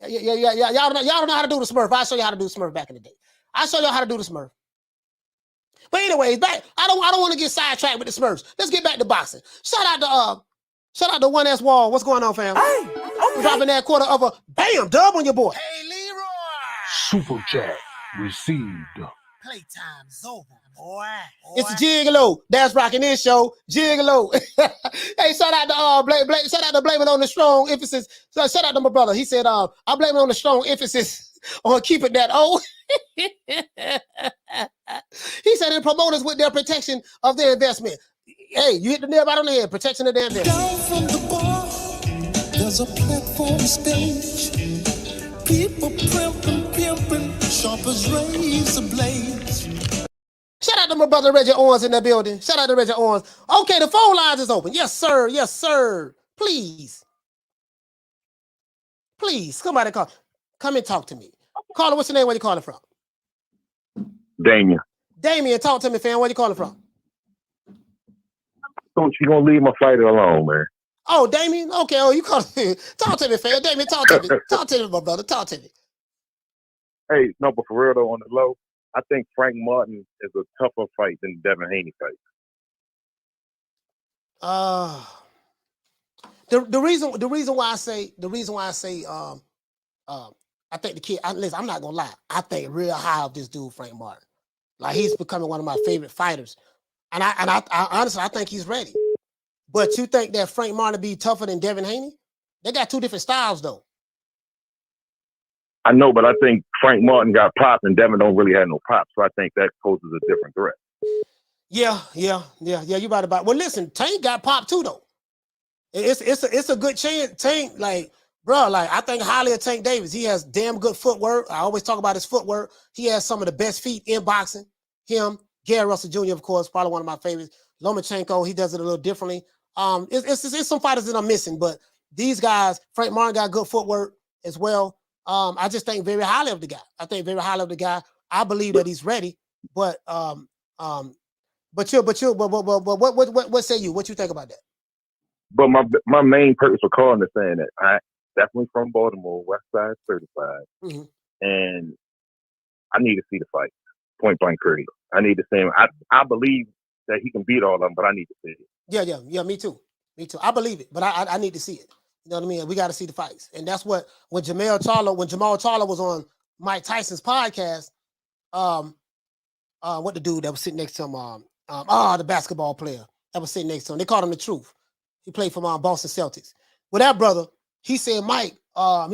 Y'all don't know how to do the Smurf. I'll show you how to do the Smurf back in the day. I'll show you how to do the Smurf. But anyways, back. I don't want to get sidetracked with the Smurfs. Let's get back to boxing. Shout out to 1S Wall. What's going on, fam? Hey, okay. Dropping that quarter of a bam dub on your boy. Hey, Leroy. Super chat received. Playtime's over, boy. It's the Gigolo. That's rocking this show. Gigolo. Hey, shout out to shout out to Blame It on the Strong Emphasis. So shout out to my brother. He said, I blame it on the strong emphasis on keeping that old. He said the promoters with their protection of their investment. Hey, you hit the nail right on the head. Protection of their investment. Down from the bar, there's a platform stage. People pimping, sharp as razor blades. Shout out to my brother Reggie Owens in the building. Shout out to Reggie Owens. Okay, the phone lines is open. Yes, sir. Yes, sir. Please. Please, somebody call. Come and talk to me. Caller, what's your name? Where you calling from? Damien. Damien, talk to me, fam. Where you calling from? Don't you gonna leave my fighter alone, man? Oh, Damien? Okay, you calling me. Talk to me, fam. Damien, talk to me. Talk to me, my brother. Talk to me. Hey, no, but for real though, on the low, I think Frank Martin is a tougher fight than the Devin Haney fight. The reason why I say I think the kid. Listen, I'm not gonna lie. I think real high of this dude, Frank Martin. Like he's becoming one of my favorite fighters, and I honestly I think he's ready. But you think that Frank Martin be tougher than Devin Haney? They got two different styles though. I know, but I think Frank Martin got popped and Devin don't really have no pops, so I think that poses a different threat. Yeah. You right about. Well, listen, Tank got popped too though. It's a good chance. Tank, like, bro, like I think highly of Tank Davis. He has damn good footwork. I always talk about his footwork. He has some of the best feet in boxing. Him, Gary Russell Jr., of course, probably one of my favorites. Lomachenko, he does it a little differently. It's some fighters that I'm missing, but these guys, Frank Martin got good footwork as well. I just think very highly of the guy. I believe that he's ready, but what say you? What you think about that? But my main purpose for calling is saying that I definitely from Baltimore, West Side certified, and I need to see the fight, point blank period. I need to see him. I believe that he can beat all of them, but I need to see it. Yeah, me too. I believe it, but I need to see it. You know what I mean? We got to see the fights. And that's what, when Jamal Charlo was on Mike Tyson's podcast, what the dude that was sitting next to him, the basketball player that was sitting next to him, they called him the Truth. He played for Boston Celtics. Well, that brother, he said, Mike, man,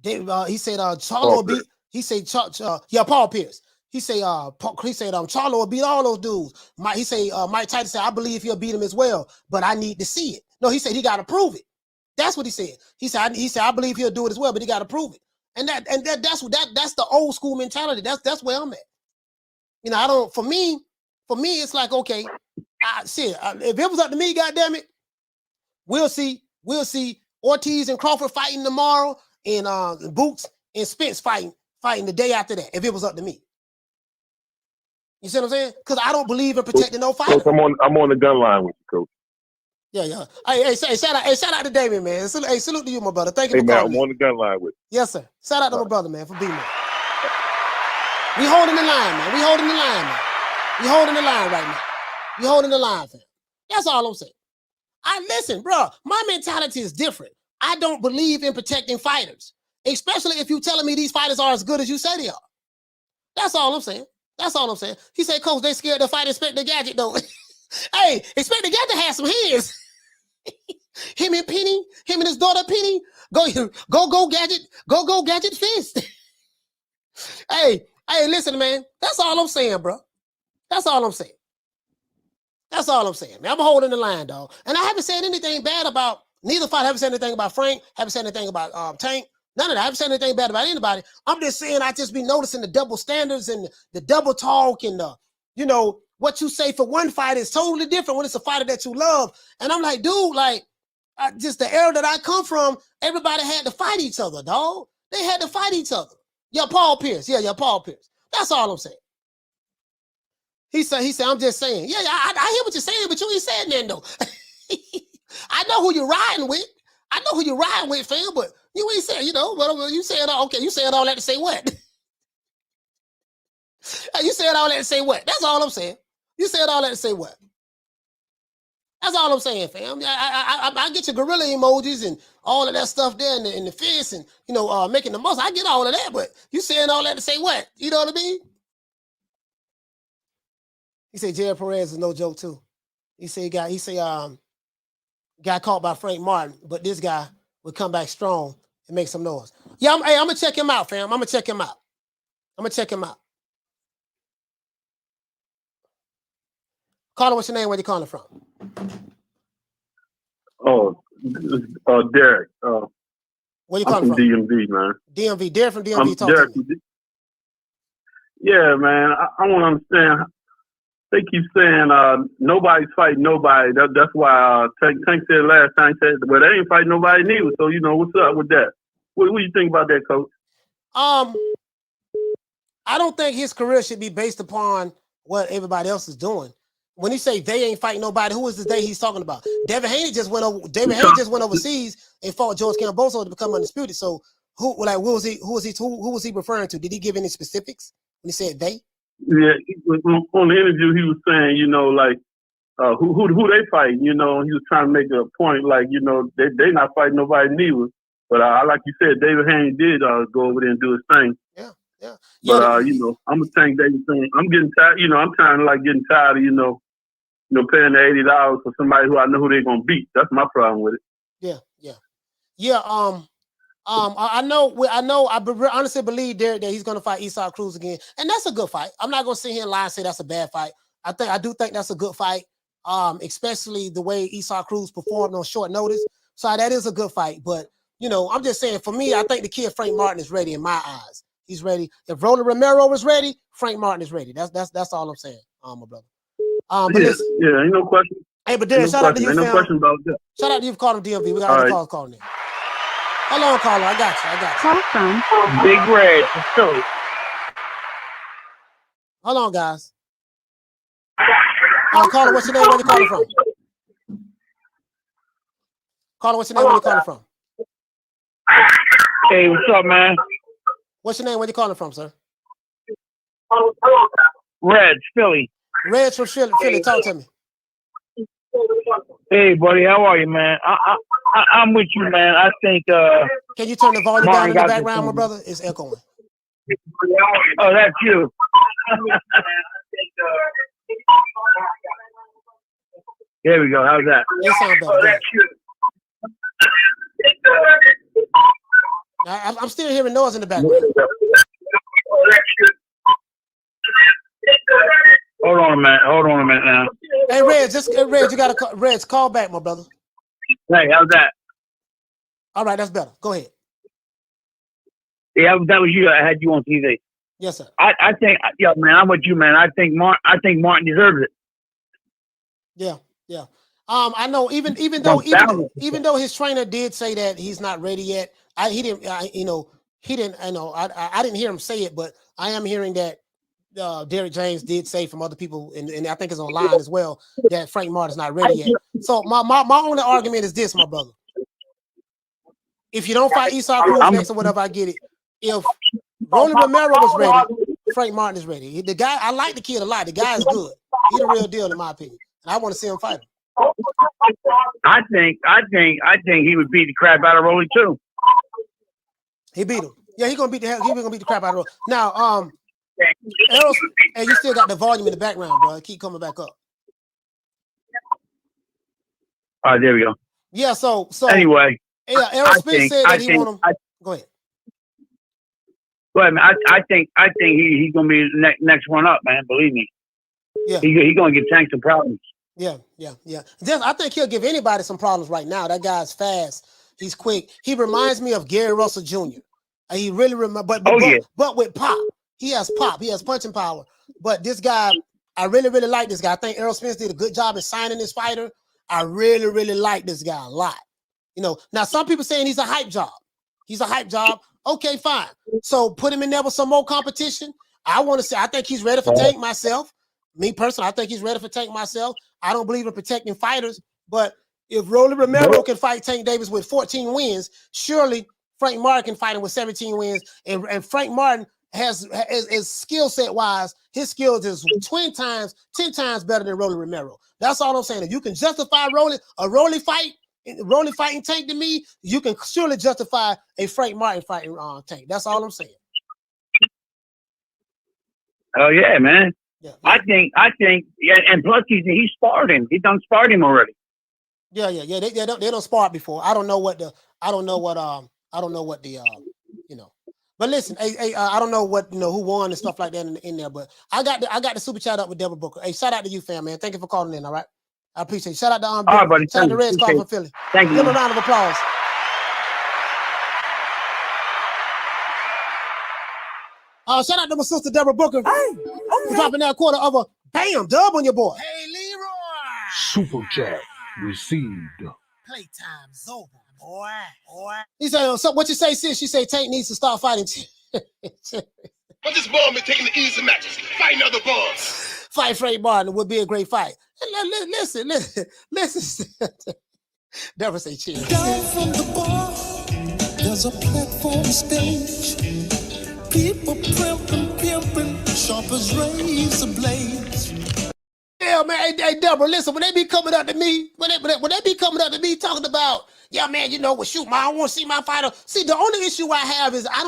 he said, Charlo will beat, he said, Paul Pierce. He said, Charlo will beat all those dudes. Mike Tyson said, I believe he'll beat him as well, but I need to see it. No, he said he got to prove it. That's what he said. He said, I believe he'll do it as well, but he got to prove it. And that's the old school mentality. That's where I'm at. You know, I don't. For me, it's like, okay, if it was up to me, goddamn it, we'll see Ortiz and Crawford fighting tomorrow, and Boots and Spence fighting the day after that. If it was up to me. You see what I'm saying? Because I don't believe in protecting no fighters. I'm on the gun line with you, Coach. Yeah. Hey, shout out to Damien, man. Salute to you, my brother. Thank you for calling calling me. I'm on the gun line with you. Yes, sir. Shout out to my brother, man, for being there. We holding the line, man. We holding the line, man. We holding the line right now. We holding the line, fam. That's all I'm saying. Listen, bro, my mentality is different. I don't believe in protecting fighters, especially if you're telling me these fighters are as good as you say they are. That's all I'm saying. He said, Coach, they scared to fight Inspector Gadget, though. Hey, Inspector Gadget has some hands. Him and his daughter Penny, go Gadget fist. Hey, listen, man. That's all I'm saying, bro. That's all I'm saying, man. I'm holding the line, dog. And I haven't said anything bad about neither fight. I haven't said anything about Frank. Haven't said anything about Tank. None of that. I haven't said anything bad about anybody. I'm just saying I just be noticing the double standards and the double talk and what you say for one fight is totally different when it's a fighter that you love. And I'm like, dude, just the era that I come from, everybody had to fight each other, dog. They had to fight each other. Yeah, Paul Pierce. Paul Pierce. That's all I'm saying. He said, I'm just saying. Yeah, I hear what you're saying, but you ain't saying that, though. I know who you're riding with. Fam, but You ain't saying, you know, but you saying okay, you saying all that to say what? You said all that to say what? That's all I'm saying. You said all that to say what? That's all I'm saying, fam. I get your gorilla emojis and all of that stuff there in the fist and, you know, making the most. I get all of that, but you saying all that to say what? You know what I mean? He said Jared Perez is no joke too. He got caught by Frank Martin, but this guy would come back strong and make some noise. Yeah, I'm gonna check him out, fam. I'm gonna check him out. Caller, what's your name? Where you calling from? Oh, Derek. Where you calling from? DMV, man. DMV. Derek from DMV. Talk Derek, to me. Yeah, man. I want to understand. They keep saying nobody's fighting nobody. That's why Tank said last time, he said, well, they ain't fighting nobody neither. So, you know, what's up with that? What do you think about that, Coach? I don't think his career should be based upon what everybody else is doing. When he say they ain't fighting nobody, who is the they he's talking about? David Haney just went overseas and fought George Camboso to become undisputed. So who was he referring to? Did he give any specifics when he said they? Yeah, on the interview he was saying, you know, like who they fighting, you know, he was trying to make a point like, you know, they not fighting nobody neither. But like you said, David Haney did go over there and do his thing. Yeah. But you know, I'm a Tank David thing. I'm getting tired, you know, I'm kind of like getting tired of, you know, paying the $80 for somebody who I know who they're gonna beat. That's my problem with it. Yeah. I honestly believe Derek that he's gonna fight Esau Cruz again, and that's a good fight. I'm not gonna sit here and lie and say that's a bad fight. I do think that's a good fight, especially the way Esau Cruz performed on short notice. So that is a good fight. But you know, I'm just saying for me, I think the kid Frank Martin is ready in my eyes. He's ready. If Roland Romero was ready, Frank Martin is ready. That's all I'm saying, my brother. But listen, ain't no question. Hey, but Derek, shout out to you, fam. Ain't no question about that. Shout out to you for calling DMV. We got other calls calling in. Hold on, caller. I got you. Call from Big Red, Philly. Hold on, guys. Caller, what's your name? Where you calling from? Caller, what's your name? Where you calling from? Hey, what's up, man? What's your name? Where you calling from, sir? Reds, Philly. Reds from Philly. Talk to me. Hey, buddy, how are you, man? I'm with you, man. I think. Can you turn the volume down in the background, my brother? It's echoing. Oh, that's you. There we go. How's that? It sounds better. Oh, that's you. I'm still hearing noise in the background. Hold on a minute now. Hey, Reg, you got to call. Reg, call back, my brother. Hey, how's that? All right, that's better. Go ahead. Yeah, that was you. I had you on TV. Yes, sir. I think, yeah, man, I'm with you, man. I think Martin deserves it. Yeah. I know. Even though his trainer did say that he's not ready yet, I didn't hear him say it, but I am hearing that Derek James did say from other people, and I think it's online as well, that Frank Martin's not ready yet. So my only argument is this, my brother. If you don't fight Esau Cruz next or whatever, I get it. If Roland Romero was ready, Frank Martin is ready. The guy, I like the kid a lot. The guy is good. He's the real deal in my opinion. And I want to see him fight him. I think he would beat the crap out of Rolly too. He beat him. Yeah, he's gonna beat the crap out of Rolly. Now, Errol, hey, you still got the volume in the background, bro. Keep coming back up. All right, there we go. Yeah, so anyway. Yeah, Errol Spence said that he want him. Go ahead. Go ahead, man. I think he's gonna be the next one up, man. Believe me. Yeah. He's gonna give Tank some problems. Yeah. I think he'll give anybody some problems right now. That guy's fast. He's quick. He reminds me of Gary Russell Jr. He really but with pop. He has pop. He has punching power. But this guy, I really like this guy. I think Errol Spence did a good job in signing this fighter. I really like this guy a lot. You know, now some people saying he's a hype job. He's a hype job. Okay, fine. So put him in there with some more competition. I think he's ready for Tank myself. Me personally, I think he's ready for Tank myself. I don't believe in protecting fighters, but if Roland Romero can fight Tank Davis with 14 wins, surely Frank Martin fighting with 17 wins, and Frank Martin has skill set wise, his skills is 10 times better than Rolly Romero. That's all I'm saying. If you can justify a Rolly fighting Tank to me, you can surely justify a Frank Martin fighting Tank. That's all I'm saying. Oh yeah, man. Yeah. I think, yeah, and plus he's sparred him. He done sparred him already. Yeah. They don't spar before. I don't know what the But listen, I don't know what who won and stuff like that in there. But I got the super chat up with Deborah Booker. Hey, shout out to you, fam, man. Thank you for calling in. All right, I appreciate it. Shout out to all right, buddy. Shout out to Reds calling from Philly. Thank you. Give him a round of applause. Shout out to my sister Deborah Booker for dropping that quarter of a dub on your boy. Hey, Leroy. Super chat received. Playtime's over, boy. He said, so what you say, sis? She said Tank needs to start fighting. But this ball been taking the easy matches, fighting other balls. Fight Frank Martin would be a great fight. Listen. Deborah say cheers. Down from the bar, there's a platform stage. People pimping, sharp as razor blades. Yeah, man. Hey, Deborah, listen. When they be coming up to me, when they be coming up to me talking about, yeah, man, shoot, man, I want to see my fighter. See, the only issue I have is I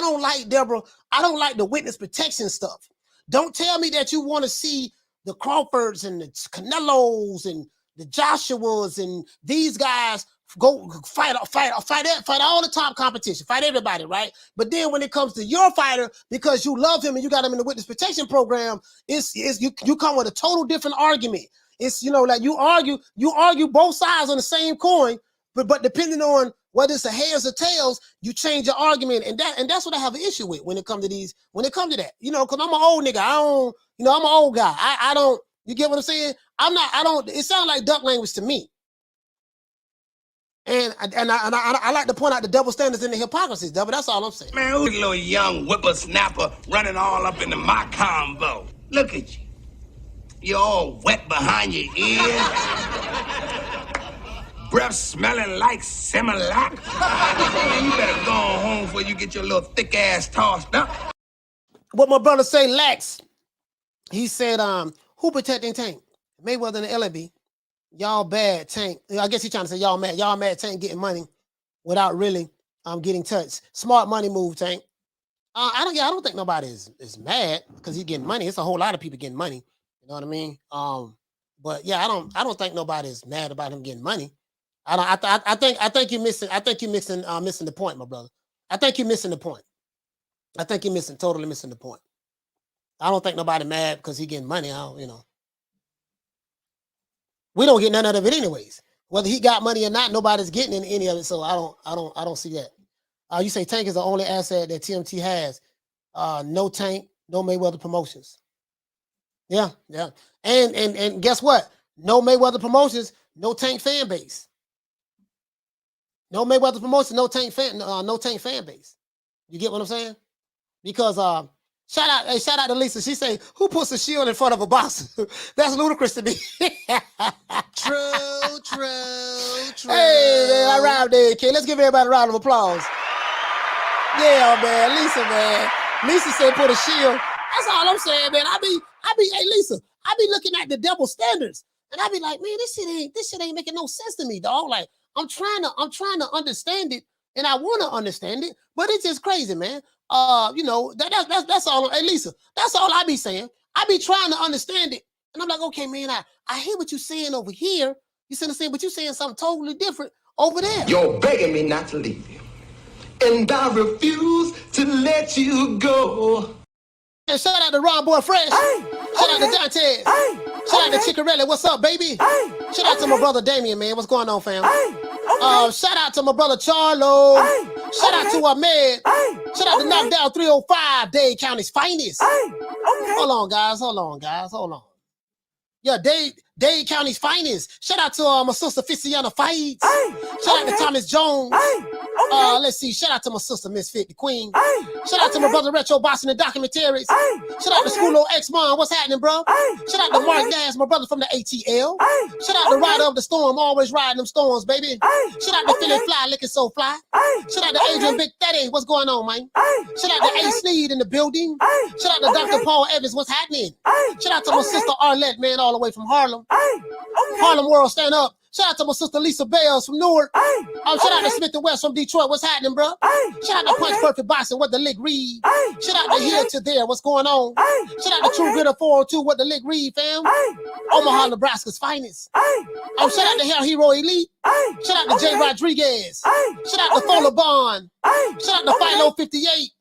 don't like Deborah. I don't like the witness protection stuff. Don't tell me that you want to see the Crawfords and the Canelos and the Joshuas and these guys go fight all the top competition, fight everybody, right? But then when it comes to your fighter, because you love him and you got him in the witness protection program, you come with a total different argument. It's like you argue both sides on the same coin, but depending on whether it's a heads or tails, you change your argument, and that's what I have an issue with when it comes to that. Because I'm an old nigga. I'm an old guy. I don't. You get what I'm saying? It sounds like duck language to me. And I like to point out the double standards and the hypocrisies, Devil. That's all I'm saying. Man, who's a little young whippersnapper running all up into my combo? Look at you. You're all wet behind your ears. Breath smelling like Similac. Man, you better go home before you get your little thick ass tossed up. What my brother say, Lex, he said, who protecting Tank? Mayweather and Ellerbe. Y'all bad, Tank. I guess he's trying to say y'all mad. Y'all mad, Tank getting money without really getting touched. Smart money move, Tank. I don't think nobody is mad because he's getting money. It's a whole lot of people getting money. You know what I mean? But yeah, I don't think nobody's mad about him getting money. I think you're missing the point, my brother. I think you're missing the point. I think you're totally missing the point. I don't think nobody mad because he getting money. We don't get none of it anyways. Whether he got money or not, nobody's getting any of it. So I don't see that. You say Tank is the only asset that TMT has. No Tank, no Mayweather Promotions. Yeah. And guess what? No Mayweather Promotions, no Tank fan base. No Mayweather Promotions, no Tank fan base. You get what I'm saying? Because shout out to Lisa. She say, who puts a shield in front of a boxer? That's ludicrous to me. True. Hey, man, I rhymed there, kid. Let's give everybody a round of applause. Yeah, man. Lisa said put a shield. That's all I'm saying, man. Hey, Lisa, I be looking at the double standards. And I be like, man, this shit ain't making no sense to me, dog. Like, I'm trying to understand it, and I want to understand it, but it's just crazy, man. That's all. Hey, Lisa, that's all I be saying. I be trying to understand it, and I'm like, okay, man, I hear what you're saying over here. You see what I'm saying, but you're saying something totally different over there. You're begging me not to leave you, and I refuse to let you go. And shout out to Ron Boy Fresh. Shout out to Dante. Shout out to Chickarelli. What's up, baby? Shout out to my brother Damien, man. What's going on, fam? Shout out to my brother Charlo. Shout out to Ahmed. Shout out to Knockdown 305, Dade County's finest. Hold on, guys. Yeah, Dade County's finest. Shout out to my sister Ficiana Fights. Shout out to Thomas Jones. Let's see. Shout out to my sister, Miss 50 Queen. Shout out to my brother, Retro Boss in the documentaries. Shout out to Schoolo X-Mon. What's happening, bro? Shout out to Mark Nash, my brother from the ATL. Shout out to Rider of the Storm, always riding them storms, baby. Shout out to Philly Fly, looking so fly. Shout out to Adrian Big Daddy. What's going on, man? Shout out to A. Sneed in the building. Shout out to Dr. Paul Evans. What's happening? Shout out to my sister Arlette, man, all the way from Harlem. Harlem World, stand up. Shout out to my sister Lisa Bales from Newark. Shout out to Smith and West from Detroit. What's happening, bro? Shout out to Punch Perfect Boxing. What the lick read? Shout out to Here to There. What's going on? Shout out to True Gritter 402. What the lick read, fam? Omaha, Nebraska's finest. Shout out to Hair Hero Elite. Shout out to Jay Rodriguez. Shout out to Fola Bond. Shout out to Philo 58.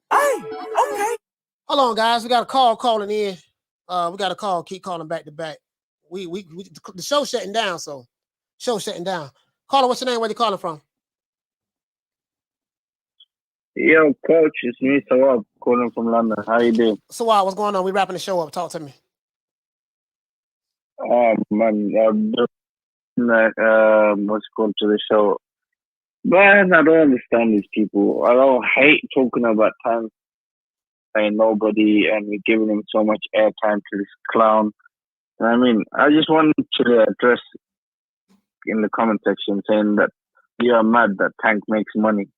Hold on, guys. We got a call calling in. We got a call. Keep calling back to back. We the show's shutting down, so. Show shutting down. Caller, what's your name? Where you calling from? Yo, coach, it's me, Sawab, calling from London. How you doing? Sawab, what's going on? We wrapping the show up. Talk to me. Man, what's going to the show? Man, I don't understand these people. I don't hate talking about time saying nobody and we're giving him so much airtime to this clown. I mean, I just wanted to address in the comment section saying that you are mad that Tank makes money.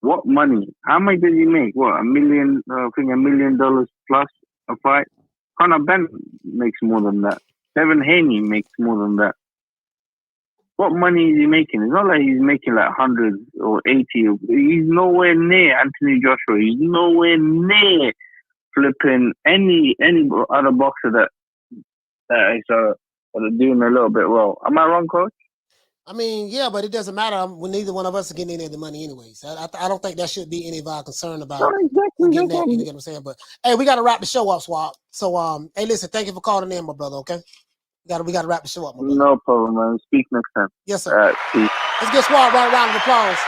What money? How much did he make? What, $1 million? I think $1 million plus a fight. Conor Ben makes more than that. Devin Haney makes more than that. What money is he making? It's not like he's making like 100 or 80. He's nowhere near Anthony Joshua. He's nowhere near flipping any other boxer that is doing a little bit well. Am I wrong, coach? I mean, yeah, but it doesn't matter when neither one of us are getting any of the money anyways. I don't think that should be any of our concern about getting that. You know what I'm saying? But hey, we got to wrap the show up, Swab. So, hey, listen, thank you for calling in, my brother. Okay, we got to wrap the show up, my brother. No problem, man. Speak next time. Yes, sir. Peace. Let's get Swab right round of applause.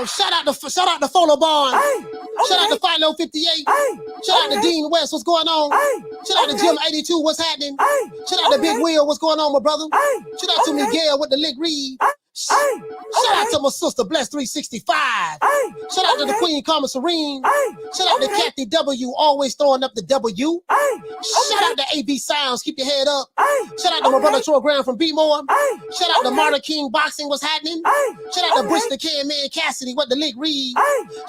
Shout out to Fola Bond. Shout out to Philo 58. Shout out to Dean West. What's going on? Shout out to Jim 82. What's happening? Shout out to Big Will. What's going on, my brother? Shout out to Miguel with the lick read. Shout out to my sister Bless 365. Shout out to the Queen Karma Serene. Shout out to Kathy W. Always throwing up the W. Shout out to AB Sounds. Keep your head up. Shout out to my brother Troy Graham from B-More. Shout out to Marta King Boxing. What's happening? Shout out to Bristol Can Man Cassidy. What the lick read?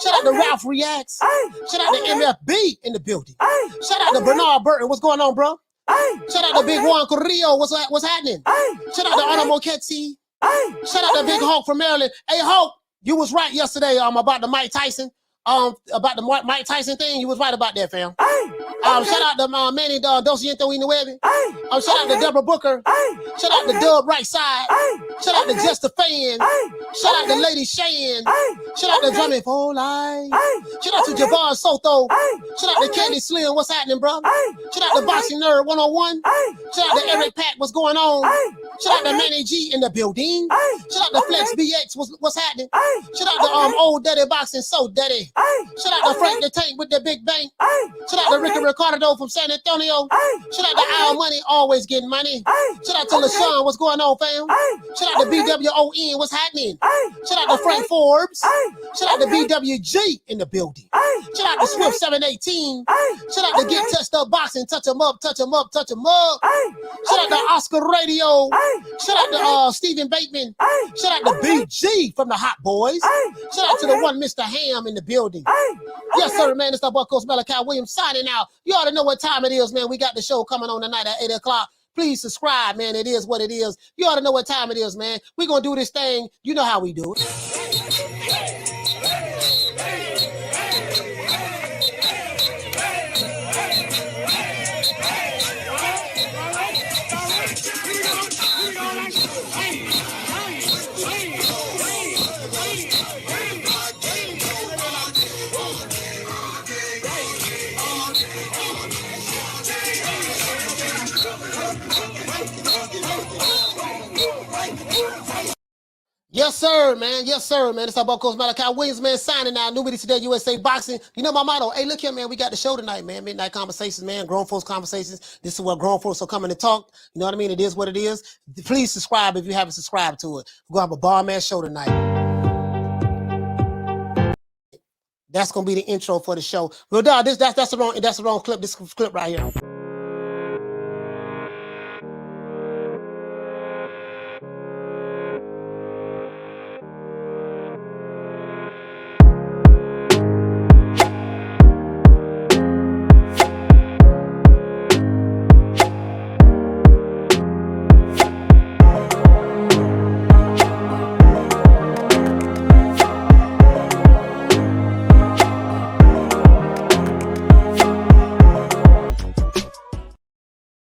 Shout out to Ralph Reacts. Shout out to MFB in the building. Shout out to Bernard Burton. What's going on, bro? Shout out to Big Juan Carrillo. What's happening? Shout out to Anna Moketsi. Shout out to Big Hulk from Maryland. Hey, Hulk, you was right yesterday about the Mike Tyson. About the Mike Tyson thing, you was right about that, fam. Shout out to Manny Dosiento Inuevi. Shout out to Deborah Booker. Shout out to Dub Right Side. Shout out to Just a Fan. Shout out to Lady Shan. Shout out to Drumming for Life. Shout out to Javon Soto. Shout out to Candy Slim. What's happening, bro? Shout out to Boxing Nerd 101. Shout out to Eric Pack. What's going on? Shout out to Manny G in the building. Shout out to Flex BX. What's happening? Shout out to Old Daddy Boxing So Daddy. Shout out to Frank the Tank with the Big Bang. Shout out to Ricky Ricardo from San Antonio. Shout out to Al Money, always getting money. Shout out to LaShawn, what's going on, fam? Shout out to BWON, what's happening? Shout out to Frank Forbes. Shout out to BWG in the building. Shout out to Swift 718. Shout out to Get Touched Up Boxing, touch them up, touch them up, touch them up. Shout out to Oscar Radio. Shout out to Stephen Bateman. Shout out to BG from the Hot Boys. Shout out to the one Mr. Ham in the building. Yes, sir, man. It's the Buck Coast Malachi Williams signing out. You ought to know what time it is, man. We got the show coming on tonight at 8 o'clock. Please subscribe, man. It is what it is. You ought to know what time it is, man. We're going to do this thing. You know how we do it. Yes, sir, man. Yes, sir, man. It's our Coach Malachi Williams, man, signing out. Newbie today, USA Boxing. You know my motto. Hey, look here, man. We got the show tonight, man. Midnight Conversations, man. Grown folks conversations. This is where grown folks are coming to talk. You know what I mean? It is what it is. Please subscribe if you haven't subscribed to it. We're going to have a bar man show tonight. That's going to be the intro for the show. Well, dog, that's the wrong clip. This clip right here.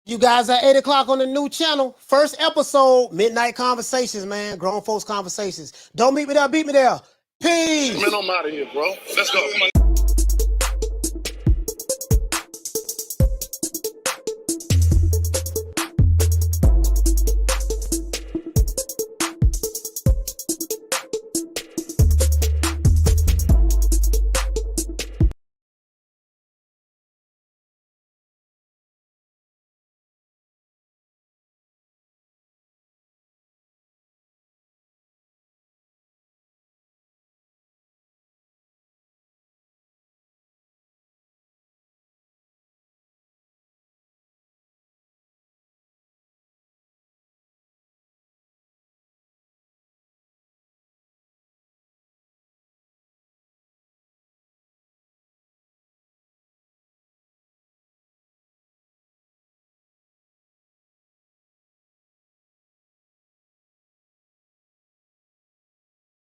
You guys at 8 o'clock on the new channel. First episode, Midnight Conversations, man. Grown folks conversations. Don't meet me there, beat me there. Peace. Man, I'm out of here, bro. Let's go. Come on,